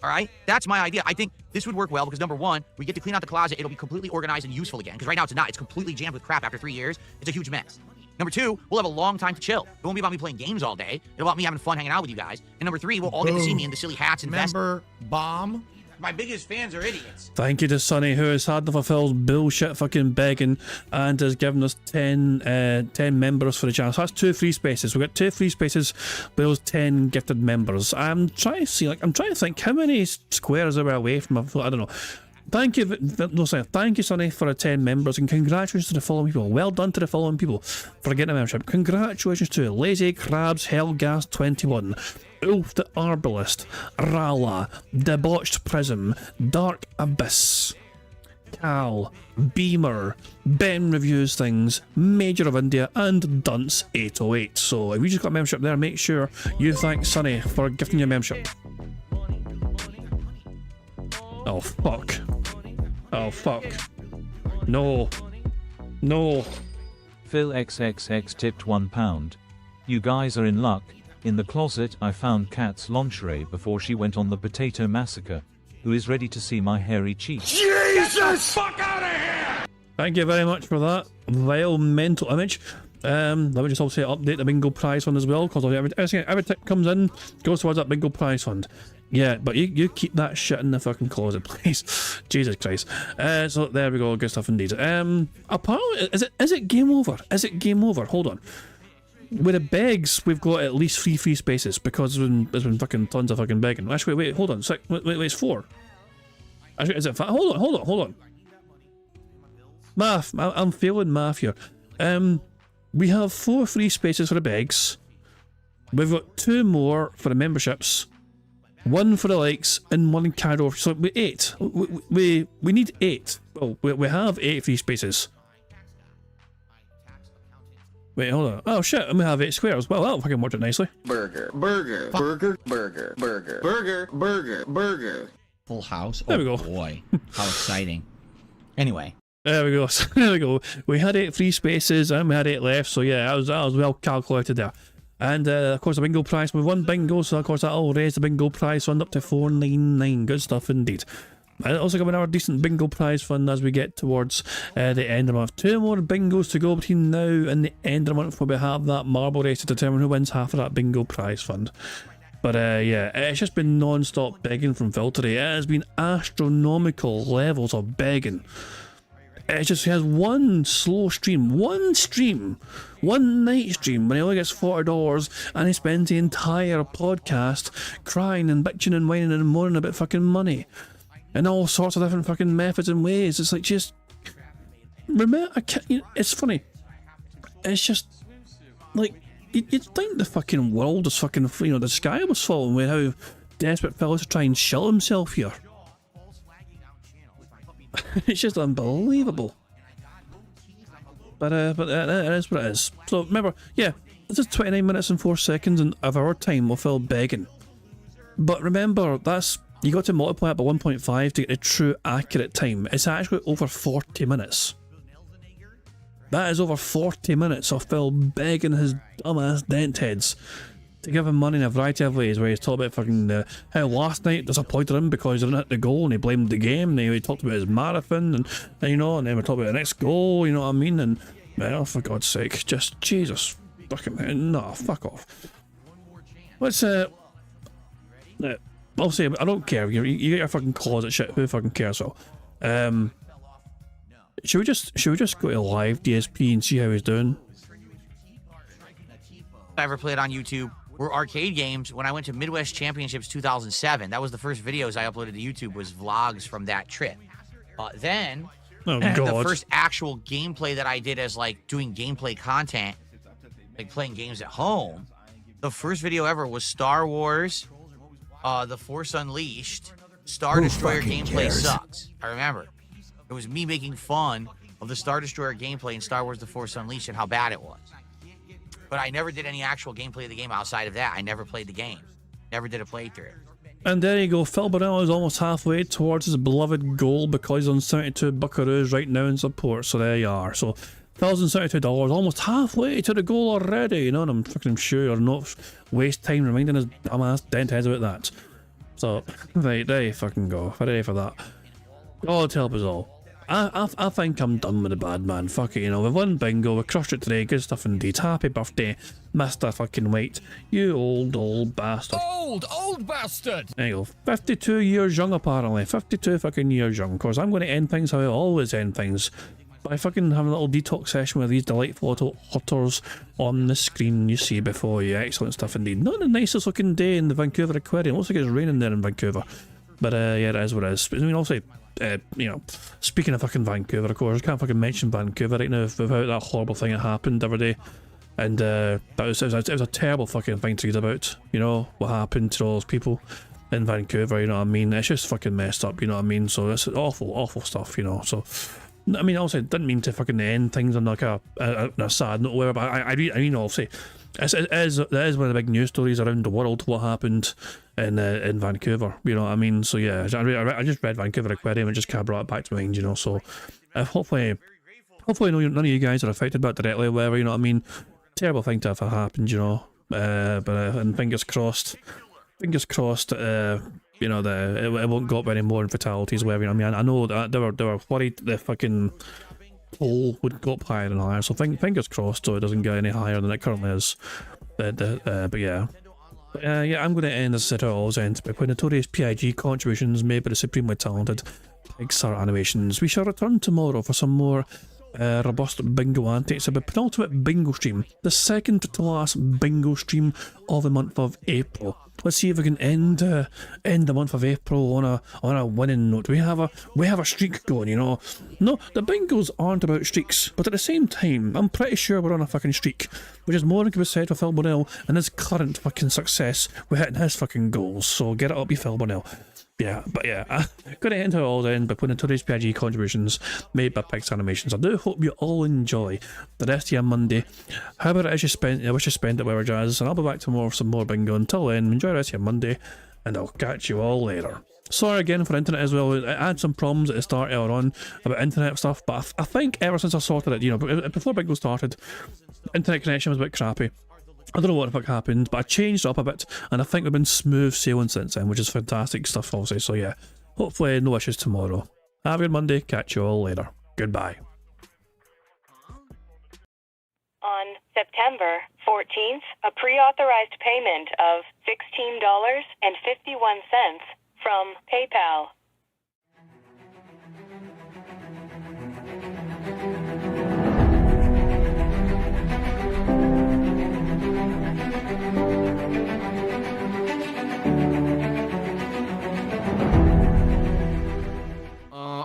All right? That's my idea. I think this would work well because, number one, we get to clean out the closet. It'll be completely organized and useful again. Because right now it's not. It's completely jammed with crap after 3 years. It's a huge mess. Number two, we'll have a long time to chill. It won't be about me playing games all day. It'll about me having fun hanging out with you guys. And number three, we'll all get to see me in the silly hats and vests. Remember Bomb? My biggest fans are idiots. Thank you to Sonny, who has had enough of Phil's bullshit fucking begging and has given us 10 members for the channel. So that's 2 free spaces. We've got 2 free spaces with those 10 gifted members. I'm trying to see, I'm trying to think how many squares are we away from, I don't know. Thank you, thank you, Sonny, for the 10 members, and congratulations to the following people. Well done to the following people for getting a membership. Congratulations to Lazy Crabs Hellgas 21, Ulf the Arbalist, Rala, Debauched Prism, Dark Abyss, Cal, Beamer, Ben Reviews Things, Major of India, and Dunce 808. So if you just got a membership there, make sure you thank Sonny for gifting your membership. Oh fuck. Oh fuck. No. No. Phil XXX tipped £1. You guys are in luck. In the closet I found Kat's lingerie before she went on the potato massacre. Who is ready to see my hairy cheeks? Jesus! Fuck out of here! Thank you very much for that vile mental image. Let me just also update the bingo prize fund as well, because every tip comes in goes towards that bingo prize fund. Yeah, but you keep that shit in the fucking closet, please. Jesus Christ. So there we go, good stuff indeed. Apparently, is it game over? Is it game over? Hold on. With the begs, we've got at least 3 free spaces because there's been fucking tons of fucking begging. Actually, wait, hold on. Wait, it's 4. Actually, is it 5? Hold on. Math. I'm failing math here. We have 4 free spaces for the begs. We've got 2 more for the memberships. 1 for the likes and 1 carried over. So we 8. We need 8. Well, we have 8 free spaces. Wait, hold on. Oh shit, and we have 8 squares. Well, that'll fucking work it nicely. Burger. Full house. There we go. Boy, how exciting. Anyway. There we go. There we go. We had 8 free spaces and we had 8 left. So yeah, that was well calculated there. And of course the bingo prize, we won bingo, so of course that'll raise the bingo prize fund up to $4.99. Good stuff indeed. And also got another decent bingo prize fund as we get towards the end of the month. 2 more bingos to go between now and the end of the month, where we have that marble race to determine who wins half of that bingo prize fund. But yeah, it's just been non-stop begging from Phil today. It has been astronomical levels of begging. It just has one slow stream, one night stream, when he only gets $40 and he spends the entire podcast crying and bitching and whining and moaning about fucking money and all sorts of different fucking methods and ways. It's like, just remember, it's funny. It's just like, you'd think the fucking world was fucking, you know, the sky was falling with how desperate Phil is to try and shill himself here. It's just unbelievable. But it is what it is. So remember, yeah, this is 29 minutes and 4 seconds of our time with Phil begging. But remember, you got to multiply it by 1.5 to get the true accurate time. It's actually over 40 minutes. That is over 40 minutes of Phil begging his dumbass dent heads to give him money in a variety of ways, where he's talked about fucking how last night disappointed him because he didn't hit the goal and he blamed the game, and he talked about his marathon and you know, and then we talked about the next goal, you know what I mean, and well, for God's sake, just Jesus fucking no, fuck off. Let's I'll say, I don't care, you get your fucking closet shit, who fucking cares? So should we just go to live DSP and see how he's doing? I ever played on YouTube were arcade games. When I went to Midwest Championships 2007, that was the first videos I uploaded to YouTube, was vlogs from that trip. Then the first actual gameplay that I did as like doing gameplay content, like playing games at home, the first video ever was Star Wars, The Force Unleashed. Star Destroyer gameplay sucks. I remember. It was me making fun of the Star Destroyer gameplay in Star Wars The Force Unleashed and how bad it was. But I never did any actual gameplay of the game outside of that. I never played the game. Never did a playthrough. And there you go, Phil Burnell is almost halfway towards his beloved goal because he's on 72 buckaroos right now in support. So there you are. So $1,072, almost halfway to the goal already, you know, and I'm fucking sure you're not waste time reminding his dumbass dent heads about that. So, right, there you fucking go. Ready for that. God help us all. I think I'm done with the bad man. Fuck it, you know, we've won bingo, we crushed it today, good stuff indeed. Happy birthday, Mr. fucking White. You old bastard. Old bastard! There you go. 52 years young apparently. 52 fucking years young. Of course, I'm going to end things how I always end things. By fucking having a little detox session with these delightful little otters on the screen you see before you. Excellent stuff indeed. Not the nicest looking day in the Vancouver Aquarium. Looks like it's raining there in Vancouver. But yeah, it is what it is. I mean, also, you know, speaking of fucking Vancouver, of course, I can't fucking mention Vancouver right now without that horrible thing that happened the other day. And it was a terrible fucking thing to read about, you know, what happened to all those people in Vancouver, you know what I mean? It's just fucking messed up, you know what I mean? So it's awful stuff, you know, so... I mean, also, it didn't mean to fucking end things on like a sad note, whatever, but I mean, obviously, it is one of the big news stories around the world, what happened in Vancouver, you know what I mean? So yeah, I just read Vancouver Aquarium and just kind of brought it back to mind, you know, so hopefully none of you guys are affected by it directly or whatever, you know what I mean? Terrible thing to have happened, you know, but and fingers crossed, you know, it won't go up any more in fatalities or whatever, you know what I mean? I know that they were worried the fucking poll would go up higher and higher, so fingers crossed so it doesn't go any higher than it currently is. But yeah. Yeah, I'm going to end, as I said, I always end by putting notorious PIG contributions made by the supremely talented Pixar Animations. We shall return tomorrow for some more robust bingo antics, a penultimate bingo stream, the second to last bingo stream of the month of April. Let's see if we can end the month of April on a winning note. We have a streak going, you know. No, the bingos aren't about streaks, but at the same time, I'm pretty sure we're on a fucking streak, which is more than can be said for Phil Burnell and his current fucking success with hitting his fucking goals. So get it up, you Phil Burnell. Yeah, but yeah, I'm going to end how it all end by putting today's PIG contributions made by Pixar Animations. I do hope you all enjoy the rest of your Monday. However it is you spend, I wish you spent it with jazz, and I'll be back tomorrow for some more bingo. Until then, enjoy the rest of your Monday, and I'll catch you all later. Sorry again for internet as well. I had some problems at the start earlier on about internet stuff, but I think ever since I sorted it, you know, before bingo started, internet connection was a bit crappy. I don't know what the fuck happened, but I changed it up a bit, and I think we've been smooth sailing since then, which is fantastic stuff, obviously. So yeah, hopefully no issues tomorrow. Have a good Monday, catch you all later. Goodbye. On September 14th, a pre-authorized payment of $16.51 from PayPal.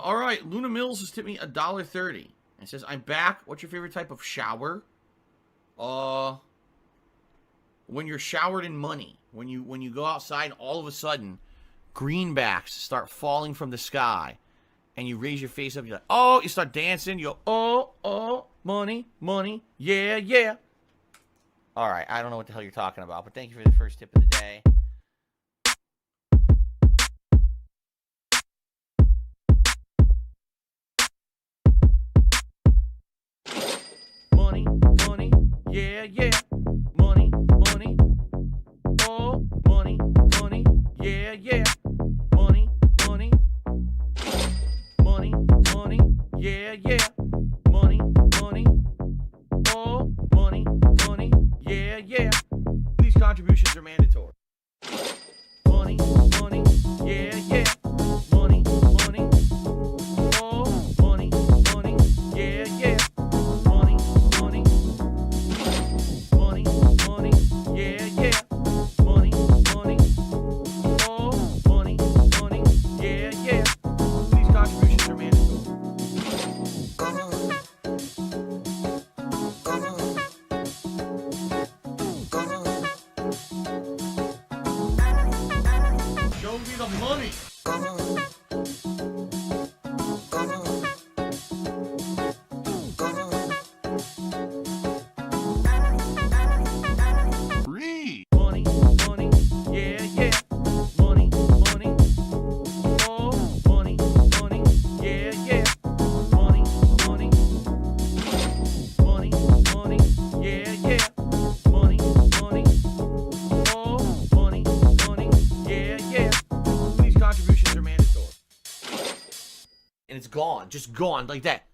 Alright, Luna Mills has tipped me $1.30. It says, I'm back. What's your favorite type of shower? when you're showered in money, when you go outside and all of a sudden greenbacks start falling from the sky and you raise your face up, you're like, oh, you start dancing, you go, oh, money, money, yeah, yeah. All right, I don't know what the hell you're talking about, but thank you for the first tip of the day. Money, money, yeah, yeah. Money, money, oh, money, money, yeah, yeah. Money, money, money, money, yeah, yeah. Money, money, oh, money, money, yeah, yeah. These contributions are mandatory. Money, money, yeah, yeah. Money, money, oh, money, money, yeah, yeah. Money, money, money, money, yeah, yeah. Money, money, oh, money, money, yeah, yeah. These contributions are mandatory. Show me the money. Free. Money, money, yeah, yeah. Money, money, oh, money, money, yeah, yeah. Money, money, money, money, yeah, yeah. Money, money, oh, money, money, yeah, yeah. These contributions are mandatory. And it's gone, just gone like that.